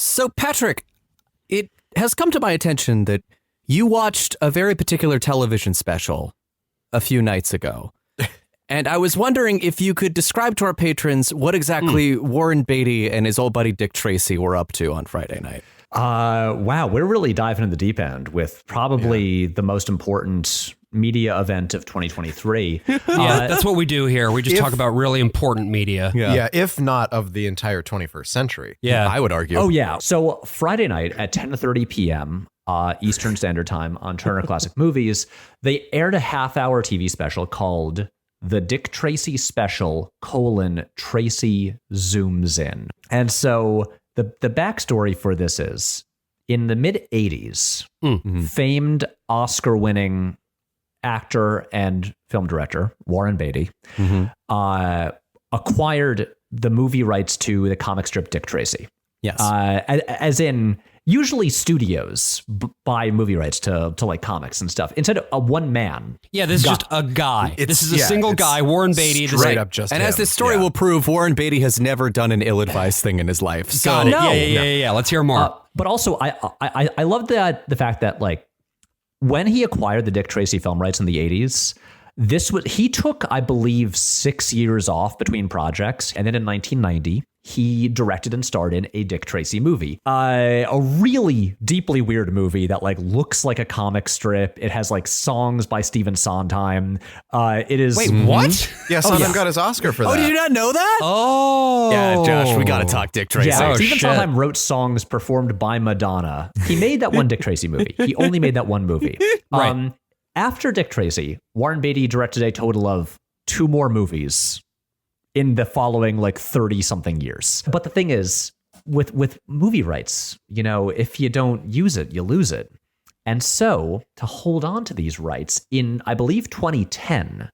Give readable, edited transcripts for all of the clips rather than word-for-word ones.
So, Patrick, it has come to my attention that you watched a very particular television special a few nights ago. And I was wondering if you could describe to our patrons what exactly Warren Beatty and his old buddy Dick Tracy were up to on Friday night. Wow, we're really diving in the deep end with probably the most important media event of 2023. That's what we do here. We just talk about really important media. Yeah, if not of the entire 21st century. Yeah, I would argue. Oh, yeah. So Friday night at 10:30 p.m. Eastern Standard Time on Turner Classic Movies, they aired a half-hour TV special called The Dick Tracy Special, Tracy Zooms In. And so the backstory for this is, in the mid-'80s, famed Oscar-winning actor and film director Warren Beatty acquired the movie rights to the comic strip Dick Tracy. Yes. As in, usually studios buy movie rights to like comics and stuff. Instead of a one man. Yeah, this is just a guy. This is a single guy, Warren Beatty. Straight up just And him. as this story will prove, Warren Beatty has never done an ill-advised thing in his life. So, Got it. Yeah. Let's hear more. But also, I love the fact that, like, when he acquired the Dick Tracy film rights in the 80s, he took, I believe, 6 years off between projects. And then in 1990, he directed and starred in a Dick Tracy movie. A really deeply weird movie that like looks like a comic strip. It has like songs by Stephen Sondheim. It is... Wait, what? Yeah, Sondheim got his Oscar for that. Oh, did you not know that? Oh. Yeah, Josh, we got to talk Dick Tracy. Yeah, Oh, Stephen shit. Sondheim wrote songs performed by Madonna. He made that one Dick Tracy movie. He only made that one movie. Right. After Dick Tracy, Warren Beatty directed a total of 2 more movies in the following like 30-something years. But the thing is, with movie rights, you know, if you don't use it, you lose it. And so, to hold on to these rights, in, I believe, 2010,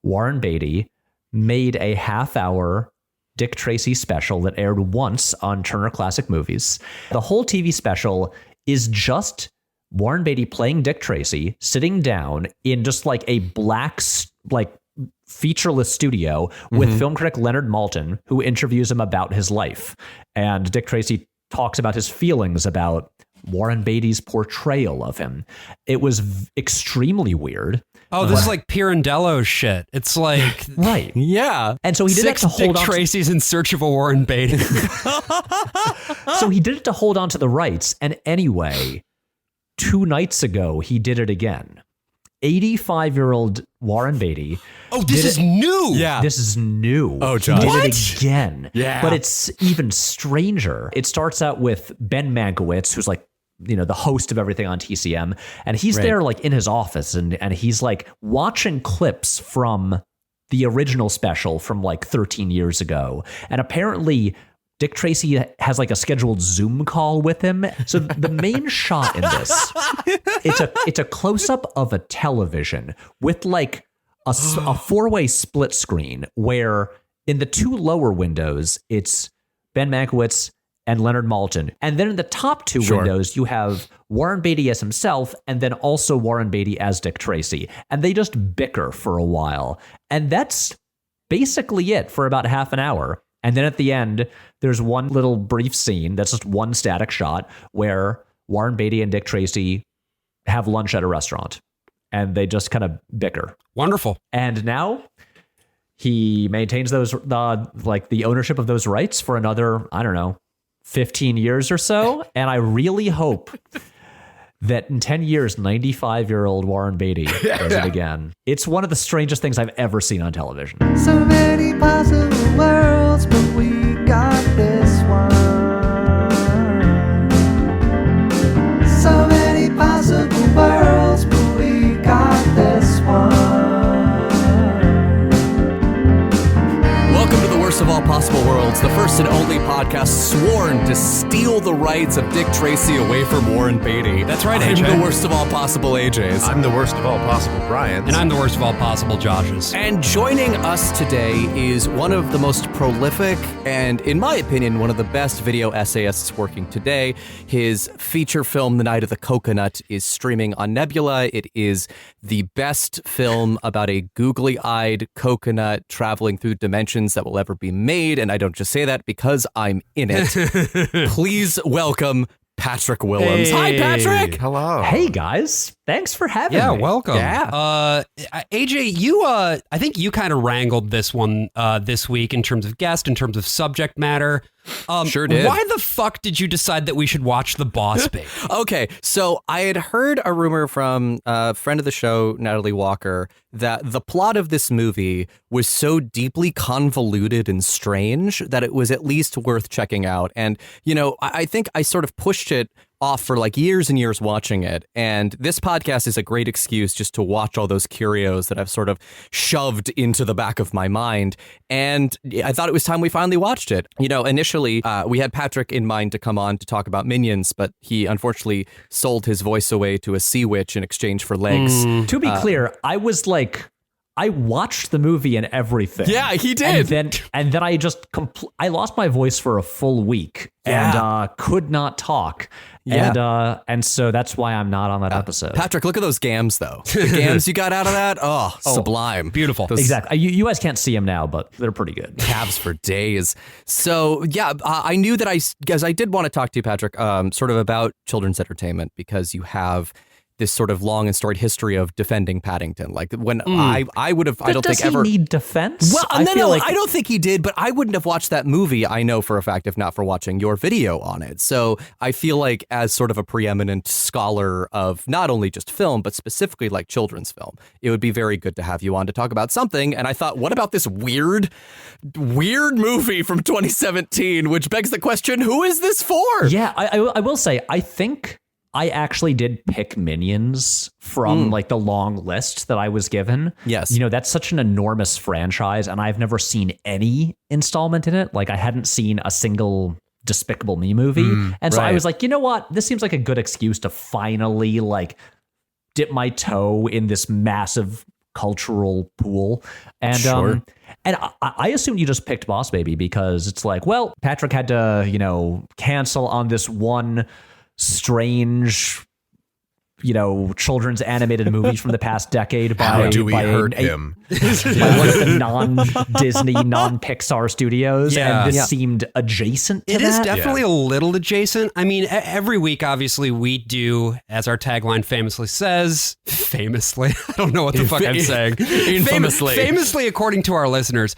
Warren Beatty made a half-hour Dick Tracy special that aired once on Turner Classic Movies. The whole TV special is just Warren Beatty playing Dick Tracy, sitting down in just like a black, like, featureless studio with film critic Leonard Maltin, who interviews him about his life. And Dick Tracy talks about his feelings about Warren Beatty's portrayal of him. It was extremely weird. Oh, this is like Pirandello shit. It's like... Right. Yeah. And so he did it to hold Dick on Tracy's in search of a Warren Beatty. So he did it to hold on to the rights. And anyway, 2 nights ago, he did it again. 85-year-old Warren Beatty. Oh, this is new. Yeah. This is new. Oh, John. He did What? it again. Yeah. But it's even stranger. It starts out with Ben Mankiewicz, who's like, you know, the host of everything on TCM. And he's there like in his office and he's like watching clips from the original special from like 13 years ago. And apparently Dick Tracy has like a scheduled Zoom call with him. So the main shot in this, it's a close-up of a television with like a 4-way split screen where in the 2 lower windows, it's Ben Mankiewicz and Leonard Maltin. And then in the top 2 windows, you have Warren Beatty as himself and then also Warren Beatty as Dick Tracy. And they just bicker for a while. And that's basically it for about half an hour. And then at the end, there's one little brief scene that's just one static shot where Warren Beatty and Dick Tracy have lunch at a restaurant. And they just kind of bicker. Wonderful. And now he maintains those, the ownership of those rights for another, I don't know, 15 years or so. And I really hope that in 10 years, 95-year-old Warren Beatty does it again. It's one of the strangest things I've ever seen on television. So many possible worlds, but we got this one. So many possible worlds, but we got this one. Welcome to the worst of all possible worlds, the first and only podcast sworn to steal the rights of Dick Tracy away from Warren Beatty. That's right, I'm AJ. the worst of all possible AJs. I'm the worst of all possible Bryans. And I'm the worst of all possible Joshes. And joining us today is one of the most prolific and, in my opinion, one of the best video essayists working today. His feature film, The Night of the Coconut, is streaming on Nebula. It is the best film about a googly-eyed coconut traveling through dimensions that will ever be made. And I don't just say that because because I'm in it. Please welcome Patrick Willems. Hi, Patrick. Hello. Hey guys, thanks for having me. Yeah, welcome. Yeah. AJ, you I think you kind of wrangled this one this week in terms of guest, in terms of subject matter. Sure did. Why the fuck did you decide that we should watch The Boss Baby? Okay, so I had heard a rumor from a friend of the show, Natalie Walker, that the plot of this movie was so deeply convoluted and strange that it was at least worth checking out. And, you know, I think I sort of pushed it off for like years and years watching it. And this podcast is a great excuse just to watch all those curios that I've sort of shoved into the back of my mind. And I thought it was time we finally watched it. You know, initially we had Patrick in mind to come on to talk about Minions, but he unfortunately sold his voice away to a sea witch in exchange for legs. To be clear, I was like, I watched the movie and everything. Yeah, he did. And then I just I lost my voice for a full week and could not talk. Yeah. And so that's why I'm not on that episode. Patrick, look at those gams, though. The gams you got out of that? Oh, sublime. Beautiful. Those Exactly. You guys can't see them now, but they're pretty good. calves for days. So, yeah, I knew that I did want to talk to you, Patrick, sort of about children's entertainment, because you have this sort of long and storied history of defending Paddington. Like when I would have, I don't think ever need defense. Well, I feel like I don't think he did, but I wouldn't have watched that movie, I know for a fact, if not for watching your video on it. So I feel like as sort of a preeminent scholar of not only just film, but specifically like children's film, it would be very good to have you on to talk about something. And I thought, what about this weird movie from 2017, which begs the question, who is this for? Yeah, I will say, I think I actually did pick Minions from like the long list that I was given. Yes. You know, that's such an enormous franchise, and I've never seen any installment in it. Like, I hadn't seen a single Despicable Me movie. And so I right. was like, you know what? This seems like a good excuse to finally like dip my toe in this massive cultural pool. And Sure. And I assumed you just picked Boss Baby because it's like, well, Patrick had to, you know, cancel on this one strange, you know, children's animated movies from the past decade by How do we by hurt him? by one of the non-Disney, non-Pixar studios, Yeah. and this Yeah. seemed adjacent to It is that. definitely a little adjacent. I mean, every week, obviously, we do, as our tagline famously says, famously, I don't know what the fuck I'm saying. Infamously. Famously, according to our listeners,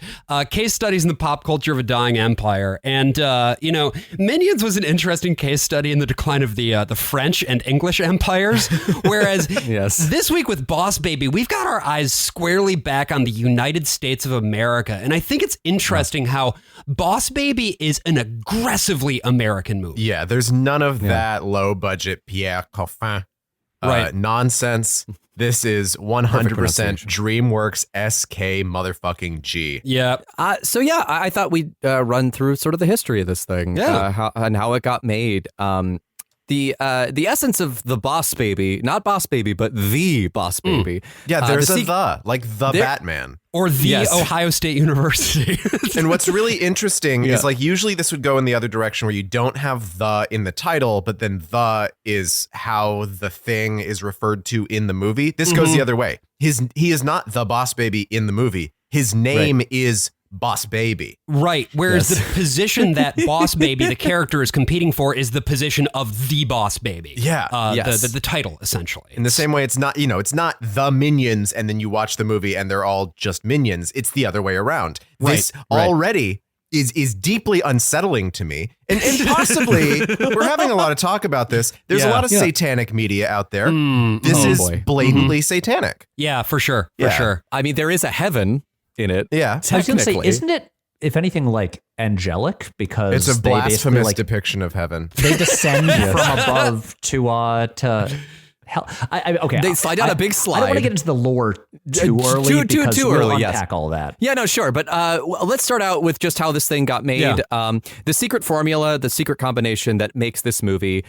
case studies in the pop culture of a dying empire. And, you know, Minions was an interesting case study in the decline of the French and English empires. Whereas Yes. this week with Boss Baby, we've got our eyes squarely back on the United States of America. And I think it's interesting how Boss Baby is an aggressively American movie. Yeah, there's none of that low budget Pierre Coffin Right. nonsense. This is 100% pronunciation. DreamWorks SK motherfucking G. Yeah. So yeah, I thought we'd run through sort of the history of this thing, Yeah. how it got made. The essence of the Boss Baby, not Boss Baby, but the Boss Baby. Yeah, there's the like the Batman. Or the Yes. Ohio State University. And what's really interesting is like usually this would go in the other direction where you don't have the in the title, but then the is how the thing is referred to in the movie. This goes the other way. He is not the Boss Baby in the movie. His name is Boss Baby. Right. Whereas Yes. the position that Boss Baby, the character, is competing for is the position of the Boss Baby. Yeah. Yes. The title, essentially. In the same way, it's not, you know, it's not the Minions and then you watch the movie and they're all just Minions. It's the other way around. This already is deeply unsettling to me. And possibly, we're having a lot of talk about this. There's a lot of satanic media out there. This is boy. blatantly satanic. Yeah, for sure. For Yeah. sure. I mean, there is a heaven in it. Yeah. I was going to say, technically. isn't it, if anything, like angelic? Because It's a they basically, blasphemous like, depiction of heaven. they descend from above to hell. Okay, They slide down a big I don't want slide. to get into the lore too Too- early too because early, we'll yes. unpack all that. Yeah, no, sure. But well, let's start out with just how this thing got made. Yeah. The secret formula, the secret combination that makes this movie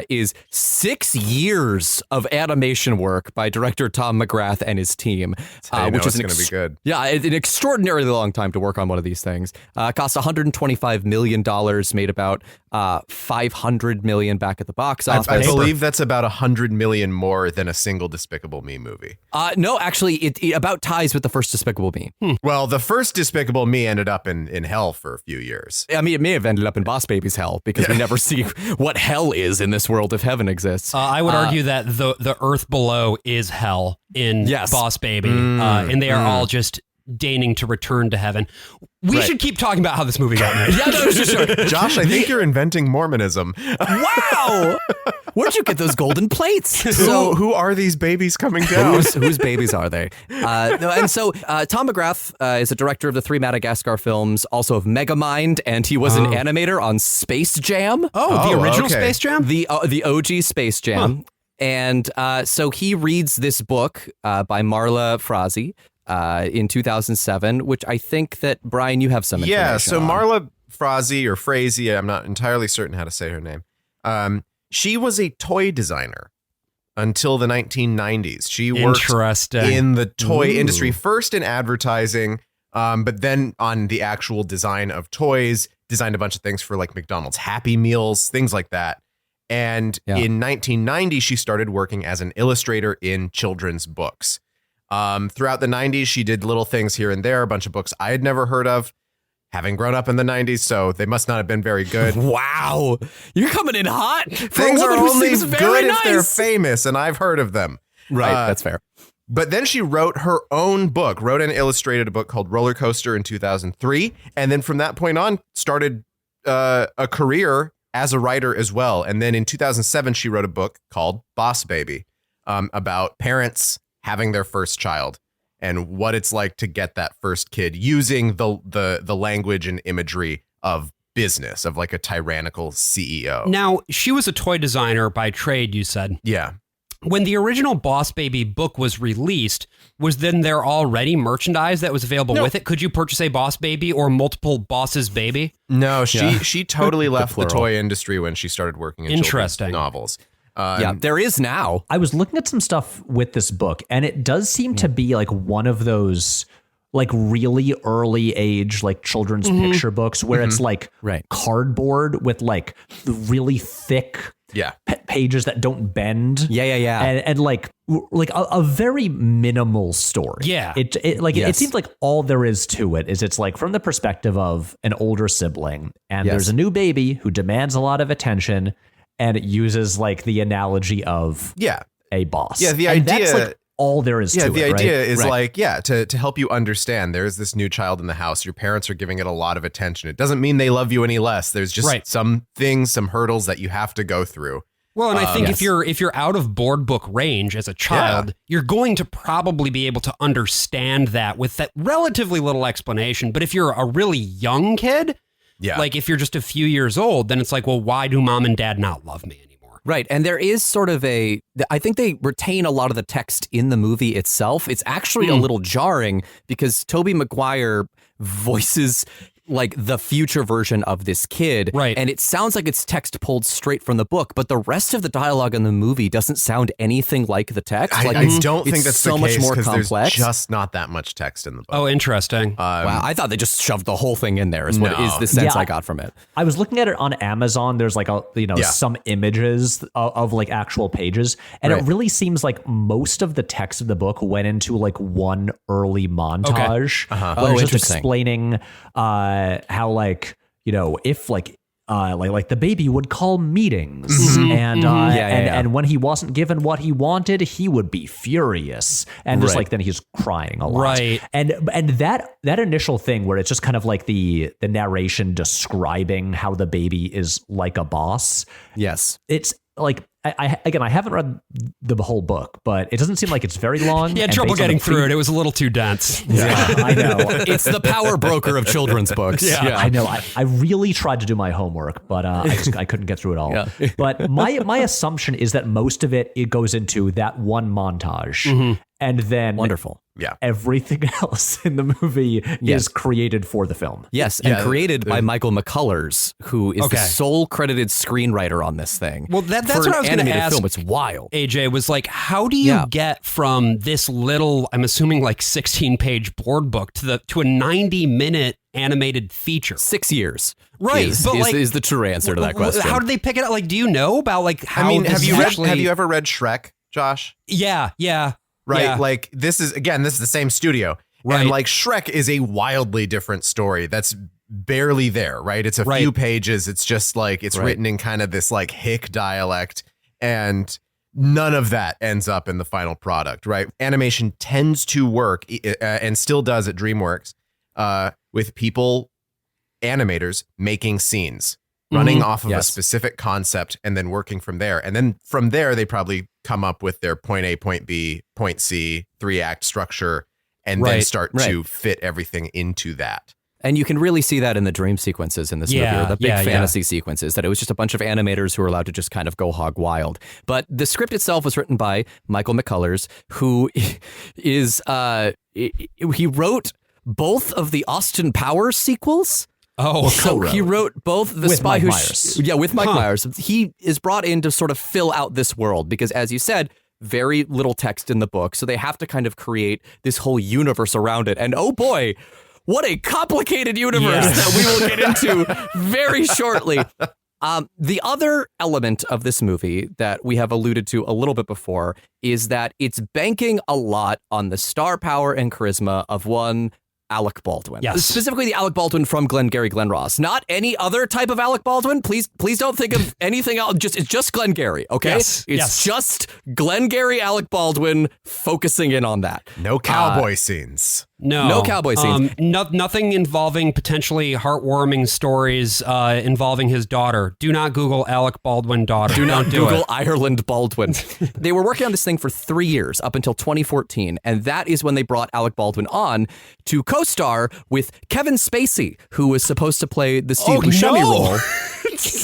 is 6 years of animation work by director Tom McGrath and his team, how you know which is it's gonna be good. Yeah, an extraordinarily long time to work on one of these things. Cost $125 million, made about $500 million back at the box office. I believe that's about $100 million in more than a single Despicable Me movie. No, actually, it about ties with the first Despicable Me. Well, the first Despicable Me ended up in hell for a few years. I mean, it may have ended up in Boss Baby's hell because we never see what hell is in this world if heaven exists. I would argue that the earth below is hell in Boss Baby, and they are all just deigning to return to heaven. We should keep talking about how this movie got made. Yeah, no, sure. Josh, I think you're inventing Mormonism. Wow! Where'd you get those golden plates? So who are these babies coming down? Whose babies are they? And so Tom McGrath is a director of the 3 Madagascar films, also of Megamind, and he was an animator on Space Jam. The original Space Jam? The OG Space Jam. Huh. And so he reads this book by Marla Frazee in 2007, which I think that, Brian, you have some information Yeah, so on. Marla Frazee or Frazee, I'm not entirely certain how to say her name. She was a toy designer until the 1990s. She worked in the toy industry, first in advertising, but then on the actual design of toys, designed a bunch of things for like McDonald's Happy Meals, things like that. And in 1990, she started working as an illustrator in children's books. Throughout the 90s, she did little things here and there, a bunch of books I had never heard of, having grown up in the 90s, so they must not have been very good. Wow. You're coming in hot. Things are only good if they're famous, and I've heard of them. Right, that's fair. But then she wrote her own book, wrote and illustrated a book called Roller Coaster in 2003, and then from that point on, started a career as a writer as well. And then in 2007, she wrote a book called Boss Baby about parents having their first child and what it's like to get that first kid using the language and imagery of business, of like a tyrannical CEO. Now, she was a toy designer by trade, you said. Yeah. When the original Boss Baby book was released, was then there already merchandise that was available with it? Could you purchase a Boss Baby or multiple Bosses Baby? No, she totally left the toy industry when she started working in children's novels. There is now. I was looking at some stuff with this book, and it does seem to be like one of those like really early age like children's picture books where it's like cardboard with like really thick pages that don't bend. And like a very minimal story. It seems like all there is to it is it's like from the perspective of an older sibling, and there's a new baby who demands a lot of attention, and it uses like the analogy of a boss. Yeah, the and idea. That's like all there is to it. Yeah, the idea is like, to help you understand there's this new child in the house. Your parents are giving it a lot of attention. It doesn't mean they love you any less. There's just some things, some hurdles that you have to go through. Well, and I think if you're out of board book range as a child, you're going to probably be able to understand that with that relatively little explanation. But if you're a really young kid, like if you're just a few years old, then it's like, well, why do mom and dad not love me anymore? Right. And there is sort of I think they retain a lot of the text in the movie itself. It's actually a little jarring because Tobey Maguire voices like the future version of this kid. Right. And it sounds like it's text pulled straight from the book, but the rest of the dialogue in the movie doesn't sound anything like the text. I don't think that's so the case, much more 'cause complex. There's just not that much text in the book. Oh, interesting. Wow. I thought they just shoved the whole thing in there is what is the sense I got from it. I was looking at it on Amazon. There's like some images of like actual pages. And it really seems like most of the text of the book went into like one early montage. Where it's just explaining how like, if like the baby would call meetings and when he wasn't given what he wanted, he would be furious. And just like then he's crying a lot. Right. And that initial thing where it's just kind of like the narration describing how the baby is like a boss. Yes. It's like, I haven't read the whole book, but it doesn't seem like it's very long. Yeah, trouble getting through it. It was a little too dense. Yeah, I know. It's the power broker of children's books. Yeah. I know. I really tried to do my homework, but I couldn't get through it all. Yeah. But my assumption is that most of it goes into that one montage. And then everything else in the movie is created for the film. Yes, and created by Michael McCullers, who is the sole credited screenwriter on this thing. Well, that's what I was going to ask. Film, it's wild. AJ was like, how do you get from this little, I'm assuming like 16-page board book to a 90-minute animated feature? 6 years. Right. Is the true answer to that question. How did they pick it up? Like, do you know about like how have you ever read Shrek? Josh? Yeah. Right? Yeah. Like this is the same studio. Right. And like Shrek is a wildly different story that's barely there, right? It's a Right. few pages. It's just like it's written in kind of this like hick dialect, and none of that ends up in the final product, right? Animation tends to work and still does at DreamWorks with people, animators making scenes, running off of a specific concept and then working from there. And then from there, they probably come up with their point A, point B, point C, 3-act structure, and then start to fit everything into that. And you can really see that in the dream sequences in this movie, or the big fantasy sequences, that it was just a bunch of animators who were allowed to just kind of go hog wild. But the script itself was written by Michael McCullers, who is, he wrote both of the Austin Powers sequels. Oh, so he wrote both the with Spy Mike Who Myers. with Mike Myers. He is brought in to sort of fill out this world because, as you said, very little text in the book, so they have to kind of create this whole universe around it. And oh boy, what a complicated universe that we will get into very shortly. The other element of this movie that we have alluded to a little bit before is that it's banking a lot on the star power and charisma of one Alec Baldwin. Yes. Specifically the Alec Baldwin from Glengarry Glen Ross. Not any other type of Alec Baldwin. Please don't think of anything else. It's just Glengarry, okay? Yes. It's just Glengarry Alec Baldwin focusing in on that. No cowboy scenes. No cowboy scenes. Nothing involving potentially heartwarming stories involving his daughter. Do not Google Alec Baldwin daughter. Do not Don't do Google it. Ireland Baldwin. They were working on this thing for 3 years up until 2014. And that is when they brought Alec Baldwin on to co-star with Kevin Spacey, who was supposed to play the Steve Buscemi role,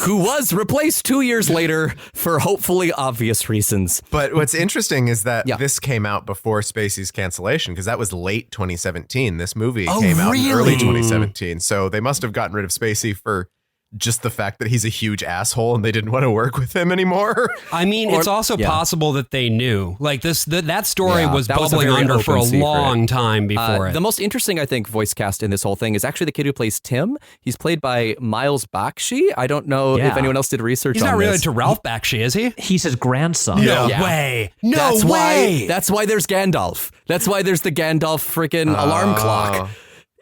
who was replaced 2 years later for hopefully obvious reasons. But what's interesting is that this came out before Spacey's cancellation, because that was late 2017. This movie came out in early 2017. So they must have gotten rid of Spacey for just the fact that he's a huge asshole and they didn't want to work with him anymore. I mean, it's also possible that they knew. Like that story was that was bubbling a very under for a open secret. long time before it. The most interesting, I think, voice cast in this whole thing is actually the kid who plays Tim. He's played by Miles Bakshi. I don't know if anyone else did research He's on not this. related to Ralph Bakshi, is he? He's his grandson. No way. No that's way. That's why there's Gandalf. That's why there's the Gandalf freaking alarm clock.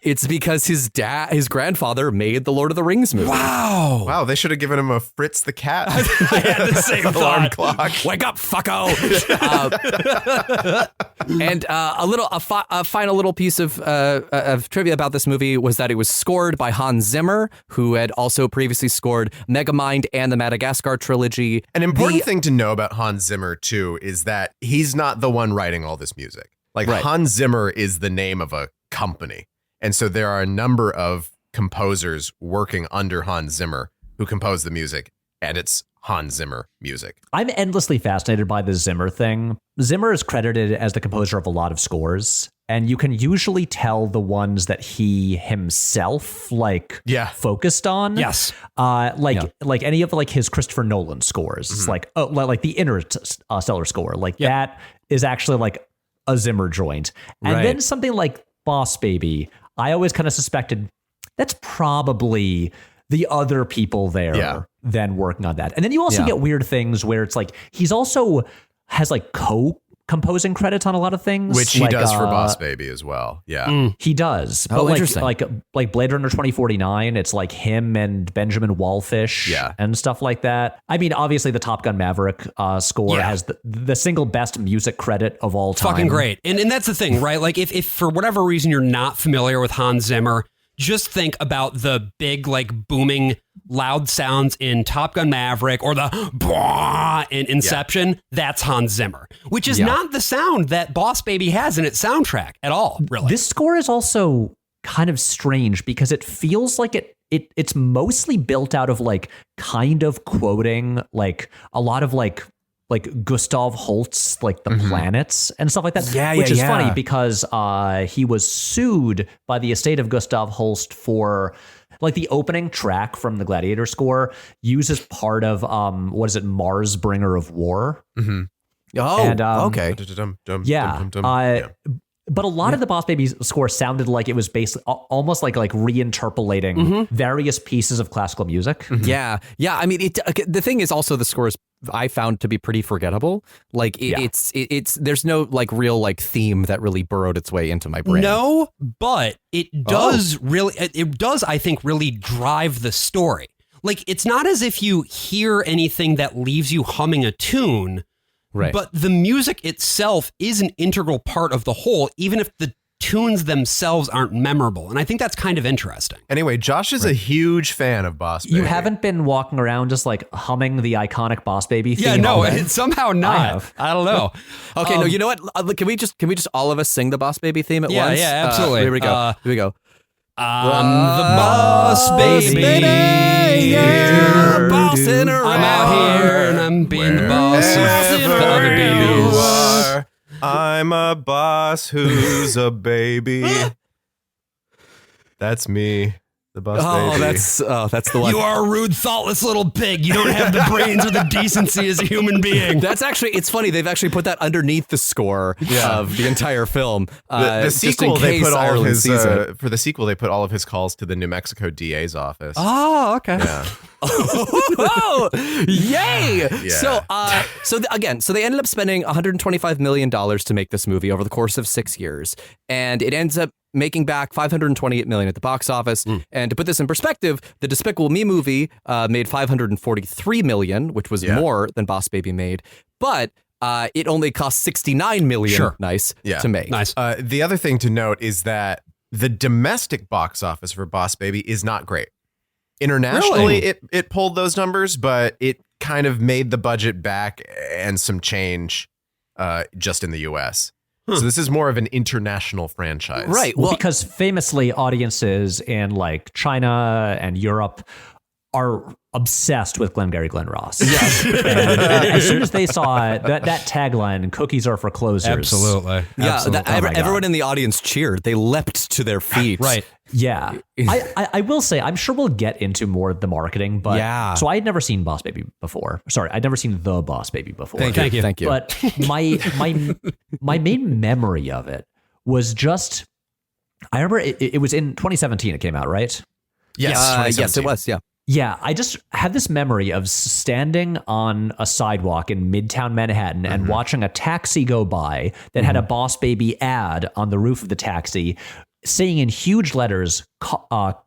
It's because his grandfather made the Lord of the Rings movie. Wow, they should have given him a Fritz the cat. I had the same alarm thought. clock. Wake up, fucko! And a final little piece of trivia about this movie was that it was scored by Hans Zimmer, who had also previously scored Megamind and the Madagascar trilogy. An important thing to know about Hans Zimmer, too, is that he's not the one writing all this music. Like, Hans Zimmer is the name of a company. And so there are a number of composers working under Hans Zimmer who compose the music, and it's Hans Zimmer music. I'm endlessly fascinated by the Zimmer thing. Zimmer is credited as the composer of a lot of scores, and you can usually tell the ones that he himself focused on. Yes. Like any of his Christopher Nolan scores. It's like the Interstellar score. That is actually like a Zimmer joint. And then something like Boss Baby, I always kind of suspected that's probably the other people there than working on that. And then you also get weird things where it's like he's also has like co-composing credits on a lot of things, which he does for Boss Baby as well. Yeah, he does. Oh, but interesting. Like Blade Runner 2049, it's like him and Benjamin Wallfish and stuff like that. I mean, obviously the Top Gun Maverick score has the single best music credit of all time. Fucking great. And that's the thing, right? Like if for whatever reason you're not familiar with Hans Zimmer, just think about the big, like, booming, loud sounds in Top Gun Maverick or the blah in Inception. Yeah. That's Hans Zimmer, which is not the sound that Boss Baby has in its soundtrack at all, really. This score is also kind of strange because it feels like it's mostly built out of, like, kind of quoting, like, a lot of, like Gustav Holst, like the planets and stuff like that. Which is funny because he was sued by the estate of Gustav Holst for, like, the opening track from the Gladiator score uses part of Mars Bringer of War. Mm-hmm. Oh, and, okay. But a lot of the Boss Baby score sounded like it was basically almost like reinterpolating various pieces of classical music. Yeah. I mean, the thing is also the score is I found to be pretty forgettable. Like it's there's no like real like theme that really burrowed its way into my brain. No, but it does I think really drive the story. Like it's not as if you hear anything that leaves you humming a tune, right? But the music itself is an integral part of the whole, even if the tunes themselves aren't memorable. And I think that's kind of interesting. Anyway, Josh is a huge fan of Boss Baby. You haven't been walking around just like humming the iconic Boss Baby theme? Yeah, no, all day? somehow not. I don't know. Okay, no, you know what? Can we just all of us sing the Boss Baby theme at once? Yeah, absolutely. Here we go. Here we go. I'm the boss, baby. You're bossing around. I'm out here and I'm being the boss of the other babies. I'm a boss who's a baby. That's me, the boss baby. That's the one. You are a rude, thoughtless little pig. You don't have the brains or the decency as a human being. That's actually, it's funny. They've actually put that underneath the score of the entire film. The sequel, they put all of his for the sequel. They put all of his calls to the New Mexico DA's office. Oh, okay. Yeah. Oh, yay! Yeah. So they ended up spending $125 million to make this movie over the course of 6 years, and it ends up making back $528 million at the box office. And to put this in perspective, the Despicable Me movie made $543 million, which was more than Boss Baby made, but it only cost $69 million. To make. Nice. The other thing to note is that the domestic box office for Boss Baby is not great. Internationally, it pulled those numbers, but it kind of made the budget back and some change just in the U.S. So this is more of an international franchise. Right. Well, because famously audiences in like China and Europe are obsessed with Glengarry Glen Ross. Yes. and as soon as they saw that tagline, cookies are for closers. Absolutely. Yeah, Absolutely. everyone in the audience cheered. They leapt to their feet. Right. Yeah. I will say, I'm sure we'll get into more of the marketing, but so I had never seen Boss Baby before. Sorry, I'd never seen The Boss Baby before. Thank you. But my main memory of it was just, I remember it was in 2017 it came out, right? Yes, it was. Yeah. Yeah, I just have this memory of standing on a sidewalk in Midtown Manhattan and watching a taxi go by that had a Boss Baby ad on the roof of the taxi saying in huge letters,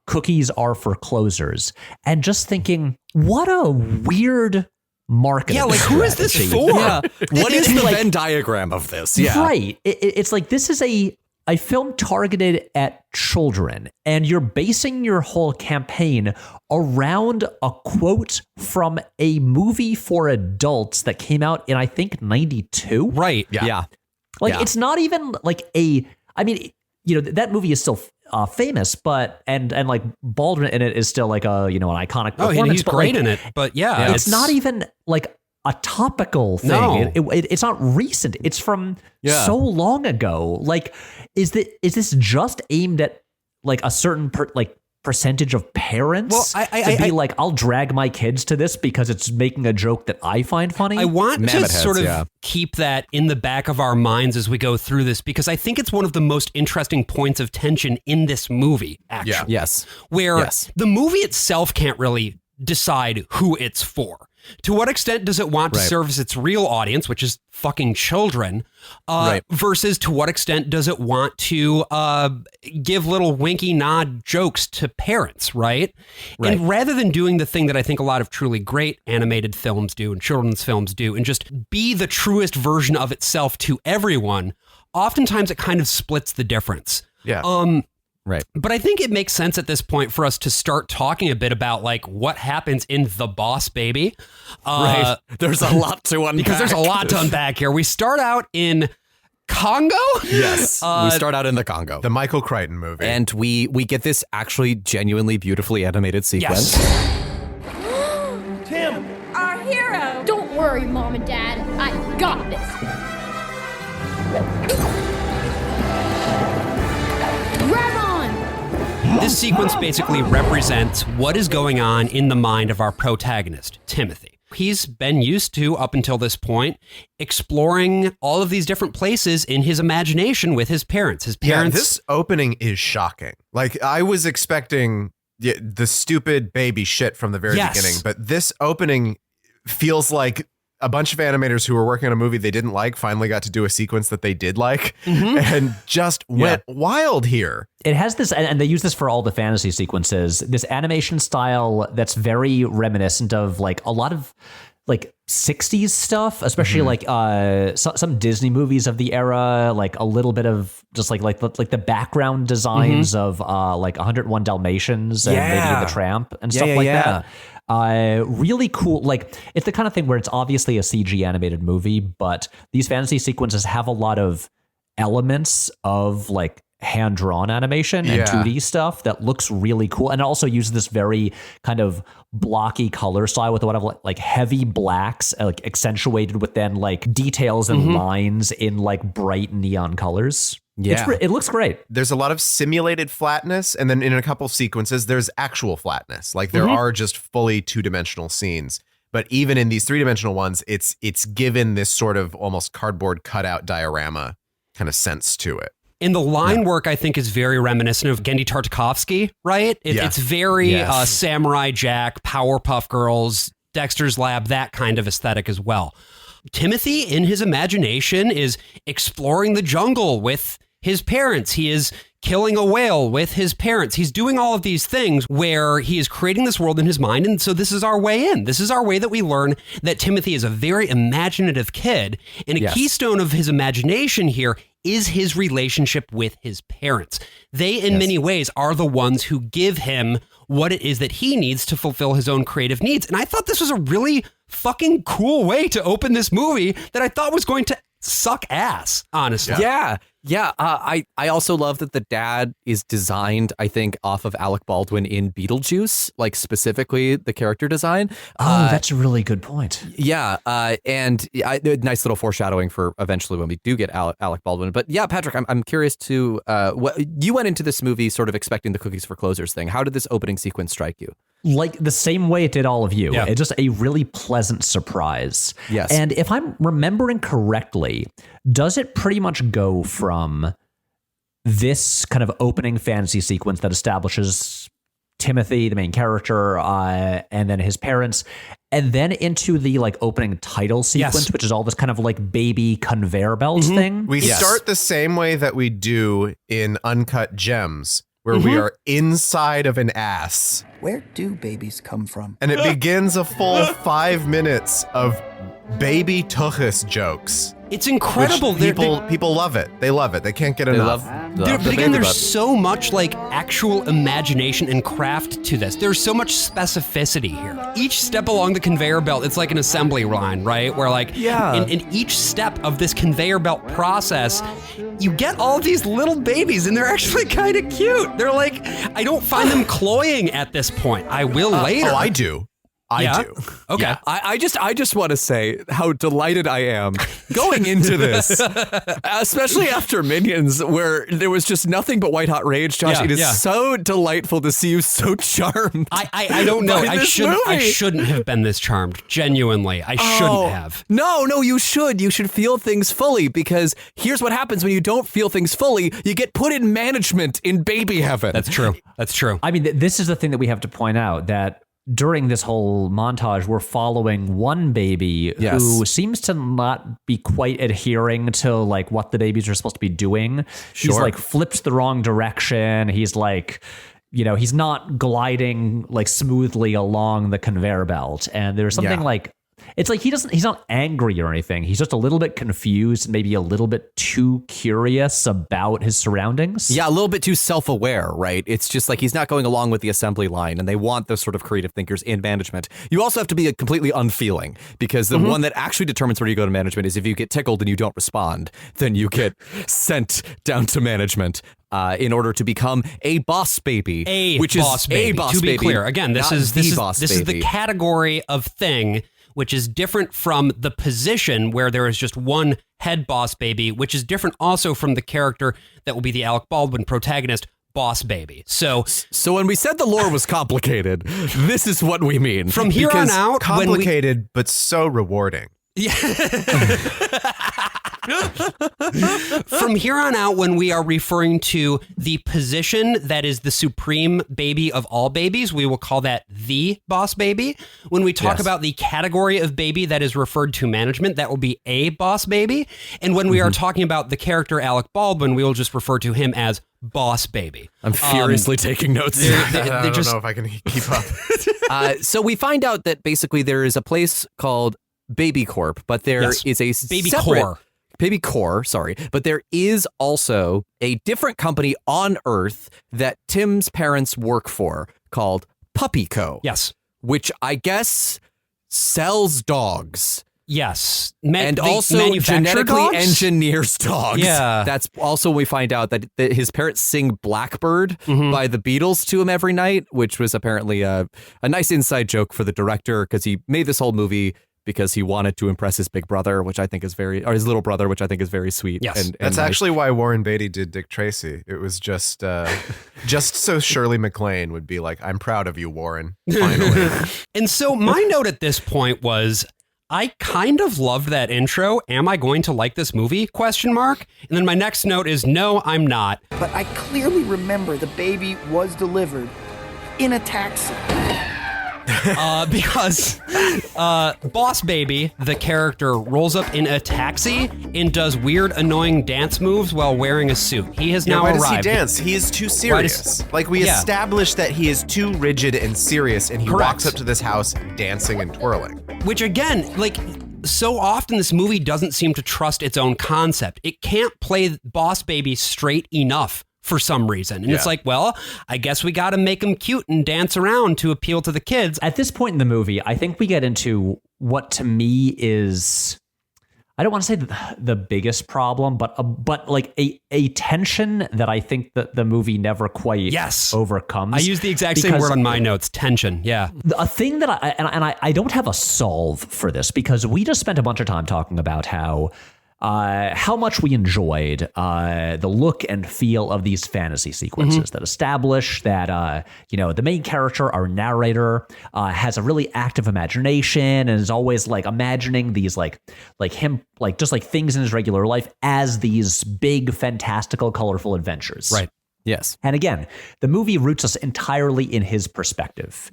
cookies are for closers. And just thinking, what a weird marketing. Yeah, like who is this for? Yeah. What is the Venn diagram of this? Yeah. Right. It's like this is a film targeted at children, and you're basing your whole campaign around a quote from a movie for adults that came out in, I think, 92. Right. Yeah. Like, it's not even like I mean, you know, that movie is still famous, but and like Baldwin in it is still like an iconic performance. Oh, he's great like, in it, but it's not even like a topical thing. No. It's not recent. It's from so long ago. Like, is this just aimed at like a certain percentage of parents? Well, I'll drag my kids to this because it's making a joke that I find funny. I want Mammoth to sort of heads, keep that in the back of our minds as we go through this, because I think it's one of the most interesting points of tension in this movie, actually. Yeah. Yes. Where the movie itself can't really decide who it's for. To what extent does it want to service its real audience, which is fucking children, versus to what extent does it want to give little winky nod jokes to parents, right? And rather than doing the thing that I think a lot of truly great animated films do and children's films do and just be the truest version of itself to everyone, oftentimes it kind of splits the difference. Yeah. Right. But I think it makes sense at this point for us to start talking a bit about like what happens in The Boss Baby. Right. There's a lot to unpack. Because there's a lot to unpack here. We start out in Congo? Yes. We start out in the Congo. The Michael Crichton movie. And we get this actually genuinely beautifully animated sequence. Yes. Tim! Our hero! Don't worry, Mom and Dad. I got this. Grab on! This sequence basically represents what is going on in the mind of our protagonist, Timothy. He's been used to, up until this point, exploring all of these different places in his imagination with his parents. This opening is shocking. Like, I was expecting the stupid baby shit from the very beginning, but this opening feels like a bunch of animators who were working on a movie they didn't like finally got to do a sequence that they did like and just went wild here. It has this, and they use this for all the fantasy sequences, this animation style that's very reminiscent of like a lot of like 60s stuff, especially like some Disney movies of the era, like a little bit of just like the background designs of like 101 Dalmatians and Lady and the Tramp and stuff like that. Really cool. Like it's the kind of thing where it's obviously a CG animated movie, but these fantasy sequences have a lot of elements of like hand-drawn animation and 2D stuff that looks really cool, and it also uses this very kind of blocky color style with a lot of like heavy blacks, like accentuated with then like details and lines in like bright neon colors. It looks great. There's a lot of simulated flatness, and then in a couple sequences there's actual flatness. Like there are just fully two-dimensional scenes. But even in these three-dimensional ones, it's given this sort of almost cardboard cutout diorama kind of sense to it. And the line work, I think, is very reminiscent of Genndy Tartakovsky, right? It's very Samurai Jack, Powerpuff Girls, Dexter's Lab, that kind of aesthetic as well. Timothy, in his imagination, is exploring the jungle with his parents. He is killing a whale with his parents. He's doing all of these things where he is creating this world in his mind. And so this is our way in. This is our way that we learn that Timothy is a very imaginative kid. And a keystone of his imagination here is his relationship with his parents. They, in many ways, are the ones who give him what it is that he needs to fulfill his own creative needs. And I thought this was a really fucking cool way to open this movie that I thought was going to suck ass, honestly. Yeah. I also love that the dad is designed, I think, off of Alec Baldwin in Beetlejuice, like specifically the character design. That's a really good point. Yeah. And nice little foreshadowing for eventually when we do get Alec Baldwin. But yeah, Patrick, I'm curious to what you went into this movie sort of expecting the cookies for closers thing. How did this opening sequence strike you? Like the same way it did all of you. It's just a really pleasant surprise. Yes. And if I'm remembering correctly, does it pretty much go from this kind of opening fantasy sequence that establishes Timothy, the main character, and then his parents, and then into the like opening title sequence, which is all this kind of like baby conveyor belt thing? We start the same way that we do in Uncut Gems, where we are inside of an ass. Where do babies come from? And it begins a full 5 minutes of baby tuchus jokes. It's incredible. People love it. They love it. They can't get enough. But again, there's so much like actual imagination and craft to this. There's so much specificity here. Each step along the conveyor belt, it's like an assembly line, right? Where like in each step of this conveyor belt process, you get all these little babies and they're actually kind of cute. They're like, I don't find them cloying at this point. I will later. Oh, I do. I do. Okay. Yeah, I just want to say how delighted I am going into this, especially after Minions, where there was just nothing but white hot rage. Josh, it is so delightful to see you so charmed. I don't know. I shouldn't have been this charmed. Genuinely, I shouldn't have. No, you should. You should feel things fully, because here's what happens when you don't feel things fully. You get put in management in baby heaven. That's true. I mean, this is the thing that we have to point out, that during this whole montage, we're following one baby who seems to not be quite adhering to like what the babies are supposed to be doing. He's like flips the wrong direction. He's like, he's not gliding like smoothly along the conveyor belt. And there's something like, it's like he's not angry or anything. He's just a little bit confused, maybe a little bit too curious about his surroundings. Yeah, a little bit too self-aware, right? It's just like he's not going along with the assembly line, and they want those sort of creative thinkers in management. You also have to be completely unfeeling, because the one that actually determines where you go to management is if you get tickled and you don't respond, then you get sent down to management. In order to become a boss baby, To be clear, again, this is the category of thing which is different from the position where there is just one head boss baby, which is different also from the character that will be the Alec Baldwin protagonist, Boss Baby. So when we said the lore was complicated, this is what we mean. From here on out, complicated, but so rewarding. Yeah. From here on out, when we are referring to the position that is the supreme baby of all babies, we will call that the boss baby. When we talk about the category of baby that is referred to management, that will be a boss baby. And when we are talking about the character Alec Baldwin, we will just refer to him as boss baby. I'm furiously taking notes. I don't know if I can keep up. So we find out that basically there is a place called Baby Corp, but there is a Baby separate, Core. Baby Core, sorry. But there is also a different company on Earth that Tim's parents work for called Puppy Co. Yes. Which I guess sells dogs. Yes. And they also manufacture genetically dogs? engineers dogs. Yeah. That's also when we find out that his parents sing Blackbird by the Beatles to him every night, which was apparently a nice inside joke for the director because he made this whole movie because he wanted to impress his big brother, which I think is or his little brother, which I think is very sweet. Yes. And That's nice. actually why Warren Beatty did Dick Tracy. It was just so Shirley MacLaine would be like, "I'm proud of you, Warren." Finally. And so my note at this point was, I kind of loved that intro. Am I going to like this movie? ? And then my next note is, no, I'm not. But I clearly remember the baby was delivered in a taxi. Because Boss Baby, the character, rolls up in a taxi and does weird, annoying dance moves while wearing a suit. He has now why arrived. does he dance? He is too serious. We established that he is too rigid and serious, and he walks up to this house dancing and twirling. Which again, so often this movie doesn't seem to trust its own concept. It can't play Boss Baby straight enough for some reason. And it's like, well, I guess we got to make him cute and dance around to appeal to the kids. At this point in the movie, I think we get into what to me is, I don't want to say the biggest problem, but like a tension that I think that the movie never quite overcomes. I use the exact same word on my notes, tension. Yeah. A thing that I don't have a solve for this, because we just spent a bunch of time talking about how much we enjoyed the look and feel of these fantasy sequences that establish that the main character, our narrator, has a really active imagination and is always like imagining these like him just like things in his regular life as these big, fantastical, colorful adventures. Right. Yes. And again, the movie roots us entirely in his perspective,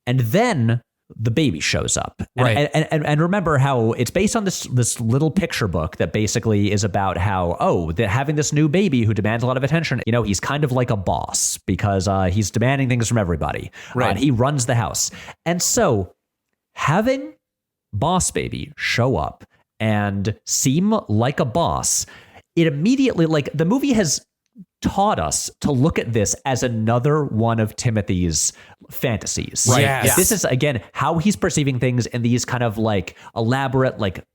and then the baby shows up. Right. And remember how it's based on this little picture book that basically is about how, having this new baby who demands a lot of attention, he's kind of like a boss because he's demanding things from everybody. Right. And he runs the house. And so having Boss Baby show up and seem like a boss, it immediately, the movie has taught us to look at this as another one of Timothy's fantasies. Right. Yes. This is, again, how he's perceiving things in these kind of elaborate,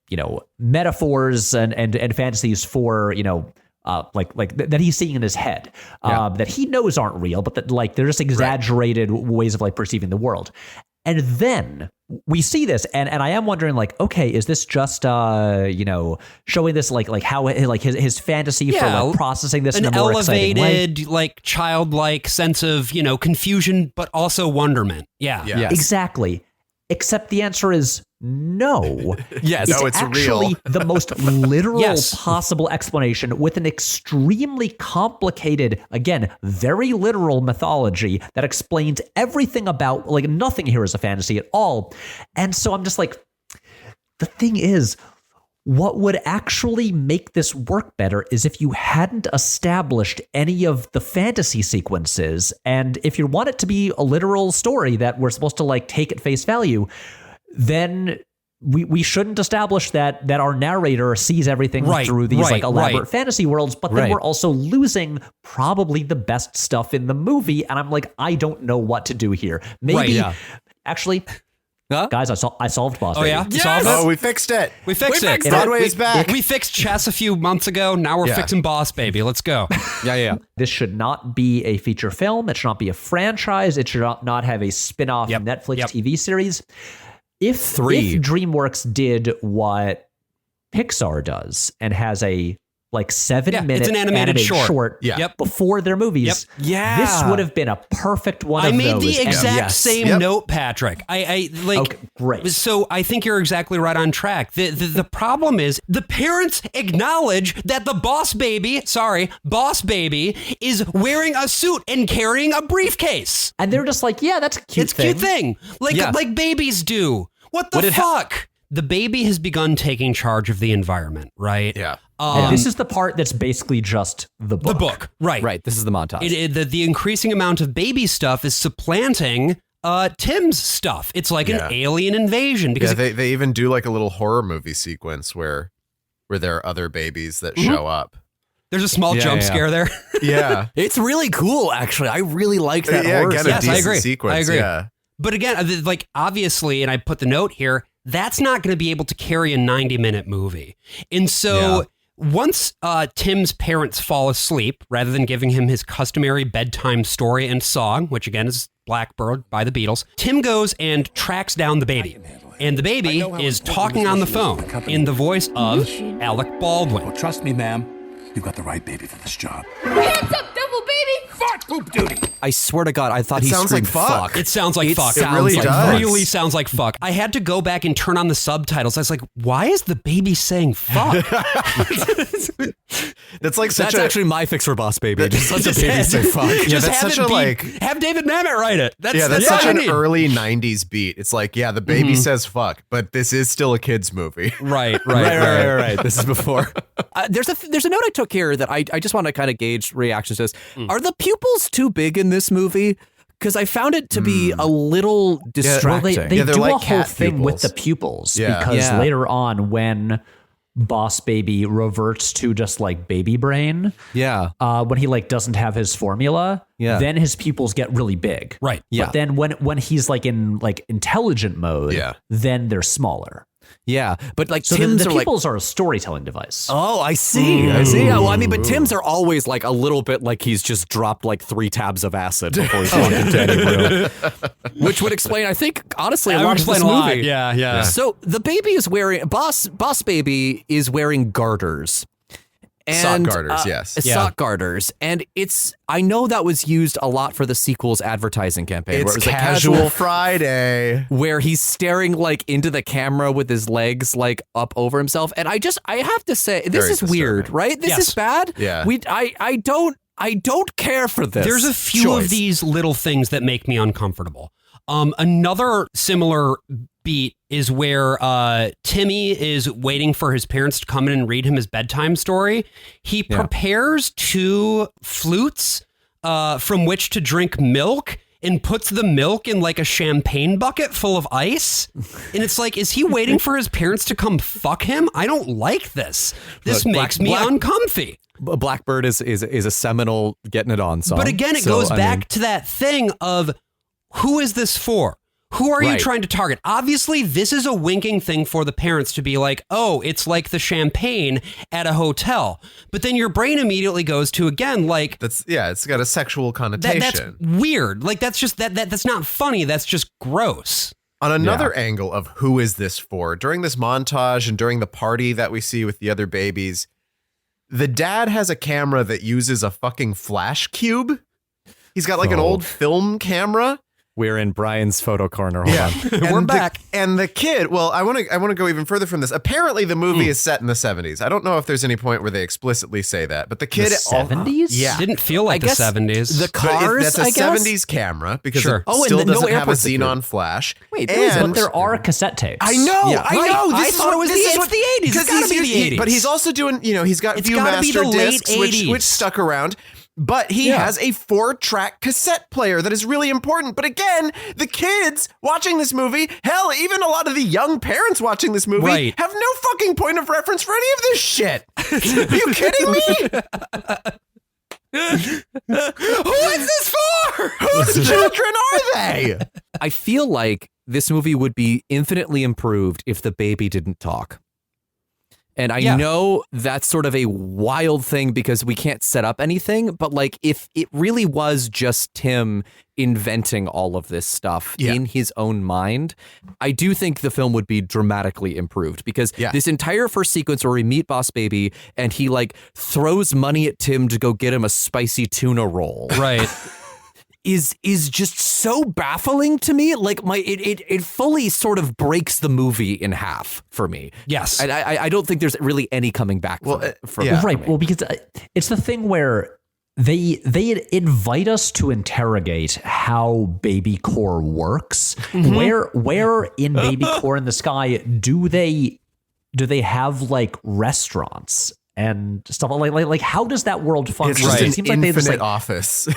metaphors and fantasies for, that he's seeing in his head, that he knows aren't real, but that they're just exaggerated ways of perceiving the world. And then we see this, and I am wondering, okay, is this just showing this how his fantasy for processing this in a more exciting way? An elevated, childlike sense of confusion, but also wonderment. Yeah. Yes. Exactly. Except the answer is no. Yes. No, it's actually real. the most literal Yes. possible explanation with an extremely complicated, again, very literal mythology that explains everything about, nothing here is a fantasy at all. And so I'm just the thing is, what would actually make this work better is if you hadn't established any of the fantasy sequences. And if you want it to be a literal story that we're supposed to take at face value, then we shouldn't establish that our narrator sees everything through these elaborate fantasy worlds, but then we're also losing probably the best stuff in the movie. And I'm I don't know what to do here. Maybe actually, guys, I solved Boss Baby. Oh, yeah? You Yes! solved it? Oh, we fixed it. We fixed it. Broadway is back. We fixed chess a few months ago. Now we're fixing Boss Baby. Let's go. Yeah. This should not be a feature film. It should not be a franchise. It should not have a spin-off Netflix TV series. If DreamWorks did what Pixar does and has a like 7-minute it's an animated short. Yeah. Yep. before their movies. Yeah. This would have been a perfect one I of made those. the And exact same note, Patrick. I like. Okay, great. So I think you're exactly right on track. The problem is the parents acknowledge that the boss baby, is wearing a suit and carrying a briefcase. And they're just like, yeah, that's a cute thing. Cute thing, like babies do. What the fuck? The baby has begun taking charge of the environment, right? Yeah. And this is the part that's basically just the book. The book, right? Right. This is the montage. The increasing amount of baby stuff is supplanting Tim's stuff. It's like an alien invasion because they even do like a little horror movie sequence where there are other babies that show up. there's a small jump scare there. Yeah. It's really cool, actually. I really like that Yeah, horror get a Yes, I decent agree. sequence. I agree. Yeah. But again, like obviously, and I put the note here, that's not going to be able to carry a 90-minute movie. And so once Tim's parents fall asleep, rather than giving him his customary bedtime story and song, which again is Blackbird by the Beatles, Tim goes and tracks down the baby. And the baby is talking on the phone in the voice of Alec Baldwin. Well, trust me, ma'am. You've got the right baby for this job. Hands up, devil baby! Fart poop duty! I swear to God, I thought he sounds screamed like fuck. It sounds like fuck. Sounds really like does. Really sounds like fuck. I had to go back and turn on the subtitles. I was like, why is the baby saying fuck? That's like such That's actually my fix for Boss Baby. Just let the baby say fuck. Yeah, Just that's have such it a be- like. have David Mamet write it. That's Such all I an need. early '90s beat. It's like, yeah, the baby says fuck, but this is still a kids movie. Right. Right. This is before. There's a note I took here that I just want to kind of gauge reactions to this. Are the pupils too big in this movie? Because I found it to be a little Well, distracting. they they're do like a whole cat thing with pupils. the pupils Yeah. because Yeah. later on when Boss Baby reverts to just like baby brain, Yeah. when he like doesn't have his formula, Yeah. then his pupils get really big. Right. Yeah. But then when he's like in like intelligent mode, Yeah. then they're smaller. Yeah. But like So Tim's the are like. pupils are a storytelling device. Oh, I see. I see. Well, I mean, but Tim's are always like a little bit like he's just dropped like 3 tabs of acid before he's walked into any room, which would explain, I think, honestly, a I would lot of explain this a lot. movie. Yeah. So the baby is wearing Boss Baby is wearing garters. Sock garters, yes. Sock garters. And I know that was used a lot for the sequel's advertising campaign. It's where it was casual Friday. where he's staring like into the camera with his legs like up over himself. And I have to say, this Very is weird, disturbing. right? This Yes. is bad. Yeah. I don't care for this. There's a few choice. of these little things that make me uncomfortable. Another similar beat is where Timmy is waiting for his parents to come in and read him his bedtime story. He prepares 2 flutes from which to drink milk and puts the milk in like a champagne bucket full of ice. And it's like, is he waiting for his parents to come fuck him? I don't like this. This Look, makes me Black- uncomfy. Blackbird is a seminal getting it on song. But again, it So, goes I back mean, to that thing of who is this for? Who are you Right. trying to target? Obviously, this is a winking thing for the parents to be like, oh, it's like the champagne at a hotel. But then your brain immediately goes to, again, like, It's got a sexual connotation. that's weird. Like, that's just, that's not funny. That's just gross. On another angle of who is this for, during this montage and during the party that we see with the other babies, the dad has a camera that uses a fucking flash cube. He's got like an old film camera. we're in Brian's photo corner. Hold on. We're back. And the kid, well, I want to go even further from this. Apparently the movie is set in the 70s. I don't know if there's any point where they explicitly say that, but the kid The 70s? Yeah. Didn't feel like the guess 70s. The But cars, that's a I guess? 70s camera because Sure. it Oh, and still no doesn't have a airport security. xenon flash. Wait, But there are cassette tapes. I know, Yeah. I know. Right. This I is thought it was this the- is it's what- the 80s. It's 'cause gotta he's- be the 80s. But he's also doing, he's got It's gotta be the Viewmaster late discs, which 80s. stuck around. But he has a 4-track cassette player that is really important. But again, the kids watching this movie, hell, even a lot of the young parents watching this movie Right. have no fucking point of reference for any of this shit. Are you kidding me? Who is this for? Whose children are they? I feel like this movie would be infinitely improved if the baby didn't talk. And I know that's sort of a wild thing because we can't set up anything, but like if it really was just Tim inventing all of this stuff in his own mind, I do think the film would be dramatically improved because this entire first sequence where we meet Boss Baby and he like throws money at Tim to go get him a spicy tuna roll. Right. is just so baffling to me. Like it fully sort of breaks the movie in half for me. Yes. And I don't think there's really any coming back from it. Right. Well, because it's the thing where they invite us to interrogate how baby core works. Where in baby core in the sky do they have like restaurants and stuff like how does that world function? It's just It seems an like infinite office.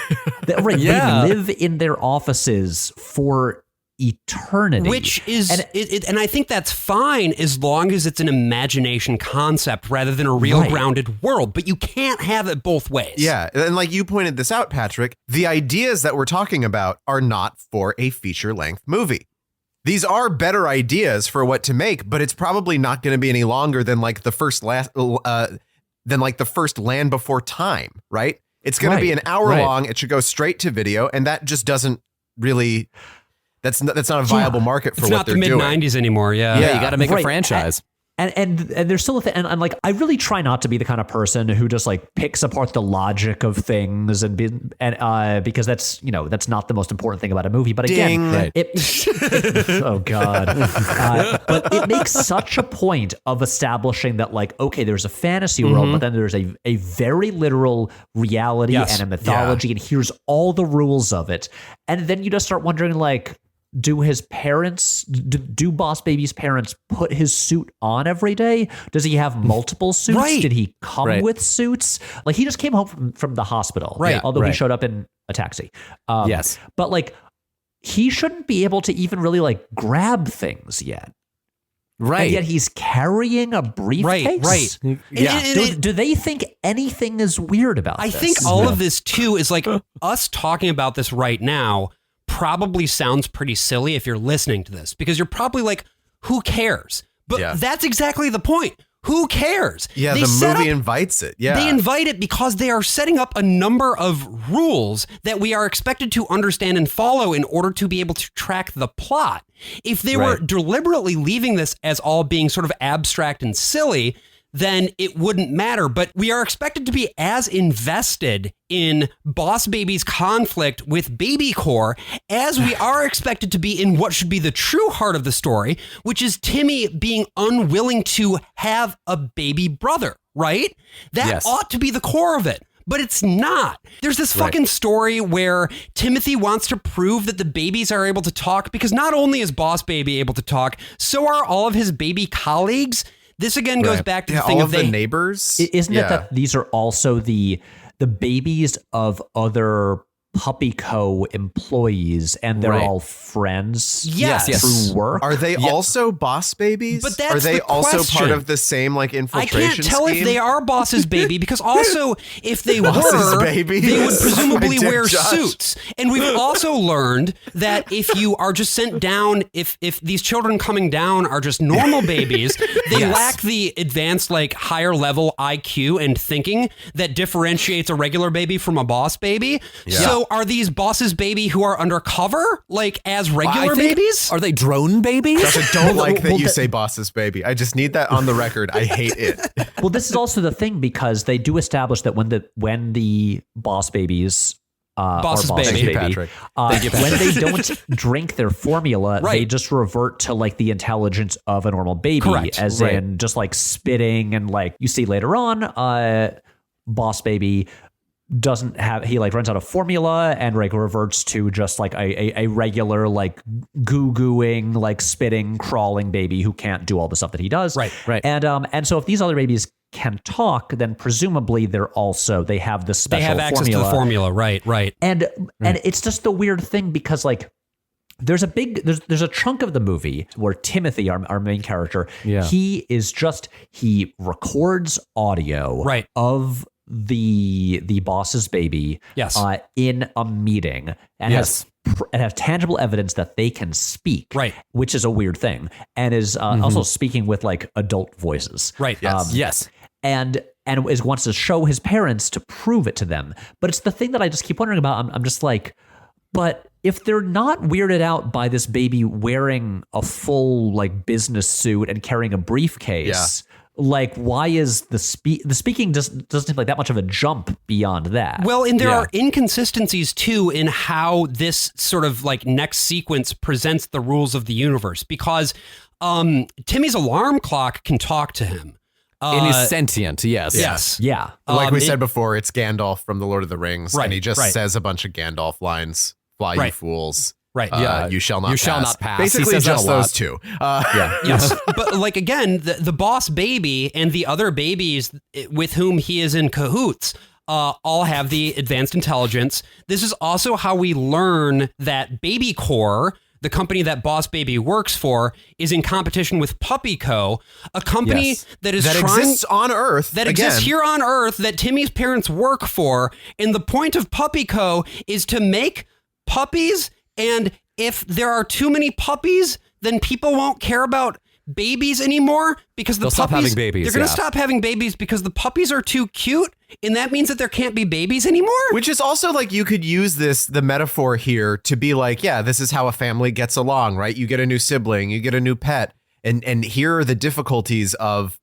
they live in their offices for eternity, which is and I think that's fine as long as it's an imagination concept rather than a real grounded world, but you can't have it both ways. Yeah, and like you pointed this out, Patrick, the ideas that we're talking about are not for a feature-length movie. These are better ideas for what to make, but it's probably not going to be any longer than like the first Land Before Time, right? It's going to be an hour long. It should go straight to video, and that just doesn't really. That's not a viable market for what they're doing. It's not the mid-90s anymore. Yeah, you got to make a franchise. And there's still a thing, and like I really try not to be the kind of person who just like picks apart the logic of things because that's not the most important thing about a movie. But again, oh god, but it makes such a point of establishing that like okay, there's a fantasy world, but then there's a very literal reality and a mythology, and here's all the rules of it, and then you just start wondering like. Do his parents, do Boss Baby's parents put his suit on every day? Does he have multiple suits? Right. Did he come with suits? Like he just came home from the hospital, although he showed up in a taxi. Yes. But like he shouldn't be able to even really like grab things yet. Right. And yet he's carrying a briefcase. Right. Yeah. Do they think anything is weird about this? I think all of this too is like us talking about this right now probably sounds pretty silly if you're listening to this because you're probably like, who cares? But that's exactly the point. Who cares? Yeah, the movie invites it. Yeah. They invite it because they are setting up a number of rules that we are expected to understand and follow in order to be able to track the plot. If they were deliberately leaving this as all being sort of abstract and silly, then it wouldn't matter. But we are expected to be as invested in Boss Baby's conflict with Baby Core as we are expected to be in what should be the true heart of the story, which is Timmy being unwilling to have a baby brother, right? That ought to be the core of it. But it's not. There's this fucking story where Timothy wants to prove that the babies are able to talk because not only is Boss Baby able to talk, so are all of his baby colleagues. This again goes back to the thing all of the neighbors. Isn't it that these are also the babies of other Puppy Co. employees and they're all friends through work? Are they also Boss Babies? But that's are they the also question. part of the same like infiltration I can't tell scheme? if they are Boss's baby because also if they Boss's were, babies? they would presumably My wear dear Josh. suits. And we've also learned that if you are just sent down, if these children coming down are just normal babies, they lack the advanced like higher level IQ and thinking that differentiates a regular baby from a boss baby. So are these Boss's baby who are undercover like as regular babies? Are they drone babies? Josh, I don't like that you say Boss's baby. I just need that on the record. I hate it. Well, this is also the thing because they do establish that when the Boss Babies Boss's baby. Thank you, Patrick. When they don't drink their formula, they just revert to like the intelligence of a normal baby, as in just like spitting and like you see later on, Boss Baby doesn't have, he like runs out of formula and like reverts to just like a regular like goo-gooing, like spitting, crawling baby who can't do all the stuff that he does. Right. And so if these other babies can talk, then presumably they have the special formula. They have access to the formula, right. And it's just the weird thing because like there's a chunk of the movie where Timothy, our main character, he records audio of the boss's baby in a meeting and has and have tangible evidence that they can speak, right? Which is a weird thing, and is also speaking with like adult voices, right? Yes. And wants to show his parents to prove it to them. But it's the thing that I just keep wondering about. I'm just like, but if they're not weirded out by this baby wearing a full like business suit and carrying a briefcase. Like, why is the speaking doesn't seem like that much of a jump beyond that? Well, and there are inconsistencies too in how this sort of like next sequence presents the rules of the universe, because Timmy's alarm clock can talk to him. And he's sentient, Yes. Yeah. Like we said before, it's Gandalf from The Lord of the Rings, Right, and he just right. says a bunch of Gandalf lines. Fly, you fools. Right. You shall not pass. He Basically says that just a lot. those two. Yes. But like, again, the boss baby and the other babies with whom he is in cahoots all have the advanced intelligence. This is also how we learn that Baby Corps, the company that Boss Baby works for, is in competition with Puppy Co., a company that exists on Earth. That exists here on Earth, that Timmy's parents work for. And the point of Puppy Co. is to make puppies, and if there are too many puppies, then people won't care about babies anymore, because They'll stop having babies, they're going to stop having babies because the puppies are too cute, and that means that there can't be babies anymore. Which is also like, you could use the metaphor here to be like, yeah, this is how a family gets along, right? You get a new sibling, you get a new pet, and here are the difficulties of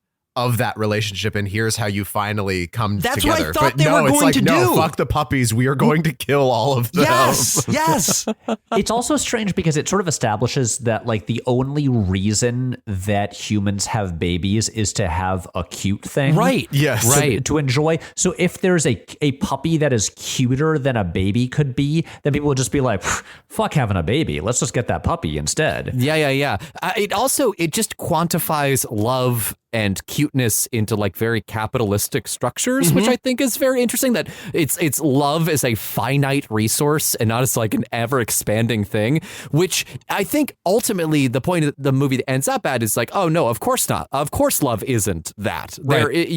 that relationship, and here's how you finally come That's together. what I thought but they no, were it's going like, to no, do. fuck the puppies. We are going to kill all of them. Yes. It's also strange because it sort of establishes that like the only reason that humans have babies is to have a cute thing. Right. Yes. Right. To enjoy. So if there's a puppy that is cuter than a baby could be, then people would just be like, fuck having a baby. Let's just get that puppy instead. Yeah. It just quantifies love and cuteness into like very capitalistic structures, which I think is very interesting, that it's love as a finite resource and not as like an ever expanding thing, which I think ultimately the point of the movie ends up at is like, oh no, of course not. Of course love isn't that. Right.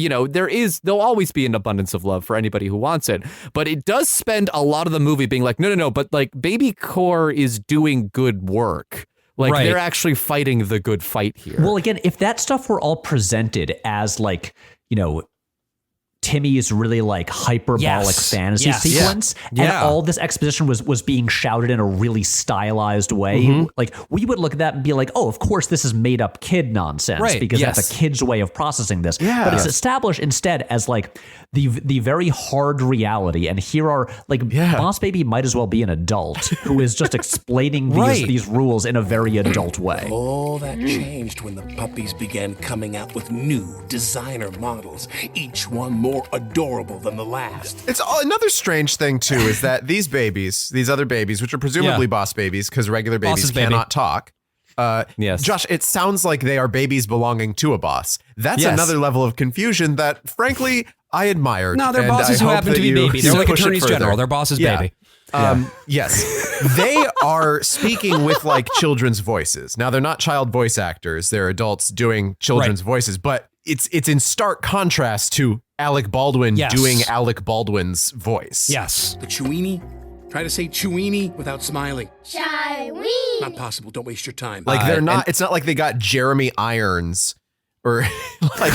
There'll always be an abundance of love for anybody who wants it, but it does spend a lot of the movie being like, no, but like Baby Corps is doing good work. Like they're actually fighting the good fight here. Well, again, if that stuff were all presented as like, Timmy's really like hyperbolic fantasy sequence, and all this exposition was being shouted in a really stylized way, like we would look at that and be like, oh, of course this is made up kid nonsense, because that's a kid's way of processing this. But it's established instead as like the very hard reality, and here are like Boss Baby might as well be an adult who is just explaining these rules in a very adult way. All that changed when the puppies began coming out with new designer models, each one more adorable than the last. It's another strange thing too, is that these other babies, which are presumably boss babies, because regular babies cannot talk. Josh, it sounds like they are babies belonging to a boss. That's another level of confusion that, frankly, I admired. No, they're and bosses I who hope happen that to be you babies. They're like push it attorneys further. general. They're boss's baby. Yes. They are speaking with like children's voices. Now, they're not child voice actors. They're adults doing children's voices, but it's in stark contrast to Alec Baldwin doing Alec Baldwin's voice. Yes. The Chewini? Try to say Chewini without smiling. Shywee. Not possible. Don't waste your time. Like they're not, it's not like they got Jeremy Irons or like,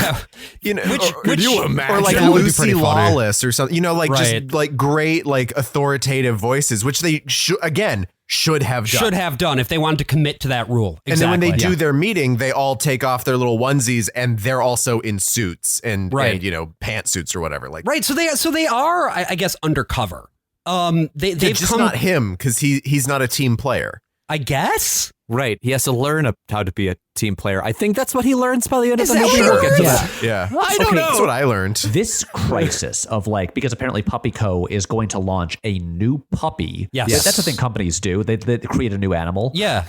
Could you imagine? Or like That would be Lucy pretty funny. Lawless or something, just like great, like authoritative voices, which they should have done. If they wanted to commit to that rule. Exactly. And then when they do their meeting, they all take off their little onesies and they're also in suits and pantsuits or whatever. Like, right. So they are, I guess, undercover. They've just come, not him, because he's not a team player. I guess. Right. He has to learn how to be a team player. I think that's what he learns by the end of Is the that movie. sure? We'll get to Yeah. that. Yeah. I don't know. That's what I learned. This crisis of like, because apparently Puppy Co. is going to launch a new puppy. Yes. That's the thing companies do. They create a new animal. Yeah.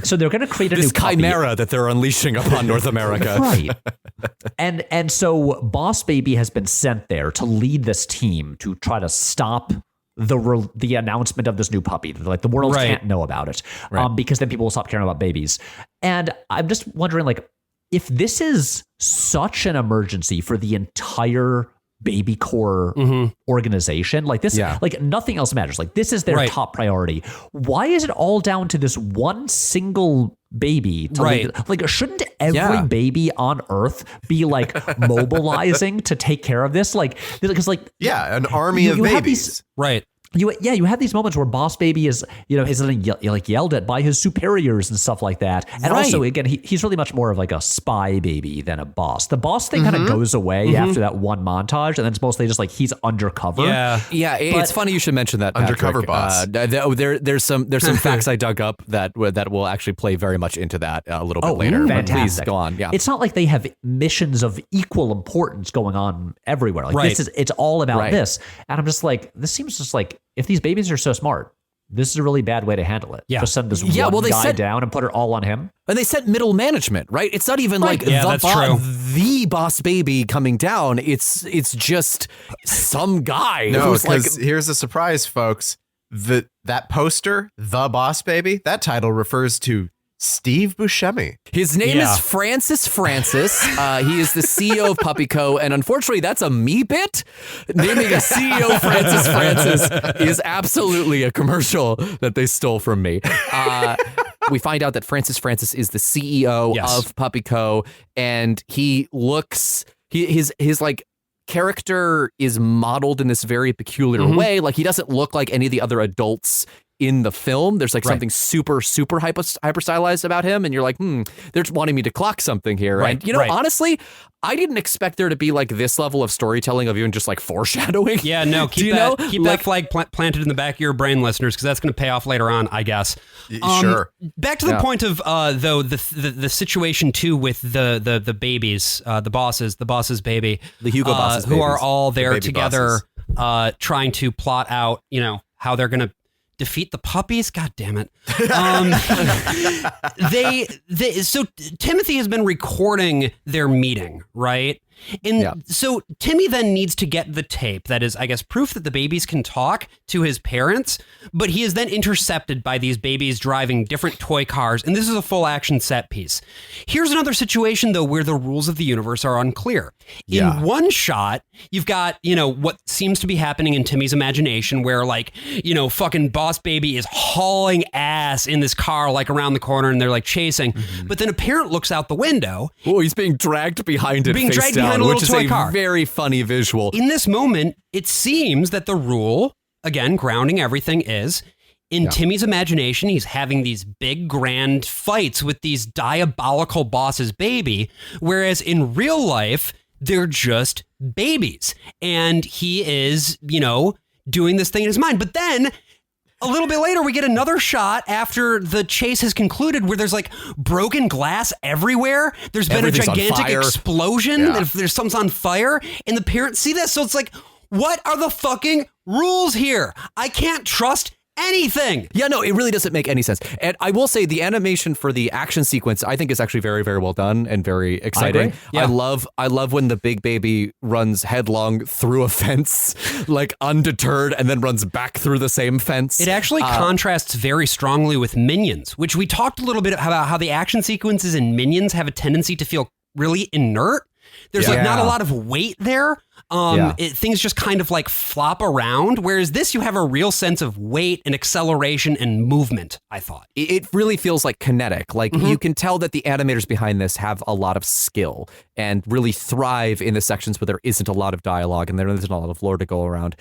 So they're going to create a This new puppy. chimera that they're unleashing upon North America. Right. And so Boss Baby has been sent there to lead this team to try to stop the announcement of this new puppy. Like the world can't know about it, because then people will stop caring about babies. And I'm just wondering, like, if this is such an emergency for the entire baby core organization. Like this, like nothing else matters. Like this is their top priority. Why is it all down to this one single baby? Like shouldn't every baby on Earth be like mobilizing to take care of this? Like, because like an army of babies. You have these moments where Boss Baby is, is like yelled at by his superiors and stuff like that. And also, again, he's really much more of like a spy baby than a boss. The boss thing kind of goes away after that one montage, and then it's mostly just like he's undercover. It's funny you should mention that, Patrick. Undercover boss. There's some facts I dug up that will actually play very much into that a little bit later. Fantastic. But please go on. Yeah, it's not like they have missions of equal importance going on everywhere. Like it's all about this. And I'm just like, this seems just like, if these babies are so smart, this is a really bad way to handle it. Just send this one guy down and put it all on him. And they sent middle management, right? It's not even like the boss baby coming down. It's just some guy. No, who's because here's a surprise, folks. That poster, The Boss Baby, that title refers to Steve Buscemi. His name is Francis. He is the CEO of Puppy Co. And unfortunately, that's a me bit. Naming a CEO Francis is absolutely a commercial that they stole from me. We find out that Francis is the CEO of Puppy Co. And he looks, his like character is modeled in this very peculiar way. Like he doesn't look like any of the other adults in the film. There's like something super hyper stylized about him, and you're like, they're wanting me to clock something here. And honestly, I didn't expect there to be like this level of storytelling of even just like foreshadowing. Yeah, no, keep that flag planted in the back of your brain, listeners, because that's going to pay off later on, I guess. Sure. Back to the point of though the situation too with the babies, the bosses baby, the Hugo bosses, who are all there together, trying to plot out, how they're going to defeat the puppies. God damn it. So Timothy has been recording their meeting, right? And so Timmy then needs to get the tape that is, I guess, proof that the babies can talk to his parents, but he is then intercepted by these babies driving different toy cars, and this is a full action set piece. Here's another situation, though, where the rules of the universe are unclear. In one shot, you've got, what seems to be happening in Timmy's imagination, where like, fucking Boss Baby is hauling ass in this car, like around the corner, and they're like chasing. But then a parent looks out the window. Oh, he's being dragged behind it. Behind a little which toy is a car. Very funny visual. In this moment, it seems that the rule, again, grounding everything, is in Timmy's imagination, he's having these big, grand fights with these diabolical bosses' baby, whereas in real life, they're just babies. And he is, doing this thing in his mind. But then a little bit later, we get another shot after the chase has concluded where there's like broken glass everywhere. There's been a gigantic explosion. There's something's on fire, and the parents see this. So it's like, what are the fucking rules here? I can't trust anything. Yeah, no, it really doesn't make any sense. And I will say the animation for the action sequence, I think, is actually very, very well done and very exciting. I love when the big baby runs headlong through a fence, like undeterred, and then runs back through the same fence. It actually contrasts very strongly with Minions, which we talked a little bit about how the action sequences in Minions have a tendency to feel really inert. There's like not a lot of weight there. Things just kind of like flop around. Whereas this, you have a real sense of weight and acceleration and movement, I thought. It really feels like kinetic. Like you can tell that the animators behind this have a lot of skill and really thrive in the sections where there isn't a lot of dialogue and there isn't a lot of lore to go around.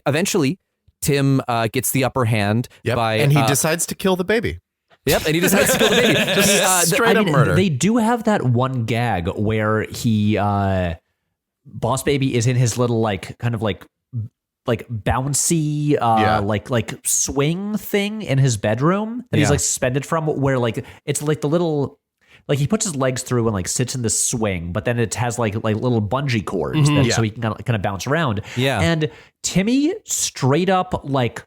Eventually, Tim gets the upper hand and he decides to kill the baby. Yep, and he decides to kill the baby. Just straight up murder. They do have that one gag where he, Boss Baby is in his little like kind of like bouncy like swing thing in his bedroom that he's like suspended from, where like it's like the little. Like he puts his legs through and like sits in the swing, but then it has like little bungee cords so he can kind of bounce around. Yeah, and Timmy straight up like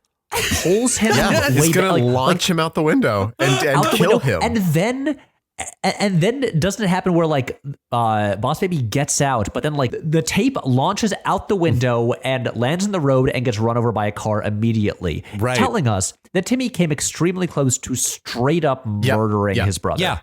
pulls him. He's gonna launch him out the window and kill him. And then doesn't it happen where like Boss Baby gets out, but then like the tape launches out the window and lands in the road and gets run over by a car immediately, telling us that Timmy came extremely close to straight up murdering his brother.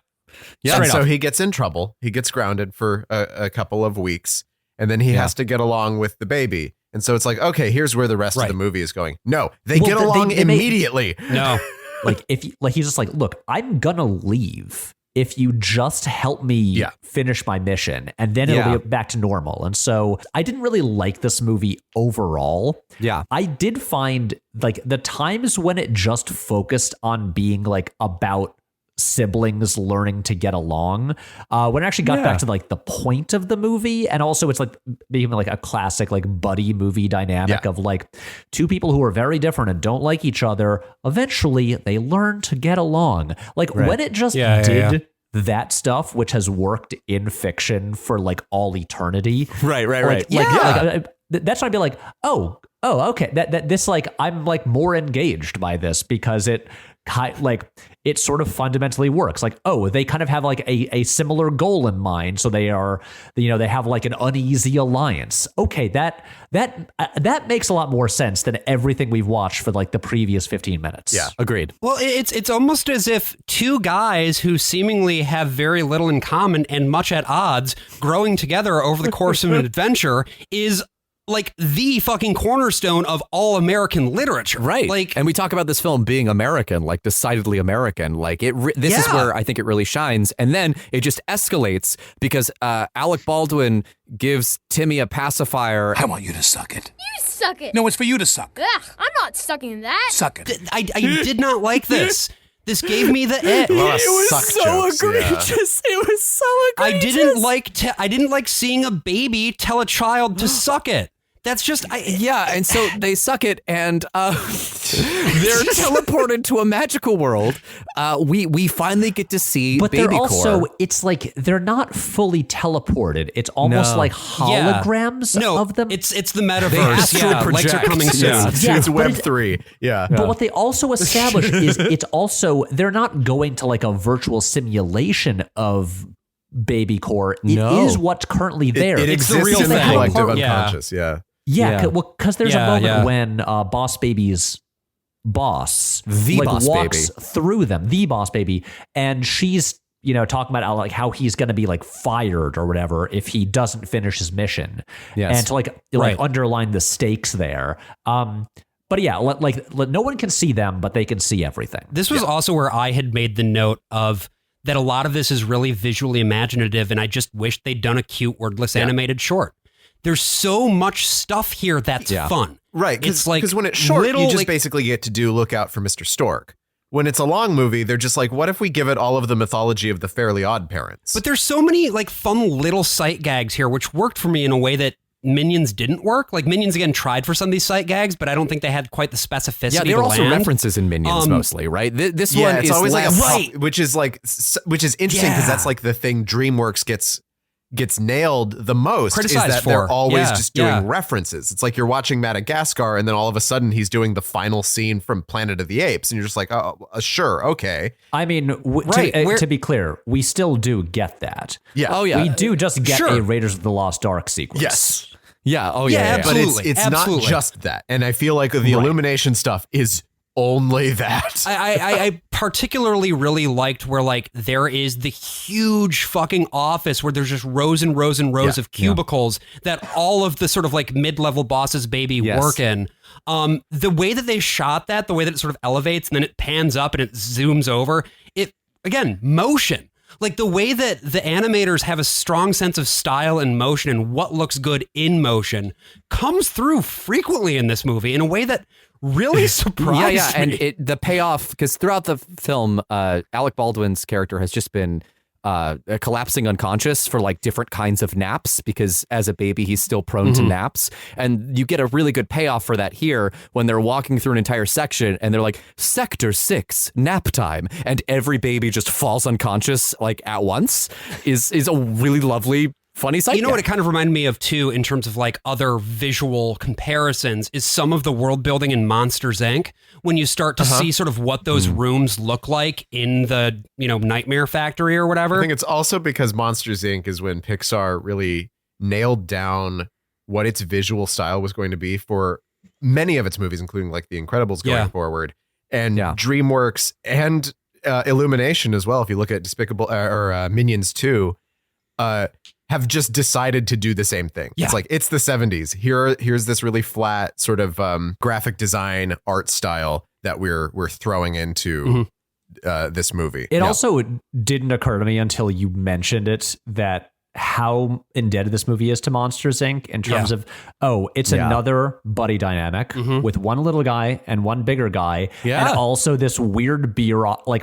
And so he gets in trouble. He gets grounded for a couple of weeks. and then he has to get along with the baby. And so it's like, okay, here's where the rest of the movie is going. No, they get along immediately. No. Like he's just like, look, I'm gonna leave if you just help me finish my mission, and then it'll be back to normal. And so I didn't really like this movie overall. Yeah. I did find like the times when it just focused on being like about siblings learning to get along, when it actually got back to like the point of the movie, and also it's like being like a classic like buddy movie dynamic of like two people who are very different and don't like each other, eventually they learn to get along. Like when it just did that stuff, which has worked in fiction for like all eternity. Right. That's why I'd be like, oh, okay. That this like I'm like more engaged by this because it sort of fundamentally works. Like, oh, they kind of have like a similar goal in mind, so they are, they have like an uneasy alliance. Okay, that makes a lot more sense than everything we've watched for like the previous 15 minutes. Yeah, agreed. Well, it's almost as if two guys who seemingly have very little in common and much at odds growing together over the course of an adventure is like the fucking cornerstone of all American literature. Right. Like, and we talk about this film being American, like decidedly American. Like this is where I think it really shines. And then it just escalates because Alec Baldwin gives Timmy a pacifier. I want you to suck it. You suck it. No, it's for you to suck. Ugh, I'm not sucking that. Suck it. I did not like this. This gave me the ick. It was so egregious. It was so egregious. I didn't like seeing a baby tell a child to suck it. That's just and so they suck it, and they're teleported to a magical world. We finally get to see, but baby they're also core. it's like they're not fully teleported. It's almost like holograms of them. It's the metaverse. Lights are coming soon. It's Web3. But what they also establish is it's also they're not going to like a virtual simulation of baby core. It is what's currently there. It It's exists the real in the thing. collective unconscious. Yeah, well, because there's a moment when Boss Baby's boss walks through them, the Boss Baby, and she's talking about like how he's going to be like fired or whatever if he doesn't finish his mission, and to like underline the stakes there. But yeah, like no one can see them, but they can see everything. This was also where I had made the note of that a lot of this is really visually imaginative, and I just wish they'd done a cute wordless animated short. There's so much stuff here that's fun. Right, because when it's short, you just basically get to do Look Out for Mr. Stork. When it's a long movie, they're just like, what if we give it all of the mythology of the Fairly Odd Parents? But there's so many like fun little sight gags here, which worked for me in a way that Minions didn't work. Like Minions again tried for some of these sight gags, but I don't think they had quite the specificity. Yeah, there are also references in Minions mostly, right? This one it's is always like which is interesting because that's like the thing Dreamworks gets nailed the most, criticized is that for. they're always just doing references. It's like you're watching Madagascar and then all of a sudden he's doing the final scene from Planet of the Apes and you're just like, oh, sure, okay. I mean, to be clear, we still do get that. Yeah. Oh yeah. We do just get a Raiders of the Lost Ark sequence. Yes. Yeah. Oh yeah. Absolutely. But it's not just that. And I feel like the Illumination stuff is only that. I particularly really liked where like there is the huge fucking office where there's just rows and rows and rows of cubicles that all of the sort of like mid-level bosses baby work in. The way that they shot that, the way that it sort of elevates and then it pans up and it zooms over, it again, motion. Like the way that the animators have a strong sense of style and motion and what looks good in motion comes through frequently in this movie in a way that really surprised me. And the payoff, because throughout the film, Alec Baldwin's character has just been collapsing unconscious for like different kinds of naps, because as a baby he's still prone to naps, and you get a really good payoff for that here when they're walking through an entire section and they're like, Sector 6 nap time, and every baby just falls unconscious like at once is a really lovely funny sight. You know what it kind of reminded me of too, in terms of like other visual comparisons, is some of the world building in Monsters, Inc. When you start to see sort of what those rooms look like in the, Nightmare Factory or whatever. I think it's also because Monsters, Inc. is when Pixar really nailed down what its visual style was going to be for many of its movies, including like The Incredibles going forward. And DreamWorks and Illumination as well, if you look at Despicable or Minions 2, have just decided to do the same thing. Yeah. It's like, it's the 70s. Here's this really flat sort of graphic design art style that we're throwing into this movie. It also didn't occur to me until you mentioned it that how indebted this movie is to Monsters, Inc. in terms of, it's another buddy dynamic with one little guy and one bigger guy. Yeah. And also this weird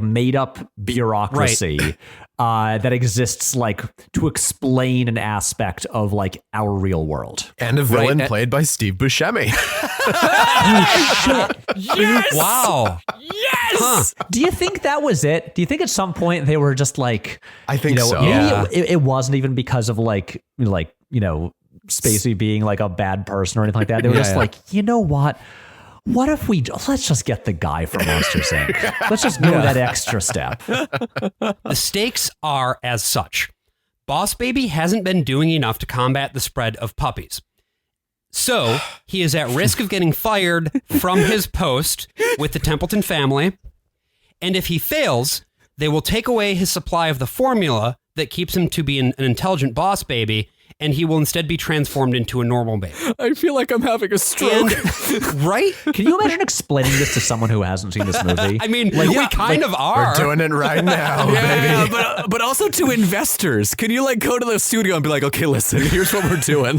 made up bureaucracy that exists like to explain an aspect of like our real world. And a villain played by Steve Buscemi. Yes! Wow. Yes. Huh. Do you think that was it? Do you think at some point they were just like, I think so. Maybe Yeah. it wasn't even because of like Spacey being like a bad person or anything like that. They were just like, you know what? What if let's just get the guy from Monsters Inc. Let's just go that extra step. The stakes are as such. Boss Baby hasn't been doing enough to combat the spread of puppies. So he is at risk of getting fired from his post with the Templeton family. And if he fails, they will take away his supply of the formula that keeps him to be an intelligent boss baby, and he will instead be transformed into a normal baby. I feel like I'm having a stroke. Right? Can you imagine explaining this to someone who hasn't seen this movie? I mean, we kind of are. We're doing it right now, baby. but also to investors. Can you like go to the studio and be like, okay, listen, here's what we're doing.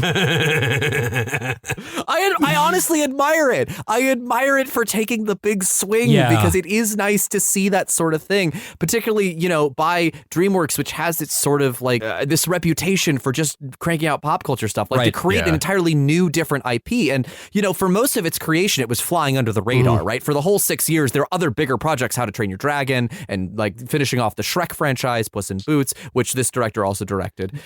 I honestly admire it. I admire it for taking the big swing because it is nice to see that sort of thing, particularly, by DreamWorks, which has its sort of like this reputation for just cranking out pop culture stuff, like to create an entirely new, different IP. And, for most of its creation, it was flying under the radar, right? For the whole 6 years, there are other bigger projects, How to Train Your Dragon, and like finishing off the Shrek franchise, Puss in Boots, which this director also directed,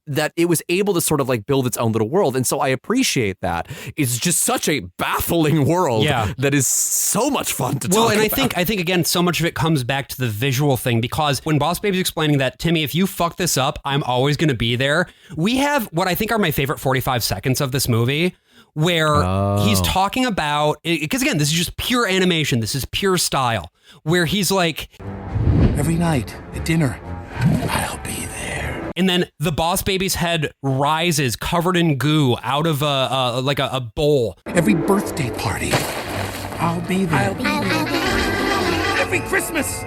that it was able to sort of like build its own little world. And so I appreciate that. It's just such a baffling world that is so much fun to talk about. Well, and I think again, so much of it comes back to the visual thing, because when Boss Baby's explaining that, Timmy, if you fuck this up, I'm always going to be there. We have what I think are my favorite 45 seconds of this movie, where he's talking about, because again, this is just pure animation. This is pure style, where he's like, Every night at dinner, I'll be there. and then the Boss Baby's head rises covered in goo out of a bowl. Every birthday party, I'll be there. Every Christmas,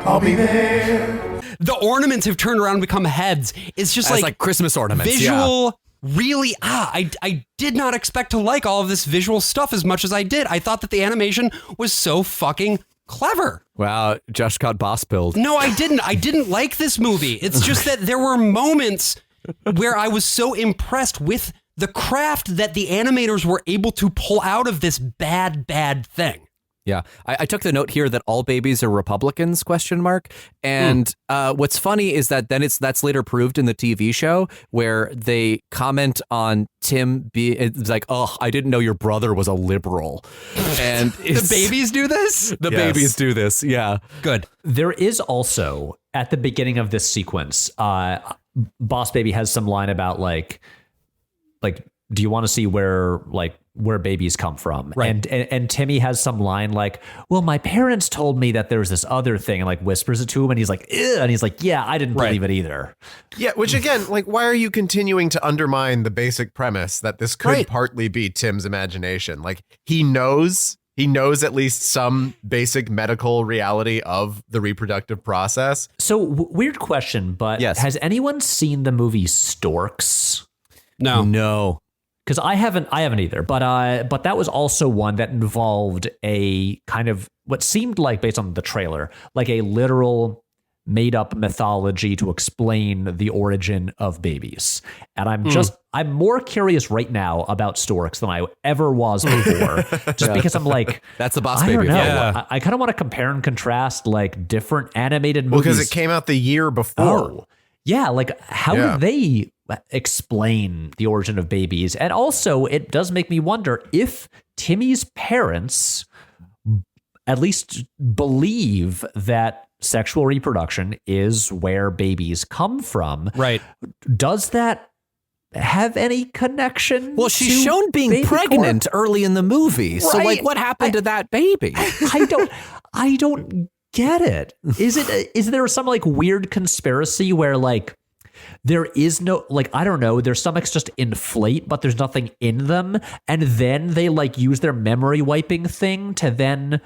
I'll be there. The ornaments have turned around and become heads. It's just like Christmas ornaments. visual. Really, I did not expect to like all of this visual stuff as much as I did. I thought that the animation was so fucking clever. Wow, Josh got boss billed. No, I didn't. I didn't like this movie. It's just that there were moments where I was so impressed with the craft that the animators were able to pull out of this bad thing. Yeah, I took the note here that all babies are Republicans, ? And what's funny is that then that's later proved in the TV show, where they comment on Tim it's like, oh, I didn't know your brother was a liberal. And The babies do this? The babies do this. Yeah. Good. There is also, at the beginning of this sequence, Boss Baby has some line about like, do you want to see where babies come from? Right. And Timmy has some line like, well, my parents told me that there was this other thing, and like whispers it to him, and he's like, ew, and he's like, yeah, I didn't believe it either. Yeah, which again, like, why are you continuing to undermine the basic premise that this could partly be Tim's imagination? Like, he knows at least some basic medical reality of the reproductive process. So weird question, but has anyone seen the movie Storks? No. Because I haven't either, but that was also one that involved a kind of what seemed like, based on the trailer, like a literal made up mythology to explain the origin of babies. And I'm more curious right now about Storks than I ever was before, just because I'm like, that's the Boss I Baby. don't know. Yeah. I kind of want to compare and contrast like different animated movies. Well, because it came out the year before. Oh, yeah. Like, how did they explain the origin of babies? And also, it does make me wonder if Timmy's parents at least believe that sexual reproduction is where babies come from. Right. Does that have any connection? Well, she's to shown being baby pregnant corn? early in the movie. So, Right. like, what happened to that baby? I don't get it. Is there some like weird conspiracy where like there is no, like, I don't know, their stomachs just inflate, but there's nothing in them. And then they like use their memory wiping thing to then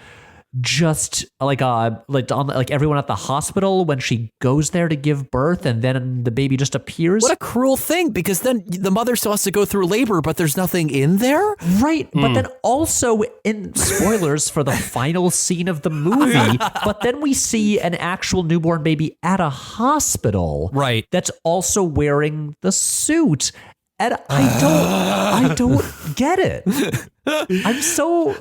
just like everyone at the hospital when she goes there to give birth, and then the baby just appears. What a cruel thing, because then the mother still has to go through labor, but there's nothing in there? Right. But then also, in spoilers for the final scene of the movie, but then we see an actual newborn baby at a hospital. Right. That's also wearing the suit. And I don't get it. I'm so...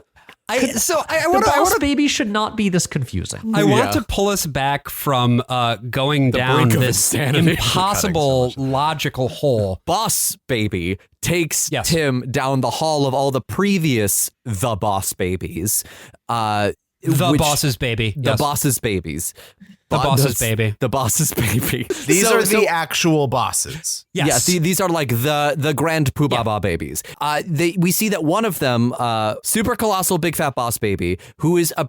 the boss baby should not be this confusing. I want to pull us back from going down this impossible logical hole. Boss baby takes Tim down the hall of all the previous the boss babies. The boss's baby. The boss's babies. The boss's baby. The boss's baby. These are the actual bosses. Yes. These are like the grand poobah babies. We see that one of them, super colossal big fat boss baby, who is a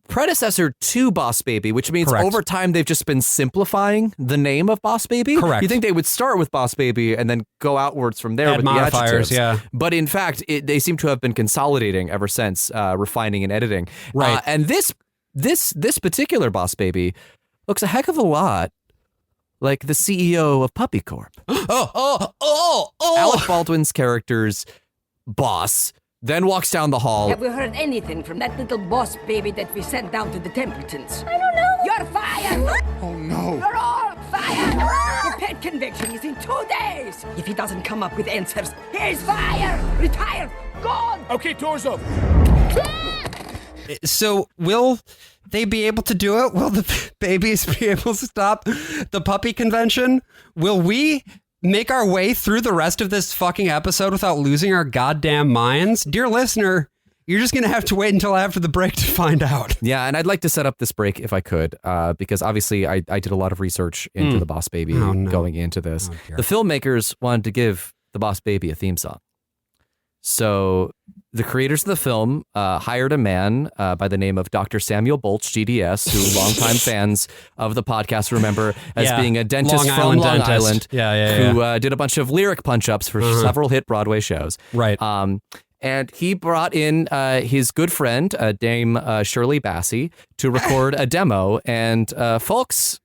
predecessor to Boss Baby, which means over time they've just been simplifying the name of Boss Baby. Correct. You think they would start with Boss Baby and then go outwards from there Add with modifiers, the adjectives. But in fact, they seem to have been consolidating ever since, refining and editing. Right. And this particular Boss Baby looks a heck of a lot like the CEO of Puppy Corp. Alec Baldwin's character's boss then walks down the hall. Have we heard anything from that little boss baby that we sent down to the Templetons? I don't know. You're fired! Oh no! You're all fired! Your pet conviction is in 2 days! If he doesn't come up with answers, he's fired! Retired! Gone! Okay, door's open. So will they be able to do it? Will the babies be able to stop the puppy convention? Will we make our way through the rest of this fucking episode without losing our goddamn minds? Dear listener, you're just going to have to wait until after the break to find out. Yeah, and I'd like to set up this break if I could, because obviously I did a lot of research into the Boss Baby going into this. The filmmakers wanted to give the Boss Baby a theme song. So the creators of the film hired a man by the name of Dr. Samuel Bolch, GDS, who longtime fans of the podcast remember as being a dentist from Long Island, who did a bunch of lyric punch-ups for several hit Broadway shows. Right. And he brought in his good friend, Dame Shirley Bassey, to record a demo. And folks,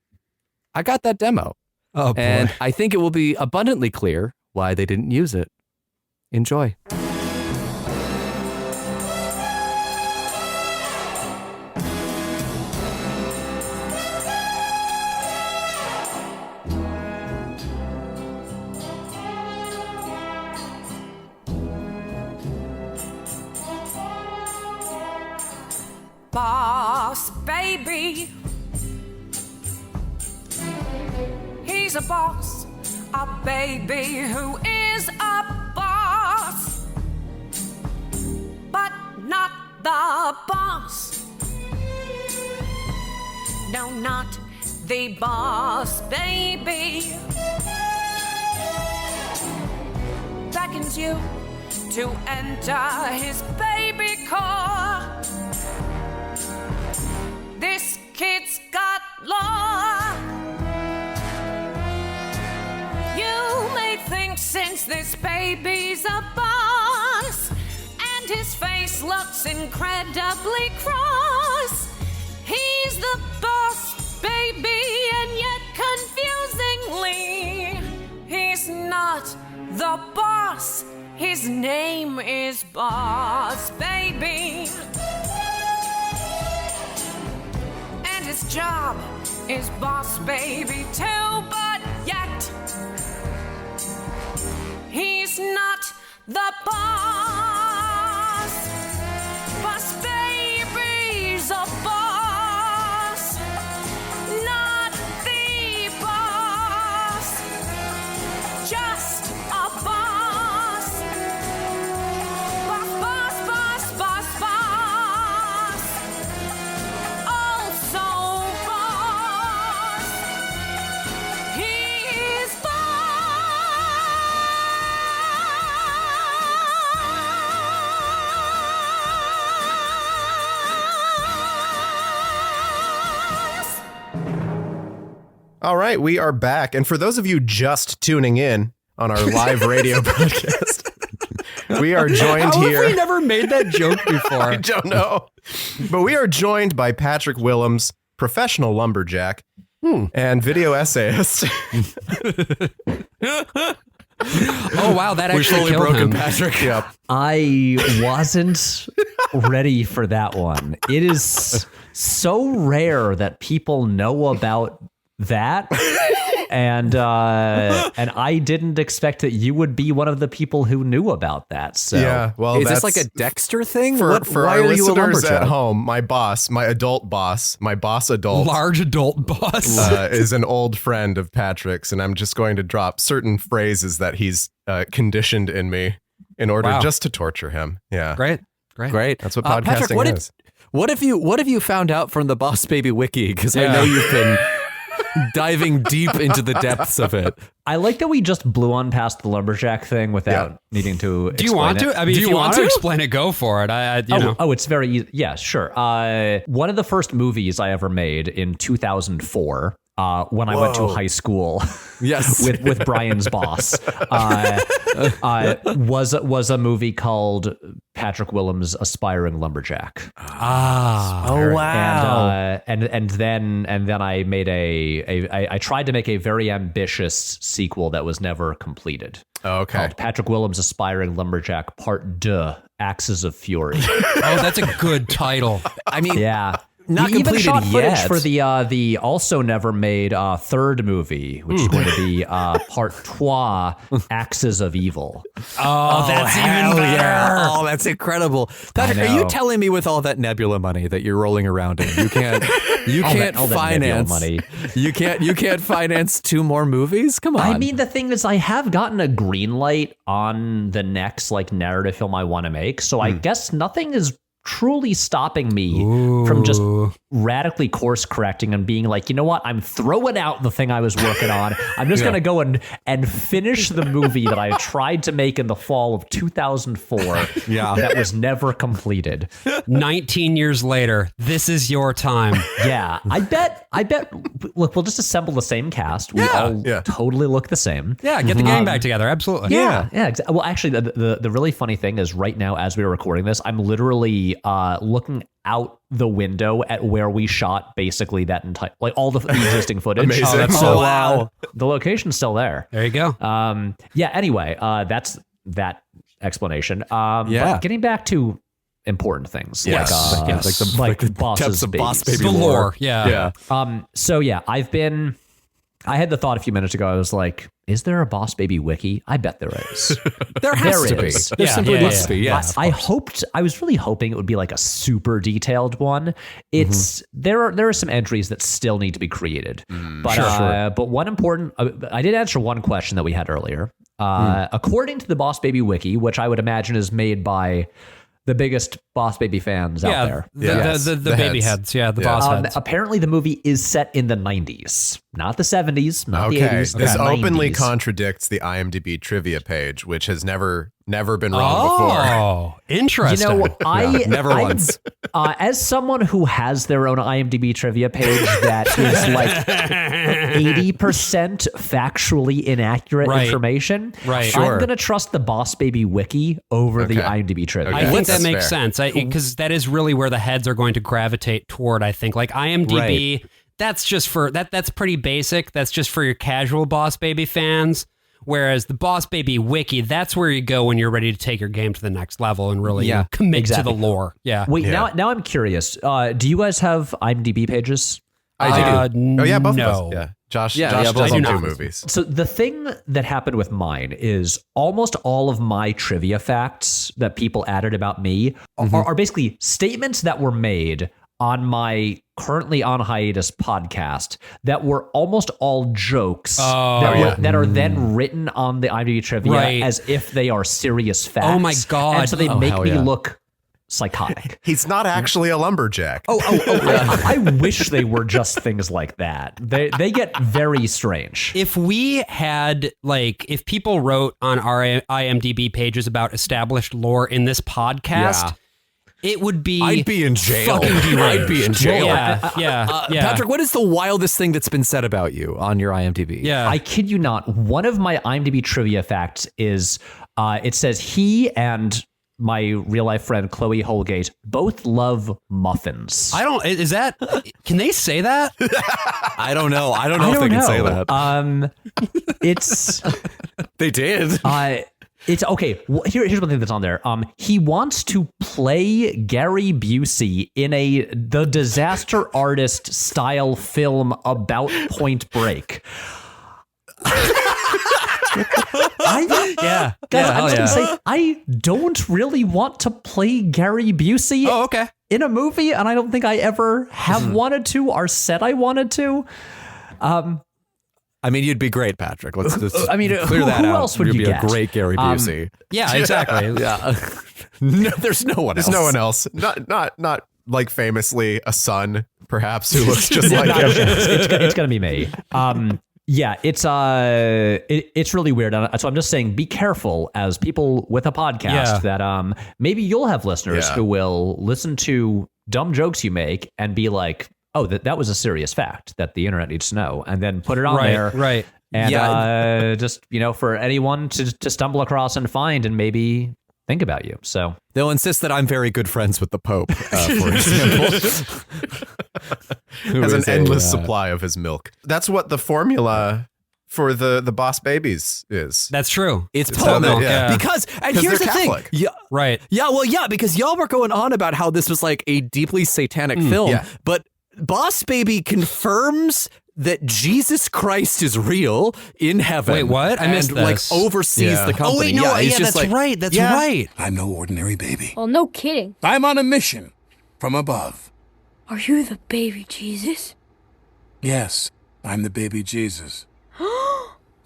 I got that demo. Oh, boy. And I think it will be abundantly clear why they didn't use it. Enjoy. Boss baby, he's a boss, a baby who is a boss, but not the boss. No, not the boss baby. Beckons you to enter his baby core. This kid's got law. You may think since this baby's a boss and his face looks incredibly cross, he's the boss baby, and yet confusingly, he's not the boss. His name is Boss Baby. His job is Boss Baby too, but yet he's not the boss. Boss Baby's a boss, not the boss, just a boss. Boss, boss, boss, boss, boss. Also All right, we are back. And for those of you just tuning in on our live radio broadcast, we are joined How here. have we never made that joke before? I don't know. But we are joined by Patrick Willems, professional lumberjack and video essayist. Oh, wow, that actually killed him. Patrick. Yep. I wasn't ready for that one. It is so rare that people know about that. And I didn't expect that you would be one of the people who knew about that. So Yeah, well, Is this that's like a Dexter thing? for Why our are you a listeners lumberjack? at home. My boss, my boss adult, Large adult boss. is an old friend of Patrick's, and I'm just going to drop certain phrases that he's conditioned in me in order just to torture him. Yeah, Great. Great. That's what Patrick, podcasting is. What have you found out from the Boss Baby Wiki? Because I know you've been diving deep into the depths of it. I like that we just blew on past the lumberjack thing without needing to. Do you want explain to? it. I mean, Do if you you want want to to? explain it, go for it. You know. Oh, it's very easy. Yeah, sure. One of the first movies I ever made in 2004. When I went to high school, Yes. with Brian's boss, was a movie called Patrick Willems' Aspiring Lumberjack. Oh wow. And then I made I tried to make a very ambitious sequel that was never completed. Okay. Called Patrick Willems' Aspiring Lumberjack Part 2: Axes of Fury. Oh, that's a good title. I mean, Yeah. Not we even completed shot footage yet. for the also never made third movie, which is going to be Part 3: Axes of Evil. Oh, that's hell even better. yeah. Oh, that's incredible. Patrick, I are you know. telling me with all that Nebula money that you're rolling around in, you can't all that Nebula finance money. You can't finance 2 more movies? Come on. I mean, the thing is, I have gotten a green light on the next narrative film I want to make, so I guess nothing is truly stopping me from just radically course correcting and being like, you know what, I'm throwing out the thing I was working on. I'm just going to go and finish the movie that I tried to make in the fall of 2004 that was never completed. 19 years later, this is your time. Yeah, I bet, look, we'll just assemble the same cast. We all totally look the same. Yeah, get the gang back together. Absolutely. Yeah. Well, actually, the really funny thing is right now, as we were recording this, I'm literally looking out the window at where we shot basically that entire, all the existing footage. Amazing. Oh, that's So, so wow. The location's still there. There you go. Anyway, that's that explanation. But getting back to important things, like the bosses, depths of babies. Boss Baby the lore. lore. Yeah. So yeah, I had the thought a few minutes ago. I was like, is there a Boss Baby wiki? I bet there is. There has There to is. be. There simply must be. Yes. I was really hoping it would be like a super detailed one. It's there are some entries that still need to be created, but one important. I did answer one question that we had earlier. According to the Boss Baby wiki, which I would imagine is made by the biggest Boss Baby fans out there. The baby heads. Yeah, the boss heads. Apparently, the movie is set in the 90s, not the 70s, not the 80s. This the openly 90s. contradicts the IMDb trivia page, which has never been wrong before. Oh, interesting. You know, never once. As someone who has their own IMDb trivia page that is like 80% factually inaccurate information, I'm going to trust the Boss Baby wiki over the IMDb trivia. I think that That's makes fair. sense because that is really where the heads are going to gravitate toward. I think like IMDb, that's just for that's pretty basic. That's just for your casual Boss Baby fans. Whereas the Boss Baby wiki, that's where you go when you're ready to take your game to the next level and really commit to the lore. Yeah. Wait, now I'm curious. Do you guys have IMDb pages? I do. Oh yeah, both no. of us. Yeah, Josh. Yeah, Josh yeah, both doesn't of do us. movies. So the thing that happened with mine is almost all of my trivia facts that people added about me are basically statements that were made on my currently on hiatus podcast that were almost all jokes that are then written on the IMDb trivia as if they are serious facts. Oh my God. And so they make me look psychotic. He's not actually a lumberjack. I wish they were just things like that. They get very strange. If we had if people wrote on our IMDb pages about established lore in this podcast, it would be. I'd be in jail. Fucking deranged. I'd be in jail. Yeah. Patrick, what is the wildest thing that's been said about you on your IMDb? Yeah. I kid you not. One of my IMDb trivia facts is it says he and my real life friend Chloe Holgate both love muffins. Is that, can they say that? I don't know. I don't know if they can say that. It's they did. It's okay. Here's one thing that's on there. He wants to play Gary Busey in the disaster artist style film about Point Break. I'm just gonna say I don't really want to play Gary Busey in a movie, and I don't think I ever have wanted to or said I wanted to. I mean, you'd be great, Patrick. Let's just clear that out. Who else would You'd you be get? a great Gary Busey. Yeah, exactly. Yeah. No, there's no one else. There's no one else. Not like famously a son, perhaps, who looks just like him. It's gonna be me. Yeah, it's really weird. So I'm just saying, be careful as people with a podcast that maybe you'll have listeners who will listen to dumb jokes you make and be like, oh, that was a serious fact that the internet needs to know, and then put it on there. Right. And just, for anyone to stumble across and find and maybe think about you. So they'll insist that I'm very good friends with the Pope, for example. Has an endless supply of his milk. That's what the formula for the Boss Babies is. That's true. It's Pope milk. Yeah. Because here's the Catholic. thing. Yeah, right. Yeah, well, yeah, because y'all were going on about how this was like a deeply satanic film, but Boss Baby confirms that Jesus Christ is real in heaven. Wait, what? I missed this. Like oversees the company. Oh wait, no, he's just that's right. That's right. I'm no ordinary baby. Well, no kidding. I'm on a mission from above. Are you the baby Jesus? Yes, I'm the baby Jesus.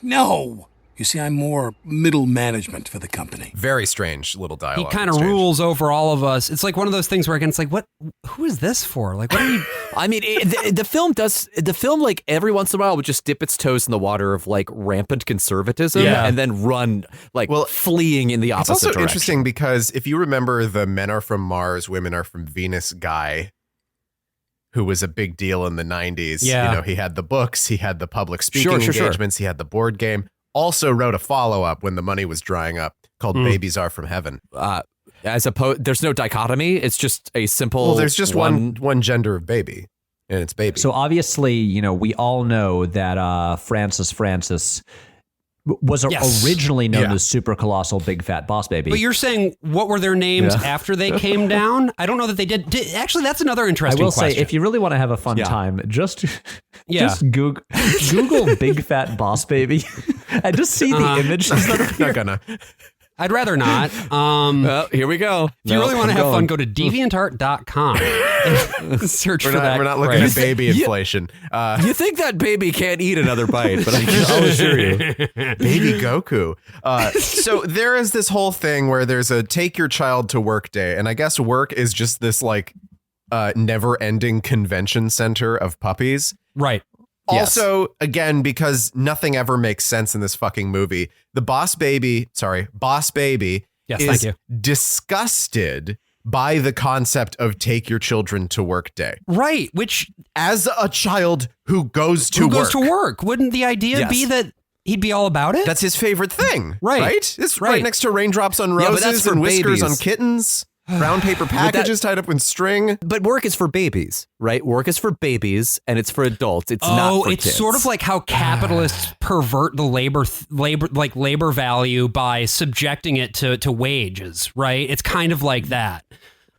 No! You see, I'm more middle management for the company. Very strange little dialogue. He kind of rules over all of us. It's like one of those things where again, it's like, what? Who is this for? Like, what are you? I mean, the film like every once in a while would just dip its toes in the water of like rampant conservatism and then run like fleeing in the opposite direction. It's also interesting because if you remember the Men Are From Mars, Women Are From Venus guy, who was a big deal in the 90s. Yeah. He had the books, he had the public speaking engagements, he had the board game. Also wrote a follow-up when the money was drying up called Babies Are From Heaven. As opposed, there's no dichotomy. It's just a simple. Well, there's just one gender of baby, and it's baby. So obviously, we all know that Francis was originally known as Super Colossal Big Fat Boss Baby. But you're saying what were their names after they came down? I don't know that they did. Actually, that's another interesting question. I will say, if you really want to have a fun time, just Google Big Fat Boss Baby and just see the image. Not gonna. I'd rather not. Well, here we go. If you really want to have fun, go to deviantart.com and search for that. We're not looking at baby inflation. You think that baby can't eat another bite, but I'll assure you. Baby Goku. So there is this whole thing where there's a take your child to work day. And I guess work is just this like never ending convention center of puppies. Right. Also, again, because nothing ever makes sense in this fucking movie, the Boss Baby is disgusted by the concept of take your children to work day. Right, which as a child who goes to work. Wouldn't the idea be that he'd be all about it? That's his favorite thing. Right. It's right next to raindrops on roses and whiskers on kittens. Brown paper packages tied up with string. But work is for babies, right? Work is for babies and it's for adults. It's not for kids. It's sort of like how capitalists pervert the labor value by subjecting it to wages, right? It's kind of like that.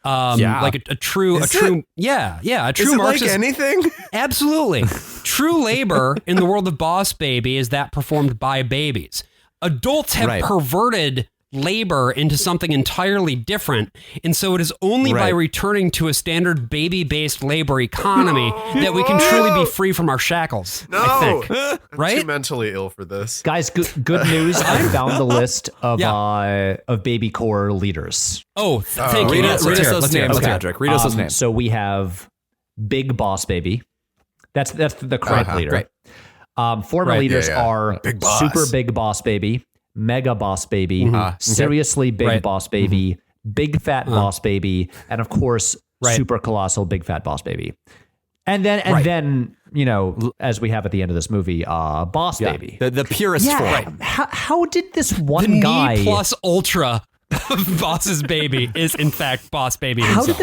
Like a true Marxist. Like anything? Absolutely. True labor in the world of Boss Baby is that performed by babies. Adults have perverted labor into something entirely different, and so it is only by returning to a standard baby-based labor economy that we can truly be free from our shackles. I think. I'm too mentally ill for this, guys. Good news! I found the list of baby core leaders. Oh, thank you. Read us those names, Patrick. Read us those names. So we have Big Boss Baby. That's the correct leader. Great. Former leaders are Big Boss. Super Big Boss Baby, Mega Boss Baby, Seriously Big Boss Baby, Big Fat Boss Baby, and of course, Super Colossal Big Fat Boss Baby. And then, you know, as we have at the end of this movie, Boss Baby. The purest form. How did this one guy... The plus ultra of Boss's Baby is, in fact, Boss Baby himself. How did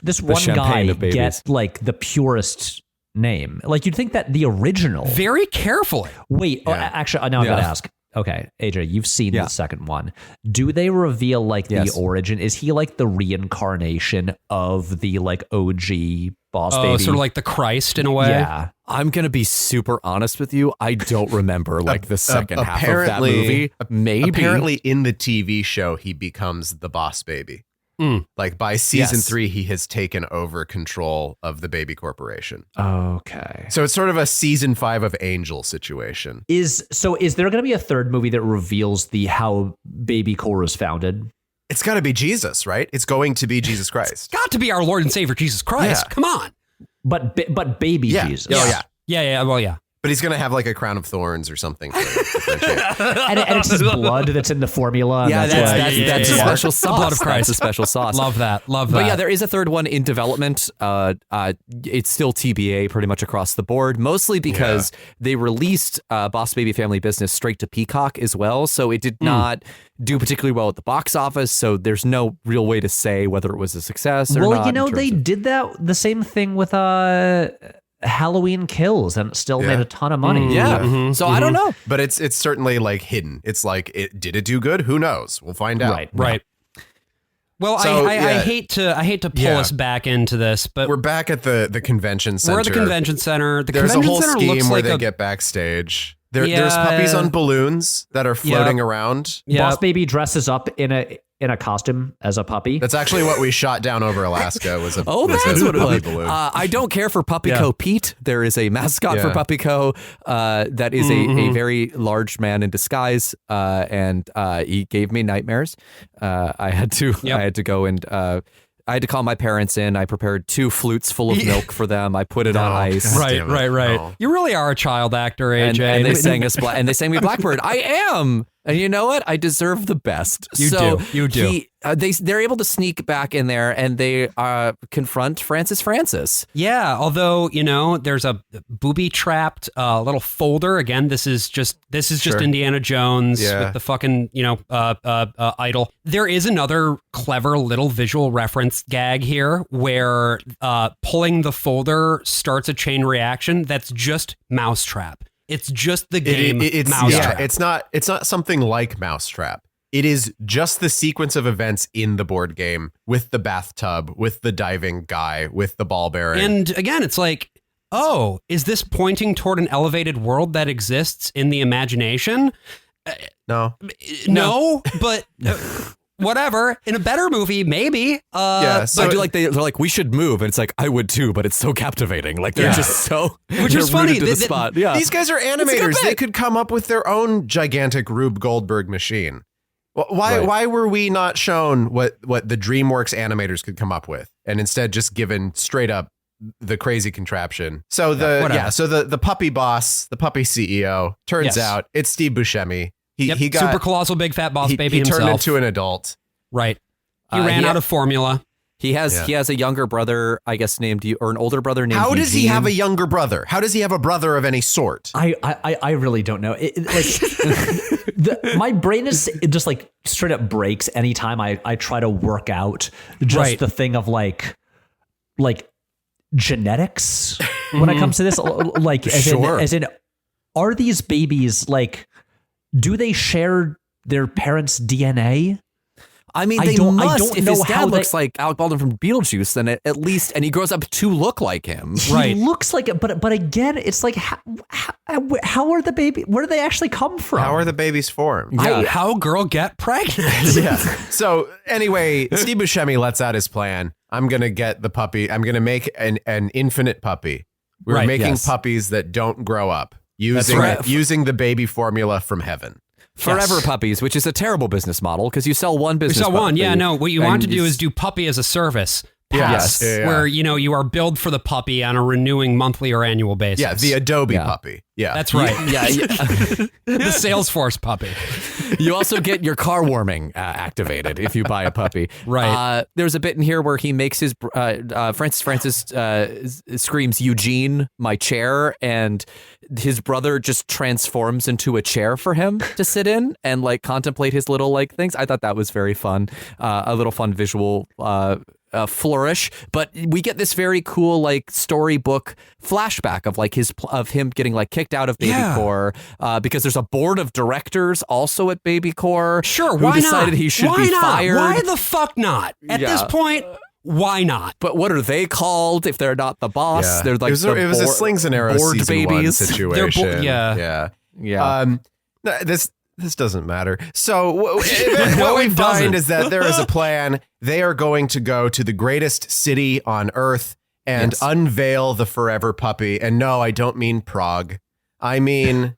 this one guy get, like, the purest name? Like, you'd think that the original... Very carefully. Wait, actually, now I've got to ask. Okay, AJ, you've seen the second one. Do they reveal, like, the origin? Is he, like, the reincarnation of the, like, OG Boss Baby? Sort of like the Christ in a way? Yeah. I'm going to be super honest with you. I don't remember, like, the second half of that movie. Maybe. Apparently, in the TV show, he becomes the Boss Baby. Like, by season 3, he has taken over control of the baby corporation. Okay. So it's sort of a season 5 of Angel situation. Is there going to be a third movie that reveals how Baby Corps is founded? It's got to be Jesus, right? It's going to be Jesus Christ. It's got to be our Lord and Savior Jesus Christ. Yeah. Come on. But baby Jesus. Oh, yeah. Yeah. Well, yeah. But he's going to have like a crown of thorns or something. and it's his blood that's in the formula. Yeah, that's a special sauce. Blood of Christ. That's a special sauce. Love that. But yeah, there is a third one in development. It's still TBA pretty much across the board, mostly because they released Boss Baby Family Business straight to Peacock as well. So it did not do particularly well at the box office. So there's no real way to say whether it was a success or not. Well, you know, they did the same thing with Halloween Kills, and it still made a ton of money. So I don't know, but it's certainly like hidden. It's like, did it do good? Who knows? We'll find out. Right. Well, so, I hate to pull us back into this, but we're back at the convention center. We're at the convention center. There's a whole scheme where they get backstage. There's puppies on balloons that are floating around. Boss Baby dresses up in a costume as a puppy. That's actually what we shot down over Alaska. Was a that's what it was. Balloon. I don't care for Puppyco Pete. There is a mascot for Puppyco that is a very large man in disguise, and he gave me nightmares. I had to go and. I had to call my parents in. I prepared 2 flutes full of milk for them. I put it on ice. Right. No. You really are a child actor, AJ. And they sang us and they sang me Blackbird. I am. And you know what? I deserve the best. You do. They're able to sneak back in there and they confront Francis. Yeah, although, you know, there's a booby-trapped little folder. Again, this is just Indiana Jones with the fucking, idol. There is another clever little visual reference gag here where pulling the folder starts a chain reaction that's just Mousetrap. It's just the game Mousetrap. Yeah, it's not something like Mousetrap. It is just the sequence of events in the board game with the bathtub, with the diving guy, with the ball bearing. And again, it's like, oh, is this pointing toward an elevated world that exists in the imagination? No, but whatever. In a better movie, maybe. So I do like they're like, we should move, and it's like, I would too, but it's so captivating. Like they're just so, which is funny. To the spot. Yeah, these guys are animators. They could come up with their own gigantic Rube Goldberg machine. Why were we not shown what the Dreamworks animators could come up with, and instead just given straight up the crazy contraption? So the puppy boss, the puppy CEO, turns out it's Steve Buscemi. He got Super Colossal Big Fat Boss Baby himself. He turned into an adult. Right. He ran out of formula. He has a younger brother, I guess, or an older brother named How does Eugene. he have a younger brother? How does he have a brother of any sort? I really don't know. My brain is just like straight up breaks anytime I try to work out just the thing of like genetics when it comes to this. Like as in, are these babies like, do they share their parents' DNA? I mean, they must. If his dad looks like Alec Baldwin from Beetlejuice, then at least, and he grows up to look like him. Right. He looks like it, but again, it's like, how are the baby? Where do they actually come from? How are the babies formed? Yeah. How girl get pregnant? So anyway, Steve Buscemi lets out his plan. I'm gonna get the puppy. I'm gonna make an infinite puppy. We're making puppies that don't grow up using the baby formula from heaven. Forever puppies, which is a terrible business model because you sell one business. What you want to do is do puppy as a service. pass, where you are billed for the puppy on a renewing monthly or annual basis. Yeah, the Adobe puppy. Yeah, that's right. Yeah. The Salesforce puppy. You also get your car warming activated if you buy a puppy. Right. There's a bit in here where he makes his Francis screams, "Eugene, my chair," and his brother just transforms into a chair for him to sit in and like contemplate his little like things. I thought that was very fun. A little fun visual flourish, but we get this very cool like storybook flashback of like of him getting like kicked out of Baby Corps because there's a board of directors also at Baby Corps. Sure, who decided he should be fired. Why the fuck not? At this point, why not? But what are they called if they're not the boss? Yeah. They're like it was a Slings and Arrows board season babies. 1 situation. Yeah. This doesn't matter. So what we find is that there is a plan. They are going to go to the greatest city on earth and unveil the forever puppy. And no, I don't mean Prague. I mean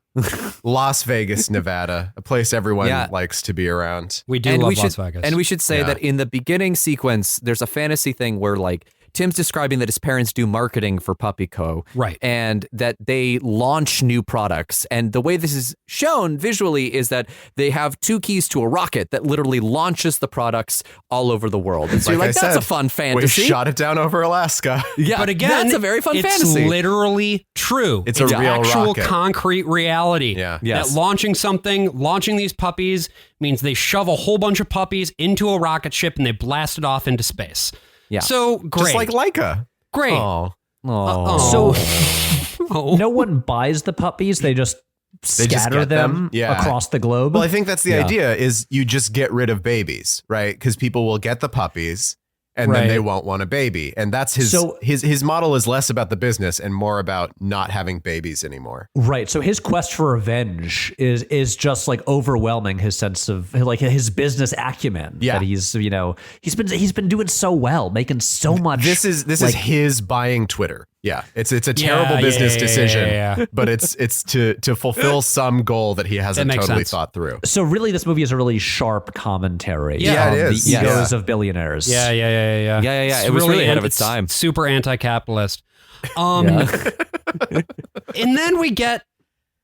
Las Vegas, Nevada, a place everyone likes to be around. We do love Las Vegas. And we should say that in the beginning sequence, there's a fantasy thing where like Tim's describing that his parents do marketing for Puppy Co. Right. And that they launch new products. And the way this is shown visually is that they have 2 keys to a rocket that literally launches the products all over the world. And so you're like, that's a fun fantasy. We shot it down over Alaska. Yeah, but again, that's a very fun fantasy. It's literally true. It's a real actual rocket. Concrete reality. Yeah. That launching these puppies means they shove a whole bunch of puppies into a rocket ship and they blast it off into space. Yeah. So great. Just like Laika. Great. Oh. So no one buys the puppies. They just scatter them across the globe. Well, I think that's the idea is you just get rid of babies, right? Because people will get the puppies and then they won't want a baby. And that's his model is less about the business and more about not having babies anymore. Right. So his quest for revenge is just like overwhelming his sense of like his business acumen. Yeah. That he's been doing so well, making so much. This is his buying Twitter. Yeah. It's a terrible business decision, but it's to fulfill some goal that he hasn't totally thought through. So really this movie is a really sharp commentary. Yeah, it on is. The egos of billionaires. Yeah. It was really ahead of its time. Super anti-capitalist. And then we get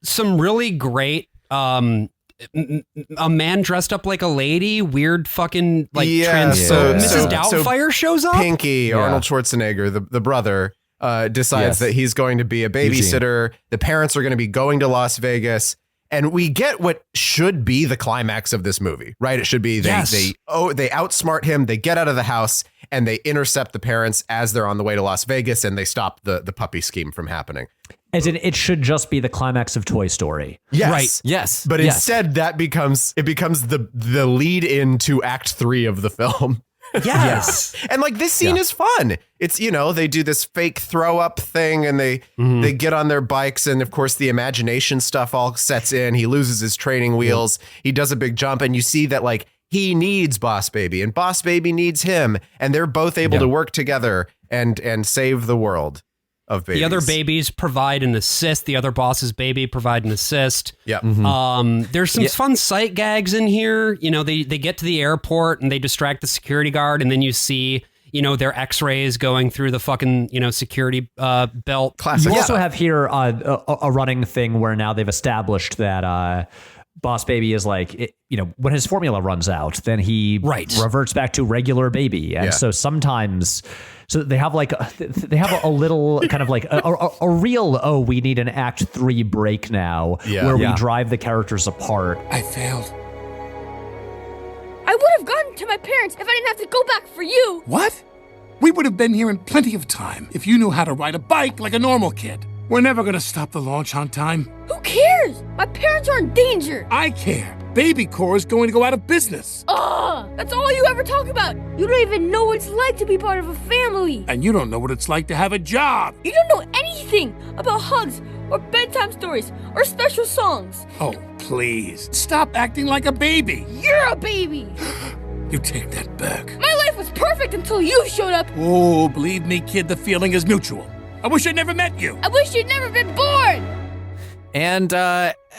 some really great a man dressed up like a lady, weird fucking like Mrs. Doubtfire shows up. Pinky, Arnold Schwarzenegger, the brother, decides that he's going to be a babysitter. Eugene. The parents are going to be going to Las Vegas. And we get what should be the climax of this movie, right? It should be they outsmart him, they get out of the house, and they intercept the parents as they're on the way to Las Vegas, and they stop the puppy scheme from happening. As in, it should just be the climax of Toy Story. Yes. Right. Yes. But instead, that becomes the lead into Act 3 of the film. Yes. And like this scene is fun. It's, they do this fake throw up thing and they get on their bikes. And of course, the imagination stuff all sets in. He loses his training wheels. He does a big jump. And you see that like he needs Boss Baby and Boss Baby needs him. And they're both able to work together and save the world of babies. The other babies provide an assist. The other boss's baby provide an assist. Yeah. There's some fun sight gags in here. They get to the airport and they distract the security guard, and then you see, their X-rays going through the fucking, security belt. Classic. You also have here a running thing where now they've established that Boss Baby is like, when his formula runs out, then he reverts back to regular baby. And so sometimes... So they have a little kind of like a real, we need an Act 3 break now where we drive the characters apart. I failed. I would have gone to my parents if I didn't have to go back for you. What? We would have been here in plenty of time if you knew how to ride a bike like a normal kid. We're never going to stop the launch on time. Who cares? My parents are in danger. I care. Baby Corps is going to go out of business. That's all you ever talk about. You don't even know what it's like to be part of a family. And you don't know what it's like to have a job. You don't know anything about hugs or bedtime stories or special songs. Oh, please. Stop acting like a baby. You're a baby. You take that back. My life was perfect until you showed up. Oh, believe me, kid, the feeling is mutual. I wish I'd never met you. I wish you'd never been born. And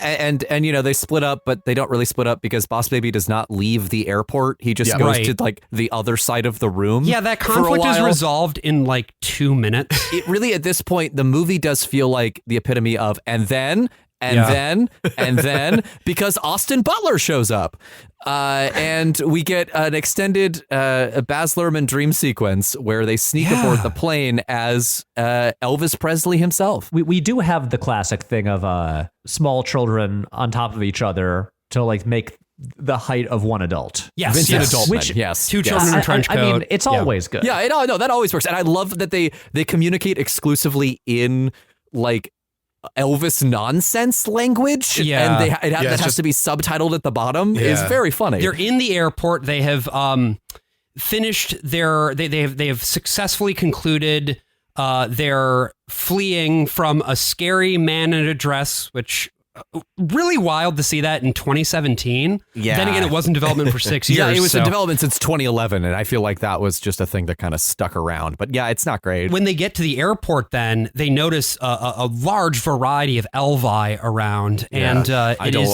And you know, they split up, but they don't really split up because Boss Baby does not leave the airport. He just goes to like the other side of the room. Yeah, that conflict is resolved in like 2 minutes. It really, at this point, the movie does feel like the epitome of and then, because Austin Butler shows up. And we get an extended Baz Luhrmann dream sequence where they sneak aboard the plane as Elvis Presley himself. We do have the classic thing of small children on top of each other to like make the height of one adult. Yes, adult which men, yes. Two children in a trench coat. I mean, it's always good. Yeah, no, that always works. And I love that they communicate exclusively in like Elvis nonsense language, and that has to be subtitled at the bottom. Is very funny. They're in the airport. They have finished their. They have successfully concluded their fleeing from a scary man in a dress, which. Really wild to see that in 2017. Yeah. Then again, it was in development for 6 years. Yeah, it was in development since 2011, and I feel like that was just a thing that kind of stuck around. But yeah, it's not great. When they get to the airport, then they notice a large variety of Elvi around, and I don't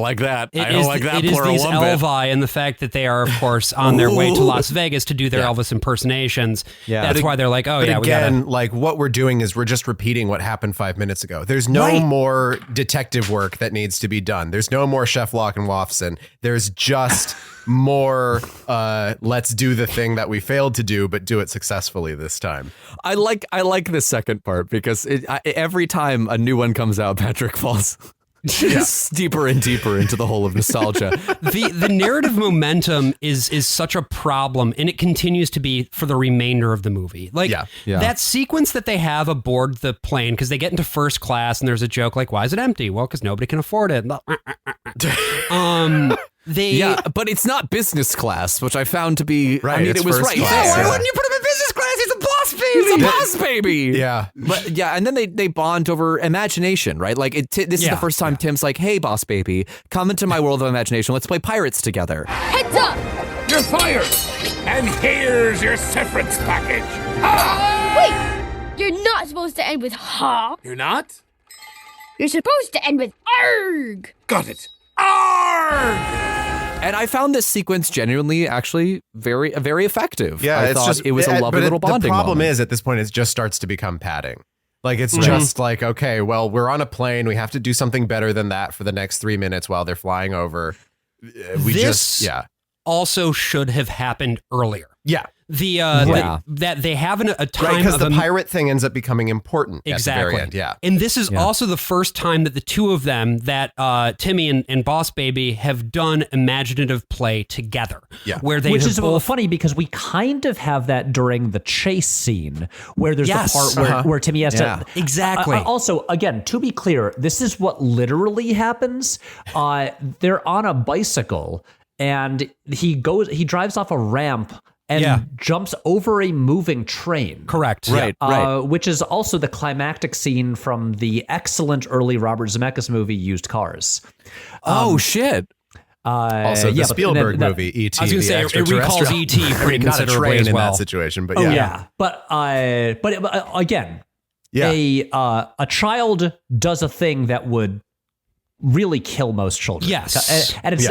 like that. I don't like that. It is these Elvi, and the fact that they are, of course, on their way to Las Vegas to do their Elvis impersonations. Yeah, that's why they're like, again, like what we're doing is we're just repeating what happened 5 minutes ago. There's no more detective work that needs to be done. There's no more Chef Lock and Wofson. There's just more let's do the thing that we failed to do, but do it successfully this time. I like the second part because every time a new one comes out, Patrick falls deeper and deeper into the hole of nostalgia. The narrative momentum is such a problem, and it continues to be for the remainder of the movie. Like that sequence that they have aboard the plane, because they get into first class and there's a joke like, why is it empty? Well, because nobody can afford it. But it's not business class, which I found to be right. I mean, it was right. Why wouldn't you put him in business class? He's a boss baby. He's a boss baby. Yeah. But and then they bond over imagination, right? Like this is the first time Tim's like, hey, boss baby, come into my world of imagination. Let's play pirates together. Heads up! You're fired! And here's your severance package. Wait! You're not supposed to end with ha. You're not? You're supposed to end with arg. Got it. Arg! And I found this sequence genuinely actually very, very effective. Yeah, I thought it was a lovely little bonding The problem moment. is at this point, it just starts to become padding. Like it's just like, okay, well, we're on a plane. We have to do something better than that for the next 3 minutes while they're flying over. This also should have happened earlier. Yeah. That they have a time because the pirate thing ends up becoming important exactly. at the very end. Yeah. And this is also the first time that the two of them, that Timmy and Boss Baby, have done imaginative play together. Yeah. Which is funny because we kind of have that during the chase scene where there's the part where Timmy has to. Exactly. Also, again, to be clear, this is what literally happens. They're on a bicycle and he drives off a ramp and jumps over a moving train. Correct. Right. Which is also the climactic scene from the excellent early Robert Zemeckis movie, Used Cars. Oh, shit. Also, the Spielberg movie, E.T. I was going to say, it recalls E.T. pretty considerably as well. In that situation, but But again, a child does a thing that would really kill most children. Yes. And it's,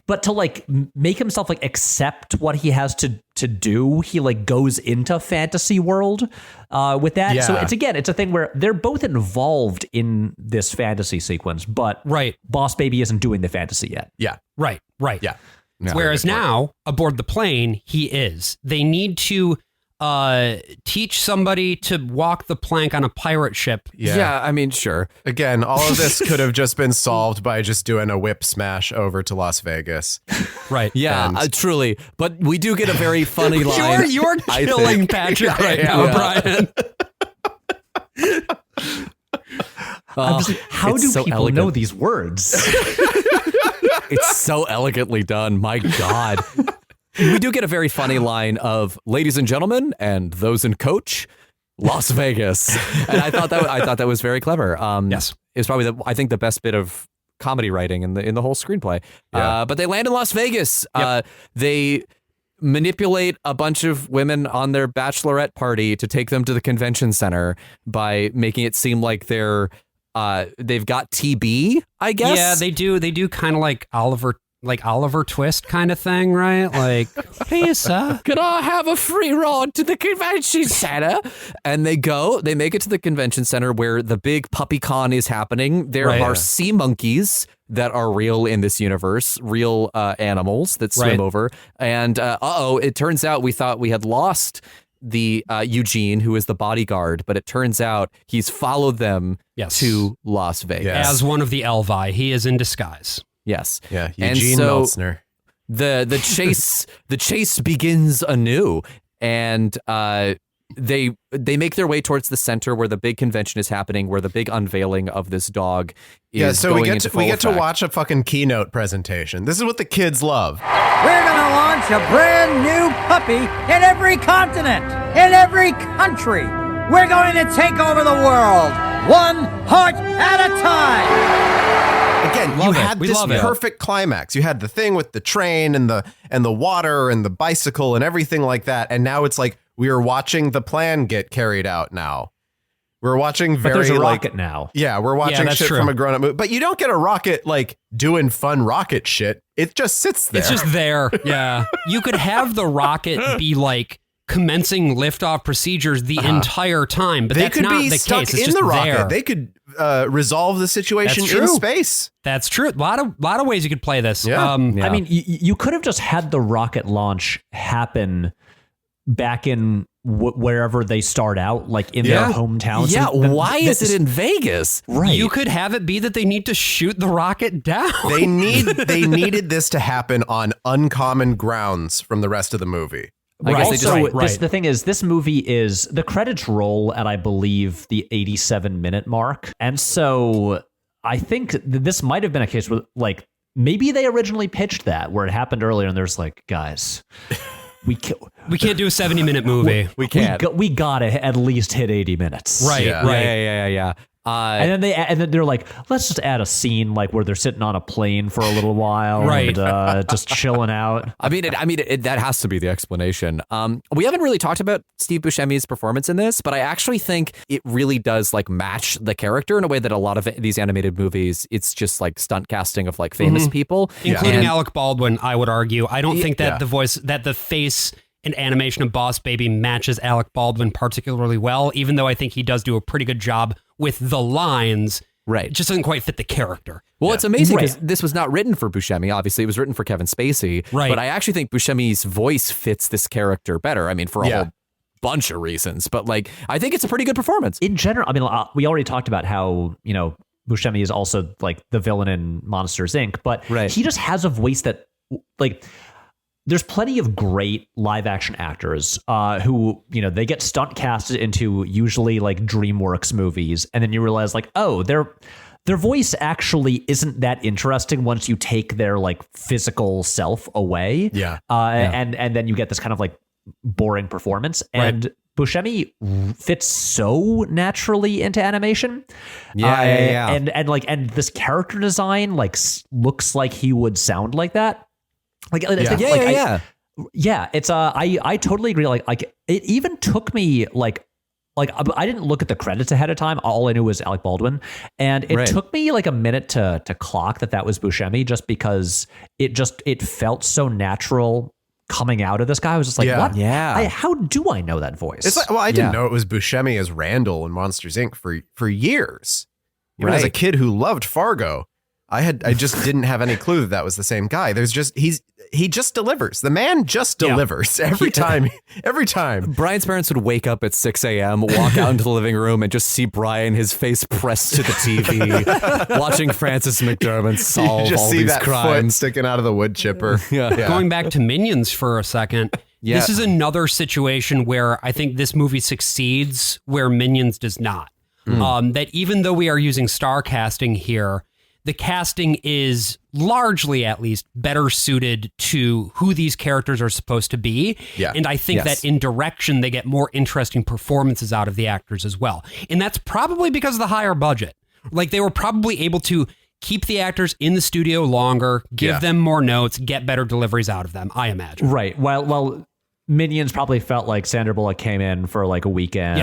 but to like make himself like accept what he has to do, he like goes into fantasy world with that. Yeah. So it's a thing where they're both involved in this fantasy sequence, but Boss Baby isn't doing the fantasy yet. Yeah. Right. Yeah. Whereas now, aboard the plane, he is. They need to teach somebody to walk the plank on a pirate ship. Yeah, I mean, sure. Again, all of this could have just been solved by just doing a whip smash over to Las Vegas. Right. Yeah, truly. But we do get a very funny line. You're killing Patrick right now, Brian. I'm just like, how do so people know these words? It's so elegantly done. My God. We do get a very funny line of "ladies and gentlemen, and those in coach, Las Vegas," and I thought that was very clever. Yes, it's probably I think the best bit of comedy writing in the whole screenplay. Yeah. But they land in Las Vegas. They manipulate a bunch of women on their bachelorette party to take them to the convention center by making it seem like they're they've got TB, I guess. Yeah, they do. They do kind of like Oliver Twist kind of thing, right? Like, hey, sir, can I have a free ride to the convention center? And they make it to the convention center where the big puppy con is happening. There are sea monkeys that are real in this universe, real animals that swim over. And it turns out we thought we had lost the Eugene, who is the bodyguard, but it turns out he's followed them to Las Vegas. As one of the Elvi. He is in disguise. Yes. Yeah, Eugene Meltzner. The chase begins anew, and they make their way towards the center where the big convention is happening, where the big unveiling of this dog is so we going get into to, we full get to effect. watch a fucking keynote presentation. This is what the kids love. We're gonna launch a brand new puppy in every continent, in every country. We're going to take over the world, one heart at a time. Again, you had this perfect climax. You had the thing with the train and the water and the bicycle and everything like that. And now it's like we are watching the plan get carried out now. We're watching But there's a like rocket now. Yeah, we're watching shit from a grown-up movie. But you don't get a rocket like doing fun rocket shit. It just sits there. It's just there. Yeah. You could have the rocket be like commencing liftoff procedures the entire time, but they that's could not be the stuck case. It's in just the rocket. there. They could resolve the situation That's true. in space. That's true. A lot of ways you could play this. Yeah. I mean, you could have just had the rocket launch happen back in wherever they start out, like in their hometown. Yeah, So why is it in Vegas? Right. You could have it be that they need to shoot the rocket down. They needed this to happen on uncommon grounds from the rest of the movie. I guess they just, Also, the thing is, this movie is the credits roll at, I believe, the 87-minute mark, and so I think this might have been a case where, like, maybe they originally pitched that where it happened earlier, and there's like, guys, we can't do a 70-minute movie. We can't. We gotta at least hit 80 minutes. Right. Yeah. And then they're like, let's just add a scene like where they're sitting on a plane for a little while, Right. and just chilling out. I mean, that has to be the explanation. We haven't really talked about Steve Buscemi's performance in this, but I actually think it really does like match the character in a way that a lot of these animated movies, it's just like stunt casting of like famous people, Including And- Alec Baldwin, I would argue. I don't think that the voice, that the face and animation of Boss Baby matches Alec Baldwin particularly well, even though I think he does do a pretty good job with the lines. Right. It just doesn't quite fit the character. Well, it's amazing because this was not written for Buscemi. Obviously, it was written for Kevin Spacey. Right. But I actually think Buscemi's voice fits this character better. I mean, for a whole bunch of reasons. But like, I think it's a pretty good performance. In general, I mean, we already talked about how, Buscemi is also like the villain in Monsters, Inc., but he just has a voice that, like, there's plenty of great live action actors who, they get stunt casted into usually like DreamWorks movies. And then you realize like, oh, their voice actually isn't that interesting once you take their like physical self away. Yeah. And then you get this kind of like boring performance. And Buscemi fits so naturally into animation. And this character design like looks like he would sound like that. I totally agree. Like it even took me like I didn't look at the credits ahead of time. All I knew was Alec Baldwin, and it took me like a minute to clock that was Buscemi, just because it felt so natural coming out of this guy. I was just like, what? Yeah. How do I know that voice? It's like, well, I didn't know it was Buscemi as Randall in Monsters, Inc. for years. Even as a kid who loved Fargo, I just didn't have any clue that was the same guy. He just delivers. The man just delivers every time. Every time. Brian's parents would wake up at 6 a.m., walk out into the living room, and just see Brian, his face pressed to the TV, watching Francis McDormand solve all these that crimes. Foot sticking out of the wood chipper. Going back to Minions for a second, this is another situation where I think this movie succeeds where Minions does not. That even though we are using star casting here, the casting is largely, at least, better suited to who these characters are supposed to be. Yeah. And I think that in direction, they get more interesting performances out of the actors as well. And that's probably because of the higher budget. Like, they were probably able to keep the actors in the studio longer, give them more notes, get better deliveries out of them, I imagine. Right. Well, Minions probably felt like Sandra Bullock came in for like a weekend,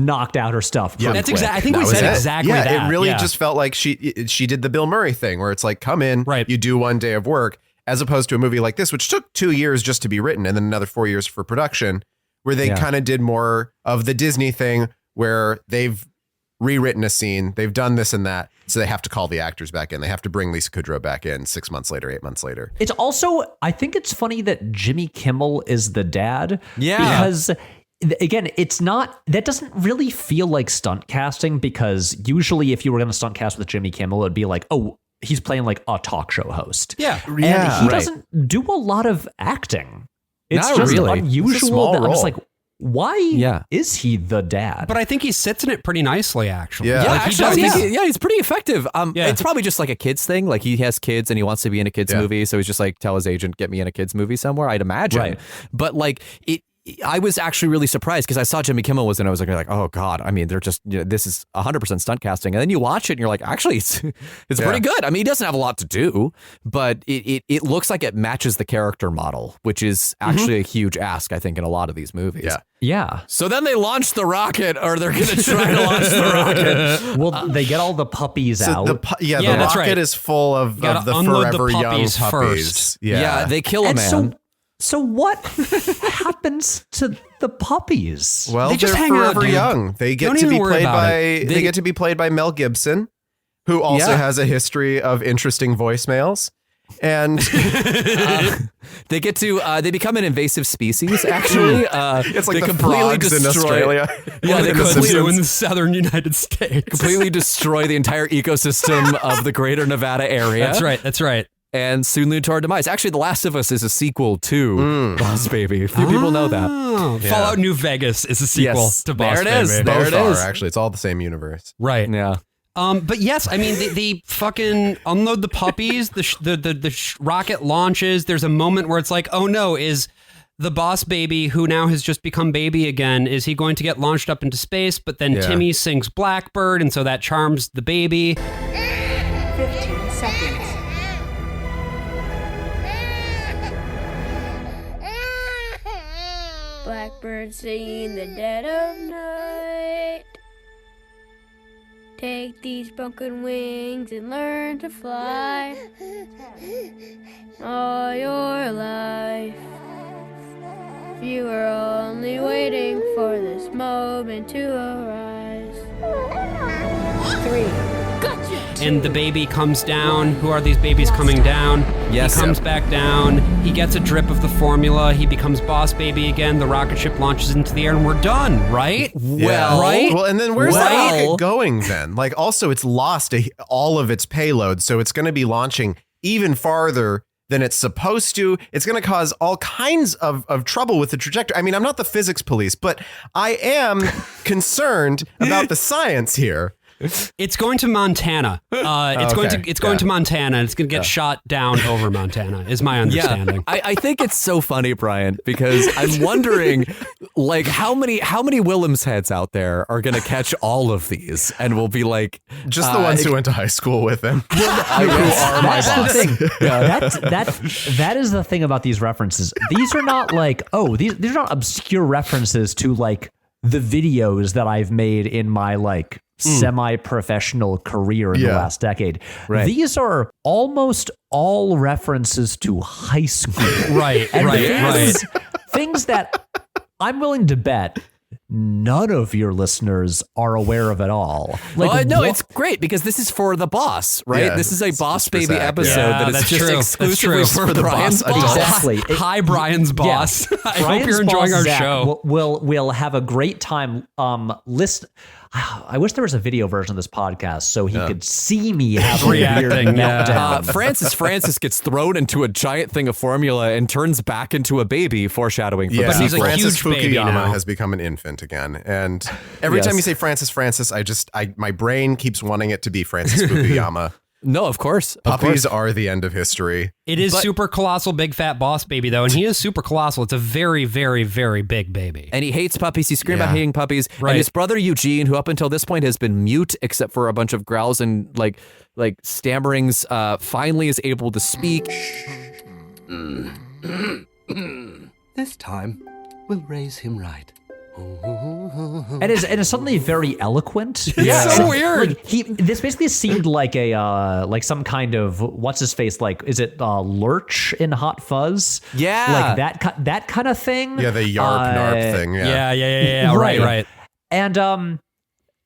knocked out her stuff. Yeah, that's exactly. I think we said exactly that. Yeah, it really just felt like she did the Bill Murray thing, where it's like, come in, you do one day of work, as opposed to a movie like this, which took 2 years just to be written, and then another 4 years for production, where they kind of did more of the Disney thing, where they've rewritten a scene, they've done this and that, so they have to call the actors back in. They have to bring Lisa Kudrow back in 6 months later, 8 months later. It's also, I think it's funny that Jimmy Kimmel is the dad. Yeah. Because again, that doesn't really feel like stunt casting, because usually if you were going to stunt cast with Jimmy Kimmel, it'd be like, oh, he's playing like a talk show host. Yeah. And he doesn't do a lot of acting. It's Not just really. unusual. That I'm just like, why Yeah. is he the dad? But I think he sits in it pretty nicely, actually. Yeah. Yeah, Like, actually, I think he's pretty effective. Yeah. It's probably just like a kid's thing. Like he has kids and he wants to be in a kid's movie, so he's just like, tell his agent, get me in a kid's movie somewhere. I'd imagine. Right. But like I was actually really surprised because I saw Jimmy Kimmel was in. I was like, oh god. I mean, they're just this is 100% stunt casting, and then you watch it and you're like, actually, it's pretty good. I mean, he doesn't have a lot to do, but it looks like it matches the character model, which is actually a huge ask, I think, in a lot of these movies. Yeah. Yeah. So then they launch the rocket, or they're going to try to launch the rocket. Well, they get all the puppies out. The that's rocket right. is full of the unload the forever young puppies puppies. first. Yeah, they kill a And man. So what happens to the puppies? Well, They just they're hang out, forever dude. young. They get Don't to be even worry played about by it. they get to be played by Mel Gibson, who also has a history of interesting voicemails. And They get to they become an invasive species. Actually, it's like they the completely frogs in destroy- Australia. Yeah, they They could completely, do in the southern United States. completely destroy the entire ecosystem of the greater Nevada area. That's right. That's right. And soon lead to our demise. Actually, The Last of Us is a sequel to Boss Baby. Few people know that. Oh, Fallout New Vegas is a sequel Yes, to Boss there it is. Baby. There both it are is. actually. It's all the same universe. Right. Yeah. But yes, I mean, they fucking unload the puppies. The rocket launches. There's a moment where it's like, oh no, is the Boss Baby, who now has just become baby again, is he going to get launched up into space? But then Timmy sings Blackbird, and so that charms the baby. 15 seconds. Blackbird singing in the dead of night. Take these broken wings and learn to fly. All your life, you were only waiting for this moment to arise. 3. Gotcha! And the baby comes down. Who are these babies coming down? Yes. He comes back down. He gets a drip of the formula. He becomes Boss Baby again. The rocket ship launches into the air, and we're done, right? Well, right? Well, and then where's Well- the rocket going then? Like, also, it's lost all of its payload, so it's going to be launching even farther than it's supposed to. It's going to cause all kinds of trouble with the trajectory. I mean, I'm not the physics police, but I am concerned about the science here. It's going to Montana. It's going to Montana. It's going to get shot down over Montana, is my understanding. I think it's so funny, Brian, because I'm wondering, like, how many Willems heads out there are going to catch all of these and will be like, Just the ones who went to high school with him. who are my That's the boss. thing. That is the thing about these references. These are not like, these are not obscure references to like the videos that I've made in my like semi-professional career in the last decade. Right. These are almost all references to high school. Right, And right. things that I'm willing to bet none of your listeners are aware of at all. Like, no, what- it's great because this is for the boss, right? Yeah, this is a Boss for Baby Zach, episode yeah. that is That's just true. That's exclusively true. for the Brian's boss boss. Exactly. Hi, Brian's boss. I hope you're enjoying our show. We'll have a great time. I wish there was a video version of this podcast so he could see me having a weird Reacting, yeah. meltdown. Francis gets thrown into a giant thing of formula and turns back into a baby, foreshadowing for Yeah, But he's a Francis huge baby Fukuyama now. has become an infant again, and every Yes. time you say Francis, my brain keeps wanting it to be Francis Fukuyama. No, of course. Puppies are the end of history. It is super colossal, big fat Boss Baby, though, and he is super colossal. It's a very, very, very big baby. And he hates puppies. He's screaming about Yeah. hating puppies. Right. And his brother Eugene, who up until this point has been mute except for a bunch of growls and like stammerings, finally is able to speak. The this time, we'll raise him right. And is suddenly very eloquent. Yeah, so weird. Like this basically seemed like a like some kind of what's his face, like is it Lurch in Hot Fuzz? Yeah, like that kind of thing. Yeah, the yarp narp thing. Yeah. Right. And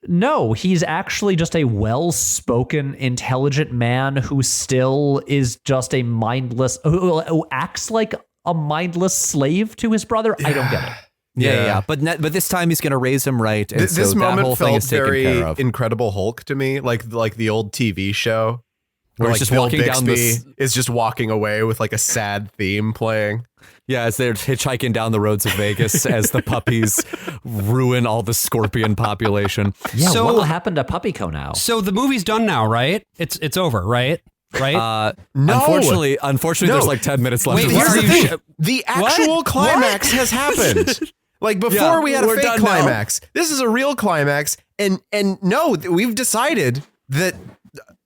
no, he's actually just a well-spoken, intelligent man who still is just a mindless, who acts like a mindless slave to his brother. I don't get it. Yeah. But this time he's going to raise him right. And This so that moment whole thing felt is taken very care of. Incredible Hulk to me, like the old TV show Where like he's just Bill walking down Bixby is just walking away with like a sad theme playing. Yeah, as they're hitchhiking down the roads of Vegas as the puppies ruin all the scorpion population. Yeah, So- what will happen to Puppyco now? So the movie's done now, right? It's over, right? Right? No. Unfortunately, No. there's like 10 minutes left. Wait, of where this are movie. you? The actual climax has happened. Like before we had a we're fake done now. climax. This is a real climax. And no, we've decided that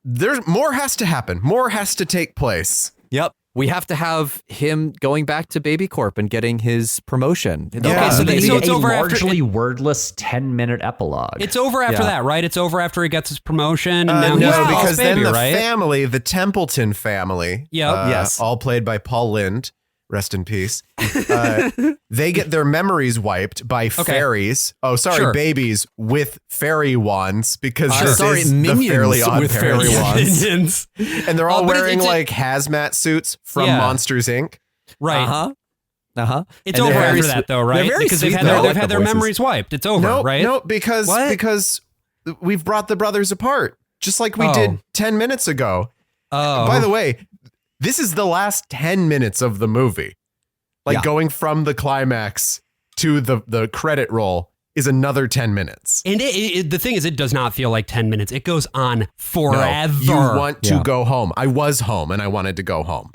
there's more has to happen. More has to take place. Yep. We have to have him going back to Baby Corp and getting his promotion. Yeah. so Maybe it's a over after- largely wordless 10-minute epilogue. It's over after Yeah. that, right? It's over after he gets his promotion, and now No, he's Boss because Baby, then the right? family, the Templeton family, Yep. Yes. all played by Paul Lind, rest in peace. They get their memories wiped by fairies. Oh, sorry, Sure. babies with fairy wands because this sorry, is the minions Fairly Odd with Parents. fairy wands. Minions. And they're all But wearing it's a- like hazmat suits from Yeah. Monsters Inc. Right. Uh-huh. It's And over they're after very that, though, they're right? very Because sweet, they've had though. I their, like the their voices. memories wiped. It's over, right? No, because What? because we've brought the brothers apart, just like we did 10 minutes ago. Oh. By the way, this is the last 10 minutes of the movie. Like Yeah. going from the climax to the credit roll is another 10 minutes. And the thing is, it does not feel like 10 minutes. It goes on forever. No, you want to Yeah. go home. I was home and I wanted to go home.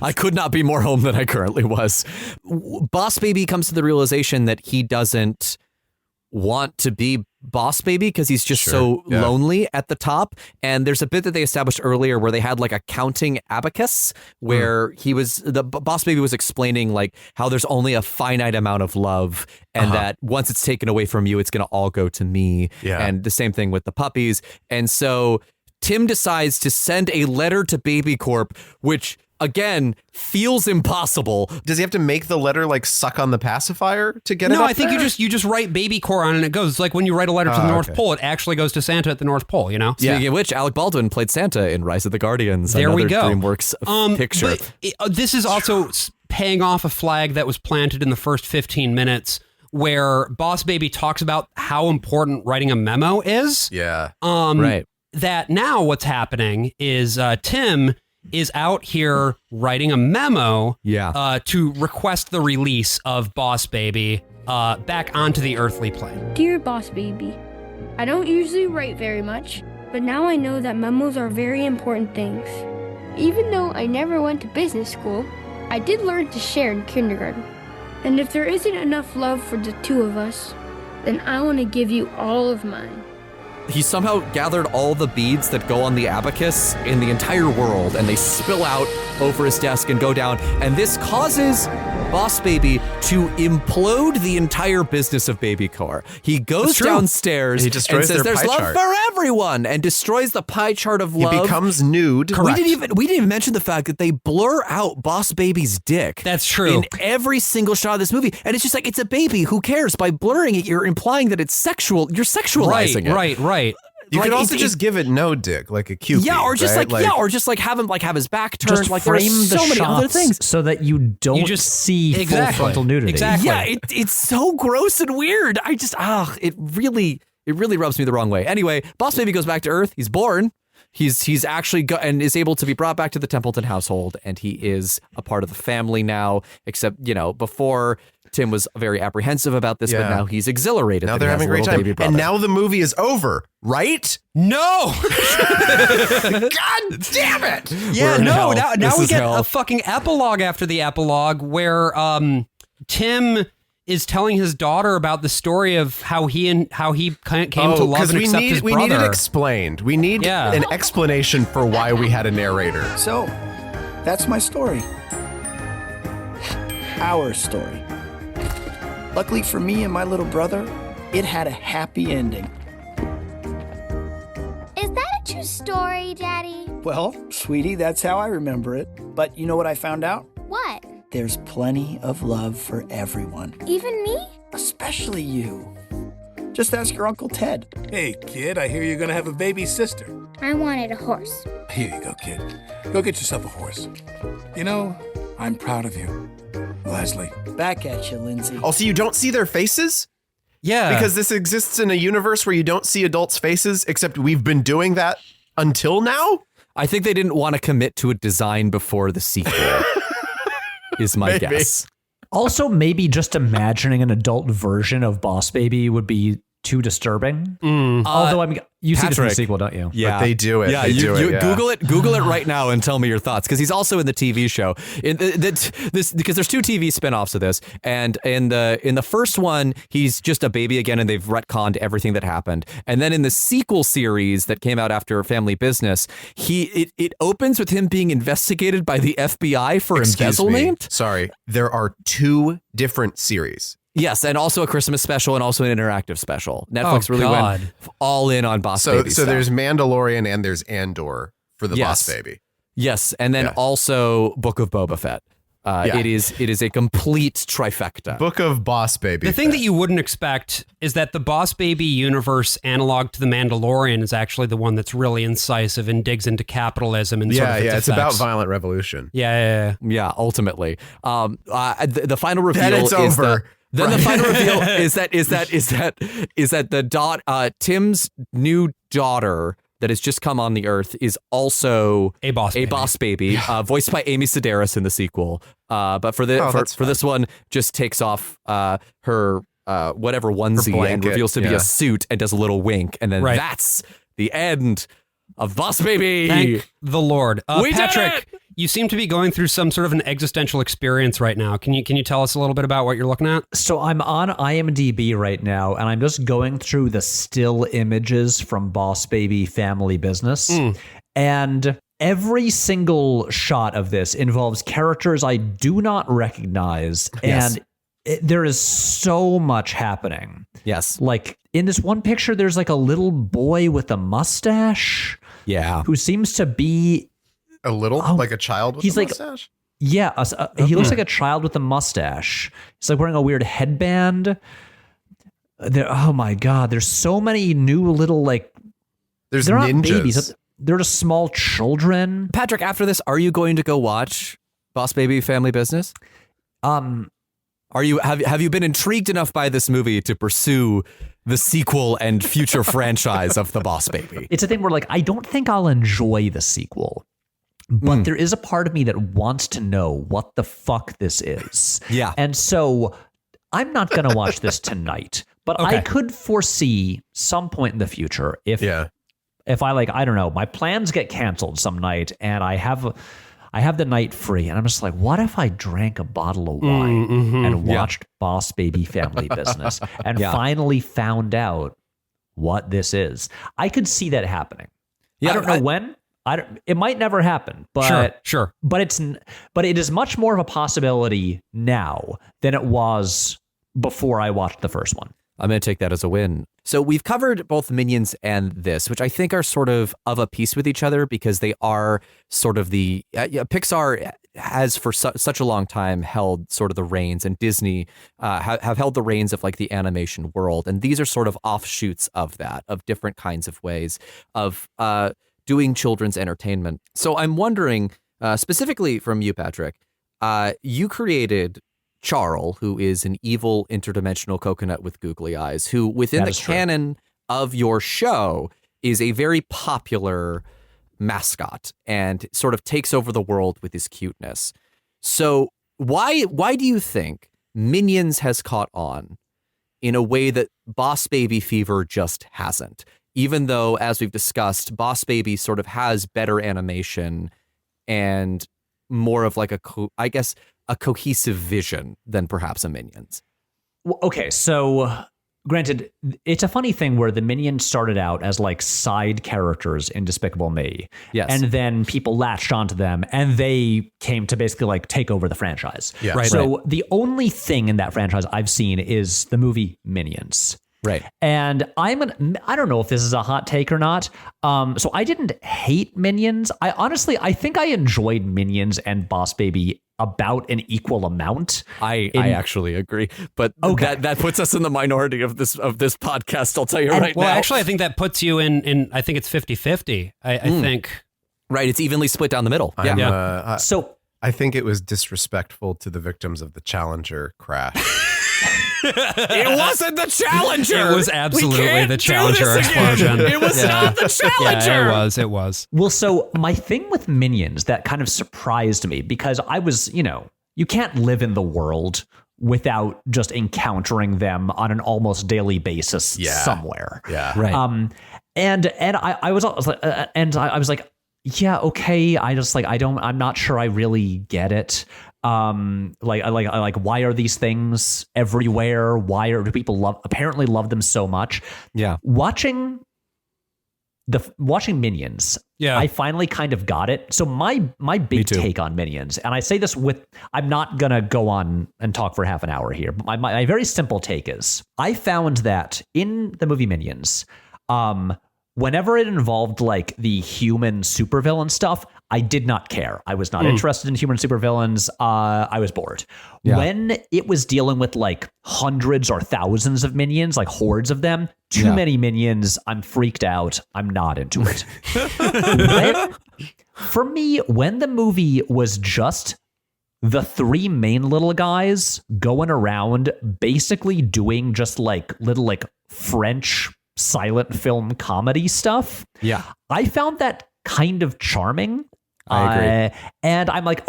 I could not be more home than I currently was. Boss Baby comes to the realization that he doesn't want to be Boss Baby because he's just so lonely at the top. And there's a bit that they established earlier where they had like a counting abacus where Boss Baby was explaining like how there's only a finite amount of love and that once it's taken away from you, it's going to all go to me. Yeah. And the same thing with the puppies. And so Tim decides to send a letter to Baby Corp, which again feels impossible. Does he have to make the letter like suck on the pacifier to get it No, up I think there? you just write Baby Core on it and it goes. It's like when you write a letter to the North okay. Pole, it actually goes to Santa at the North Pole, you know? Speaking of which, Alec Baldwin played Santa in Rise of the Guardians. There we another go. DreamWorks picture. But this is also paying off a flag that was planted in the first 15 minutes where Boss Baby talks about how important writing a memo is. Yeah. Right. That now what's happening is Tim is out here writing a memo to request the release of Boss Baby back onto the earthly plane. Dear Boss Baby, I don't usually write very much, but now I know that memos are very important things. Even though I never went to business school, I did learn to share in kindergarten. And if there isn't enough love for the two of us, then I want to give you all of mine. He somehow gathered all the beads that go on the abacus in the entire world, and they spill out over his desk and go down. And this causes Boss Baby to implode the entire business of Baby Core. He goes downstairs He destroys and says, their "There's pie love chart. for everyone," and destroys the pie chart of love. He becomes nude. We didn't even mention the fact that they blur out Boss Baby's dick. That's true. In every single shot of this movie. And it's just like, it's a baby. Who cares? By blurring it, you're implying that it's sexual. You're sexualizing it. Right. You Like, could also it- just give it no dick, like a Cupid. Yeah, or just right? or just have him have his back turned. Just Like there's frame the so many other shots things. so that you don't see full frontal nudity. Exactly. Yeah, it's so gross and weird. I just it really rubs me the wrong way. Anyway, Boss Baby goes back to Earth. He's born. He's actually and is able to be brought back to the Templeton household, and he is a part of the family now. Except before Tim was very apprehensive about this, but Yeah. now he's exhilarated. Now that they're he has having a great little time. baby brother. And now the movie is over, right? No! God damn it! Yeah, We're in no, hell. now This we is get hell. a fucking epilogue after the epilogue where Tim is telling his daughter about the story of how he came to love and accept his brother. We need it explained. We need Yeah. an explanation for why we had a narrator. So, that's my story. our story. Luckily for me and my little brother, it had a happy ending. Is that a true story, Daddy? Well, sweetie, that's how I remember it. But you know what I found out? What? There's plenty of love for everyone, Even me? especially you. Just ask your Uncle Ted. Hey, kid, I hear you're gonna have a baby sister. I wanted a horse. Here you go, kid. Go get yourself a horse. You know, I'm proud of you. Leslie. Back at you, Lindsay. Also, you don't see their faces? Yeah. Because this exists in a universe where you don't see adults' faces, except we've been doing that until now? I think they didn't want to commit to a design before the sequel, is my Maybe. guess. Also, maybe just imagining an adult version of Boss Baby would be too disturbing. Although you see this in the Patrick. sequel, don't you? Yeah, But they do it. Yeah, They do it, yeah. Google it right now and tell me your thoughts, because he's also in the TV show. Because there's two TV spinoffs of this, and in the first one he's just a baby again, and they've retconned everything that happened. And then in the sequel series that came out after Family Business, it opens with him being investigated by the FBI for Excuse me. embezzlement. Sorry. There are two different series. Yes, and also a Christmas special and also an interactive special. Netflix really God. went all in on Boss Baby. So stuff. there's Mandalorian and there's Andor for the Yes. Boss Baby. Yes, and then Yeah. also Book of Boba Fett. Yeah. It is a complete trifecta. Book of Boss Baby. The thing Fett. that you wouldn't expect is that the Boss Baby universe analog to the Mandalorian is actually the one that's really incisive and digs into capitalism and sort of its it's about effects. violent revolution. Yeah. Yeah, ultimately. The final reveal Then it's is over. Then the final reveal is that Tim's new daughter that has just come on the earth is also A boss baby, voiced by Amy Sedaris in the sequel. But for this one, just takes off her whatever onesie and blanket, reveals to be yeah. a suit and does a little wink, and then Right. that's the end of Boss Baby. Thank the Lord. We did Patrick, it! you seem to be going through some sort of an existential experience right now. Can you tell us a little bit about what you're looking at? So I'm on IMDb right now, and I'm just going through the still images from Boss Baby Family Business. And every single shot of this involves characters I do not recognize. Yes. And there is so much happening. Yes. Like in this one picture, there's like a little boy with a mustache Yeah. who seems to be, A little, like a child with he's a like- mustache? yeah, he looks like a child with a mustache. He's like wearing a weird headband. Oh my God, there's so many new little like, There's they're not ninjas. babies. They're just small children. Patrick, after this, are you going to go watch Boss Baby Family Business? Are you have you been intrigued enough by this movie to pursue the sequel and future franchise of the Boss Baby? It's a thing where like I don't think I'll enjoy the sequel, but there is a part of me that wants to know what the fuck this is. Yeah. And so I'm not going to watch this tonight, but I could foresee some point in the future if I like, I don't know, my plans get canceled some night and I have the night free, and I'm just like, what if I drank a bottle of wine and watched Boss Baby Family Business and finally found out what this is? I could see that happening. Yeah, I don't know when. It might never happen, but Sure. But it is much more of a possibility now than it was before I watched the first one. I'm going to take that as a win. So we've covered both Minions and this, which I think are sort of a piece with each other because they are sort of the Pixar has for such a long time held sort of the reins, and Disney have held the reins of like the animation world. And these are sort of offshoots of that, of different kinds of ways of doing children's entertainment. So I'm wondering, specifically from you, Patrick, you created Charl, who is an evil interdimensional coconut with googly eyes, who within the canon of your show is a very popular mascot and sort of takes over the world with his cuteness. So why do you think Minions has caught on in a way that Boss Baby Fever just hasn't? Even though, as we've discussed, Boss Baby sort of has better animation and more of like a cohesive vision than perhaps a Minions. Okay, so granted, it's a funny thing where the Minions started out as like side characters in Despicable Me. Yes. And then people latched onto them and they came to basically like take over the franchise. Yeah. Right, So the only thing in that franchise I've seen is the movie Minions. Right. And I don't know if this is a hot take or not. So I didn't hate Minions. I think I enjoyed Minions and Boss Baby about an equal amount. I actually agree, but that puts us in the minority of this podcast. I'll tell you right now. Well, actually, I think that puts you in I think it's 50-50. I think. Right, it's evenly split down the middle. So I think it was disrespectful to the victims of the Challenger crash. It wasn't the Challenger. It was absolutely the Challenger explosion. It was not the Challenger. Yeah, it was. Well, so my thing with Minions that kind of surprised me because I was, you can't live in the world without just encountering them on an almost daily basis somewhere. Yeah. Right. And I was like, yeah, okay. I'm not sure I really get it. Like why are these things everywhere? Why do people apparently love them so much? Yeah. Watching Minions, I finally kind of got it. So my big take on Minions, and I say this I'm not gonna go on and talk for half an hour here, but my very simple take is I found that in the movie Minions, whenever it involved like the human supervillain stuff, I did not care. I was not interested in human supervillains. I was bored. Yeah. When it was dealing with like hundreds or thousands of minions, like hordes of them, too many minions, I'm freaked out. I'm not into it. For me, when the movie was just the three main little guys going around basically doing just like little like French silent film comedy stuff. Yeah. I found that kind of charming. I agree. And I'm like,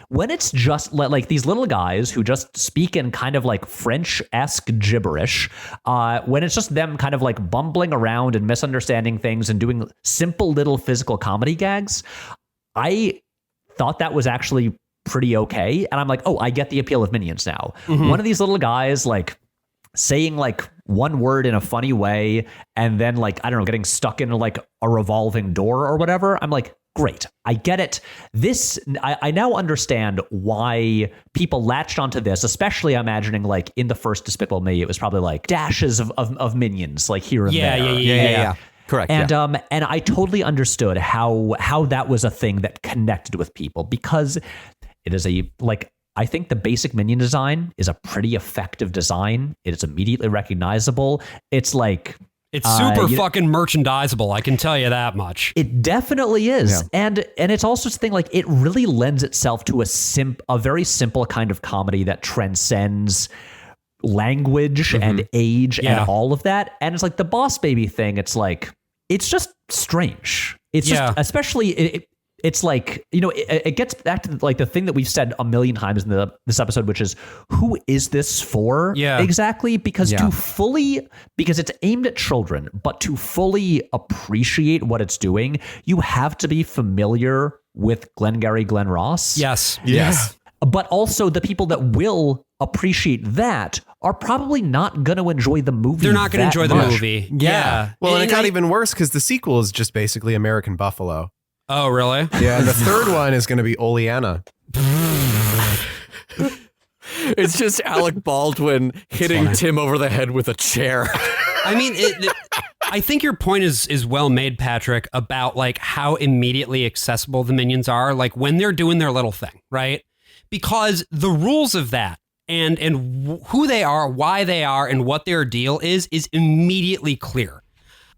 when it's just like these little guys who just speak in kind of like French-esque gibberish, when it's just them kind of like bumbling around and misunderstanding things and doing simple little physical comedy gags, I thought that was actually pretty okay. And I'm like, I get the appeal of Minions now. Mm-hmm. One of these little guys like saying like one word in a funny way and then like, I don't know, getting stuck in like a revolving door or whatever. I'm like, great. I get it. I now understand why people latched onto this, especially imagining like in the first Despicable Me, it was probably like dashes of minions like here and there. Yeah. Correct. And and I totally understood how that was a thing that connected with people because it is I think the basic minion design is a pretty effective design. It is immediately recognizable. It's like it's super fucking merchandisable. I can tell you that much. It definitely is. Yeah. And it's also this thing like it really lends itself to a very simple kind of comedy that transcends language and age and all of that. And it's like the Boss Baby thing. It's like, it's just strange. It's just, especially it's like, it gets back to like the thing that we've said a million times in this episode, which is who is this for exactly? Because because it's aimed at children, but to fully appreciate what it's doing, you have to be familiar with Glengarry Glen Ross. Yes. But also the people that will appreciate that are probably not going to enjoy the movie. They're not going to enjoy the movie. Yeah. Well, and it got even worse because the sequel is just basically American Buffalo. Oh, really? Yeah, and the third one is going to be Oleana. It's just Alec Baldwin hitting Tim over the head with a chair. I mean, I think your point is well made, Patrick, about like how immediately accessible the minions are, like when they're doing their little thing, right? Because the rules of that and who they are, why they are, and what their deal is immediately clear.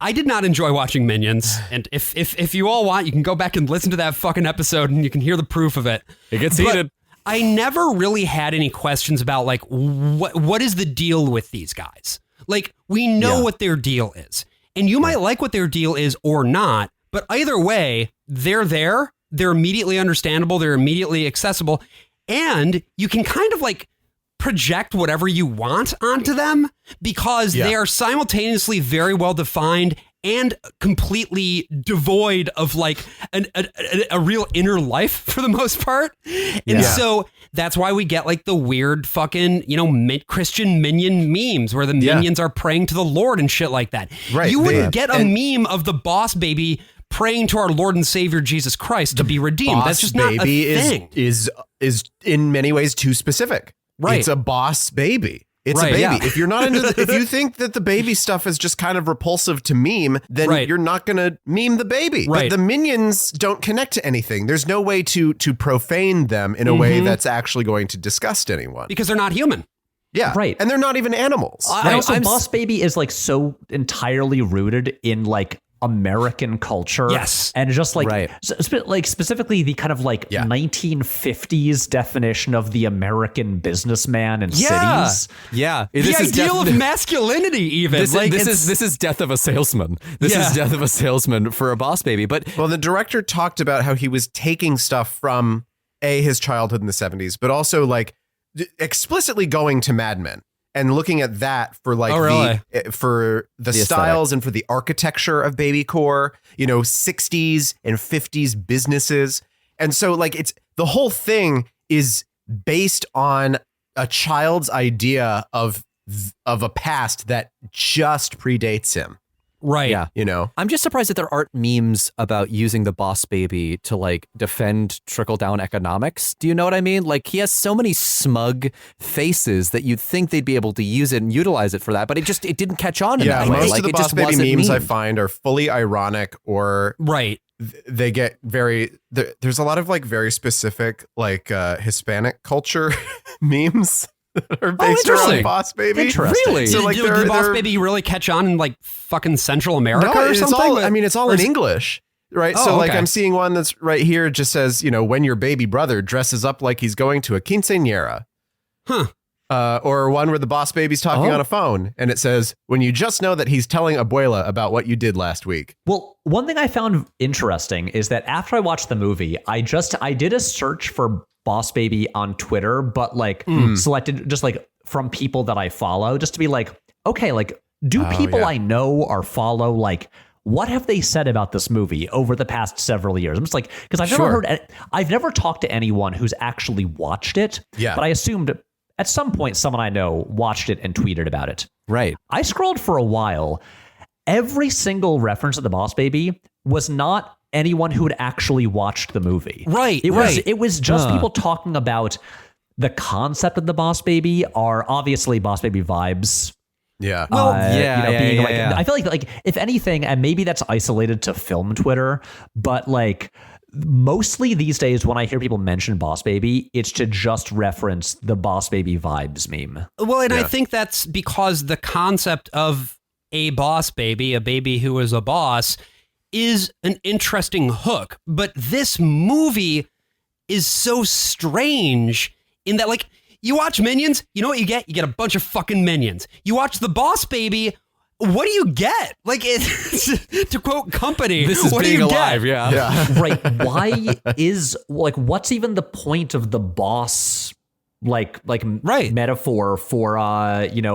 I did not enjoy watching Minions, and if you all want, you can go back and listen to that fucking episode, and you can hear the proof of it. It gets heated. I never really had any questions about like what is the deal with these guys. Like we know what their deal is, and you might like what their deal is or not, but either way, they're there. They're immediately understandable. They're immediately accessible, and you can kind of like project whatever you want onto them because they are simultaneously very well defined and completely devoid of like a real inner life for the most part. And so that's why we get like the weird fucking, Christian minion memes where the minions are praying to the Lord and shit like that. Right. You wouldn't get a meme of the boss baby praying to our Lord and Savior Jesus Christ to be redeemed. That's just not a thing. Is in many ways too specific. Right. It's a boss baby. It's a baby. If you're not into if you think that the baby stuff is just kind of repulsive to meme, then you're not going to meme the baby. Right. But the minions don't connect to anything. There's no way to profane them in a way that's actually going to disgust anyone. Because they're not human. Yeah. Right. And they're not even animals. And also, Boss Baby is like so entirely rooted in like American culture. Yes. And just like, like specifically the kind of like 1950s definition of the American businessman in cities. Yeah. The ideal of masculinity even. This is death of a salesman. This is death of a salesman for a boss baby. But well, the director talked about how he was taking stuff from his childhood in the 70s, but also like explicitly going to Mad Men. And looking at that for like for the styles aesthetic. And for the architecture of babycore, 60s and 50s businesses. And so like it's the whole thing is based on a child's idea of a past that just predates him. Right. Yeah. I'm just surprised that there aren't memes about using the boss baby to like defend trickle down economics. Do you know what I mean? Like he has so many smug faces that you'd think they'd be able to use it and utilize it for that, but it didn't catch on in that way. Most like, of the boss baby memes I find are fully ironic or they get there's a lot of like very specific like Hispanic culture memes. Are based around Boss Baby. Really? So like, did Boss Baby really catch on in like fucking Central America or something? It's all in English, right? Oh, so like I'm seeing one that's right here. It just says, when your baby brother dresses up like he's going to a quinceañera. Or one where the boss baby's talking on a phone and it says, when you just know that he's telling Abuela about what you did last week. Well, one thing I found interesting is that after I watched the movie, I did a search for Boss Baby on Twitter, but like selected just like from people that I follow, just to be like, okay, like do people I know or follow, like what have they said about this movie over the past several years? I'm just like, because I've never talked to anyone who's actually watched it, but I assumed at some point someone I know watched it and tweeted about it. Right. I scrolled for a while. Every single reference to the Boss Baby was not anyone who had actually watched the movie. Right. It was just people talking about the concept of the Boss Baby are obviously Boss Baby vibes. Yeah. Well, I feel like if anything, and maybe that's isolated to film Twitter, but like mostly these days when I hear people mention Boss Baby, it's to just reference the Boss Baby vibes meme. Well, and I think that's because the concept of a boss baby, a baby who is a boss, is an interesting hook. But this movie is so strange in that, like, you watch Minions, you know what you get? You get a bunch of fucking minions. You watch The Boss Baby, what do you get? Like, to quote Company, this is what being do you alive, get? Right. Why is, like, what's even the point of the boss, like metaphor for,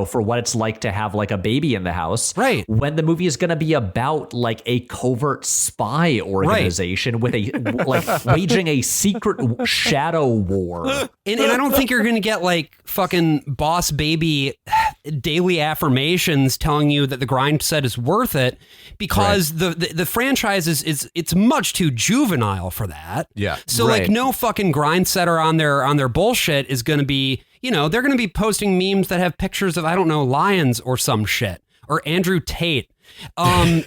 for what it's like to have, like, a baby in the house? Right. When the movie is going to be about, like, a covert spy organization with a, like, waging a secret shadow war. And I don't think you're going to get, like, fucking Boss Baby daily affirmations telling you that the grind set is worth it, because the franchise it's much too juvenile for that. Yeah. So like no fucking grind setter on their bullshit is going to be, they're going to be posting memes that have pictures of, I don't know, lions or some shit, or Andrew Tate. And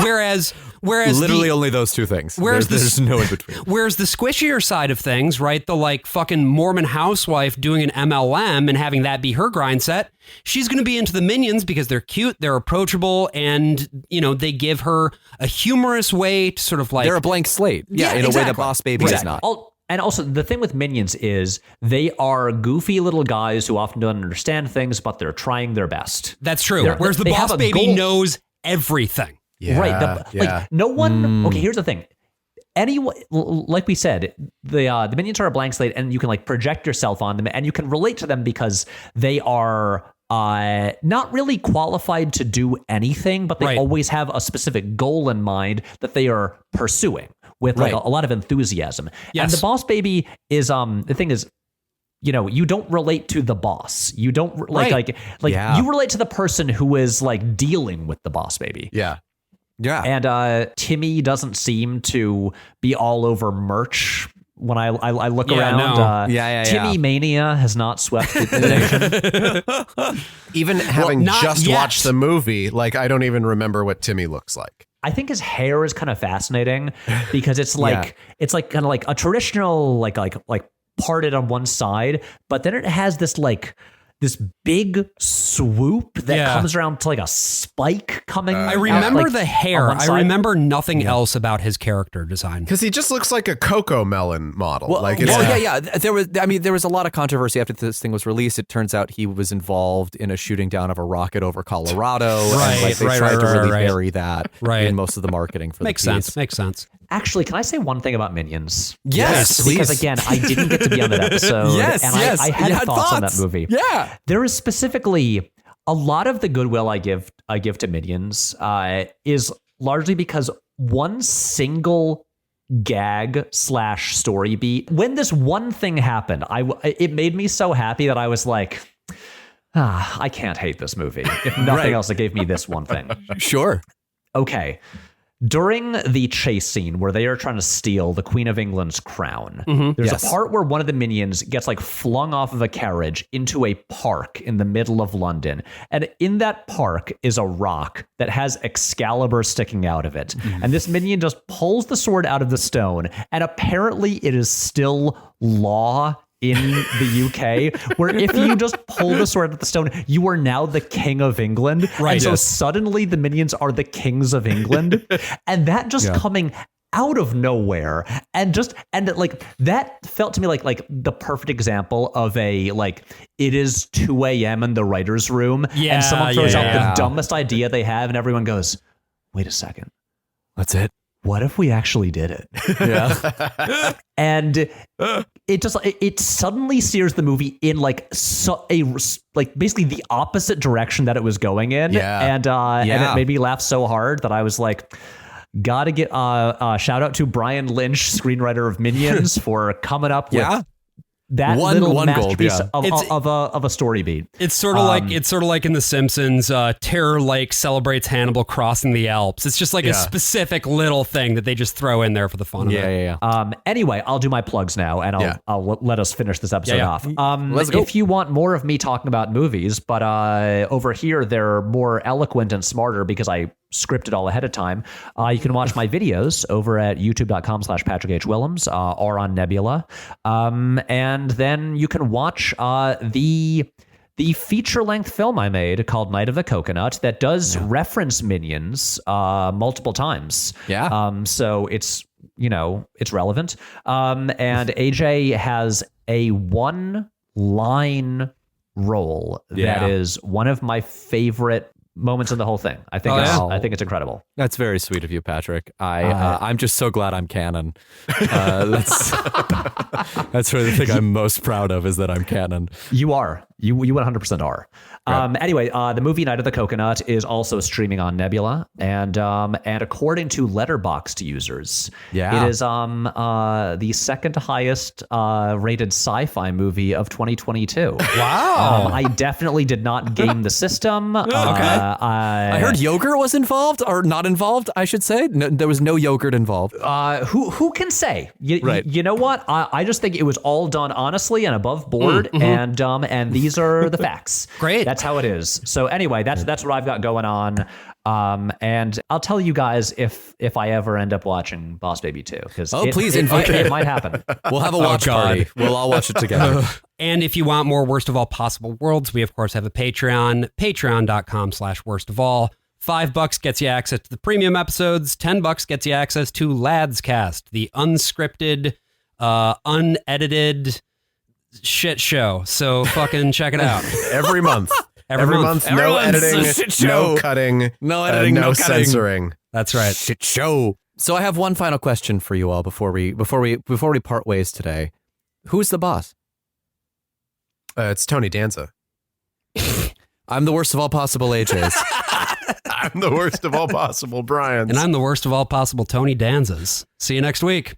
whereas literally only those two things. There's no in between. Whereas the squishier side of things, right? The like fucking Mormon housewife doing an MLM and having that be her grind set, she's going to be into the Minions because they're cute, they're approachable, and they give her a humorous way to sort of like, they're a blank slate. Yeah, in a way that Boss Baby is not. And also, the thing with Minions is they are goofy little guys who often don't understand things, but they're trying their best. That's true. Whereas the Boss Baby knows everything. Yeah, right. Like no one. Okay, here's the thing. Anyone, like we said, the Minions are a blank slate, and you can like project yourself on them, and you can relate to them because they are not really qualified to do anything, but they always have a specific goal in mind that they are pursuing with like a lot of enthusiasm. Yes. And the Boss Baby is the thing is, you don't relate to the boss. You don't like you relate to the person who is like dealing with the Boss Baby. Yeah. Yeah. And Timmy doesn't seem to be all over merch. When I look around, Timmy Mania has not swept the nation. Even having just watched the movie, like I don't even remember what Timmy looks like. I think his hair is kind of fascinating because it's like it's like kind of like a traditional like parted on one side, but then it has this like this big swoop that comes around to like a spike coming. I remember out, the hair. I remember nothing else about his character design because he just looks like a cocoa melon model. Well, there was a lot of controversy after this thing was released. It turns out he was involved in a shooting down of a rocket over Colorado. They tried to really bury that in most of the marketing for Makes the piece. sense. Makes sense. Actually, can I say one thing about Minions? Yes, please. Because again, I didn't get to be on that episode. I had thoughts on that movie. Yeah. There is specifically a lot of the goodwill I give to Minions is largely because one single gag / story beat. When this one thing happened, it made me so happy that I was like, I can't hate this movie. If nothing else, it gave me this one thing. Sure. Okay. During the chase scene where they are trying to steal the Queen of England's crown, there's a part where one of the minions gets like flung off of a carriage into a park in the middle of London. And in that park is a rock that has Excalibur sticking out of it. And this minion just pulls the sword out of the stone. And apparently it is still law in the UK, where if you just pull the sword out of the stone, you are now the king of England. Right. And so suddenly the minions are the kings of England. And that just coming out of nowhere and like that felt to me like the perfect example of a like it is 2 a.m. in the writer's room and someone throws out the dumbest idea they have and everyone goes, wait a second. That's it. What if we actually did it? Yeah. And it suddenly steers the movie in like basically the opposite direction that it was going in. Yeah. And it made me laugh so hard that I was like, gotta get shout out to Brian Lynch, screenwriter of Minions, for coming up with that little masterpiece of a story beat. It's sort of like in The Simpsons, Terror Lake celebrates Hannibal crossing the Alps. It's just like a specific little thing that they just throw in there for the fun of it. Anyway, I'll do my plugs now, and I'll let us finish this episode off. Let's go. If you want more of me talking about movies, but over here they're more eloquent and smarter because I scripted all ahead of time. You can watch my videos over at youtube.com/Patrick H. Willems or on Nebula. And then you can watch the feature-length film I made called Night of the Coconut that does reference Minions multiple times. Yeah. So it's relevant. And AJ has a one-line role that is one of my favorite moments in the whole thing. I think I think it's incredible. That's very sweet of you, Patrick. I'm just so glad I'm canon. That's really the thing I'm most proud of is that I'm canon. You are. You 100% are. Anyway, the movie Night of the Coconut is also streaming on Nebula, and according to Letterboxd users, it is the second highest rated sci-fi movie of 2022. Wow! I definitely did not game the system. I heard yogurt was involved, or not involved, I should say. No, there was no yogurt involved. Who can say? You know what? I just think it was all done honestly and above board, and these are the facts. Great. That's how it is. So anyway, that's what I've got going on. And I'll tell you guys if I ever end up watching Boss Baby 2. Because please invite me. It might happen. We'll have a watch party. We'll all watch it together. And if you want more Worst of All Possible Worlds, we of course have a Patreon, patreon.com/worstofall. $5 gets you access to the premium episodes. $10 gets you access to Lads Cast, the unscripted, unedited shit show. So fucking check it out. Every month. Every month, no editing, no cutting, no censoring. That's right. Shit show. So I have one final question for you all before we part ways today. Who's the boss? It's Tony Danza. I'm the worst of all possible AJs. I'm the worst of all possible Brians. And I'm the worst of all possible Tony Danzas. See you next week.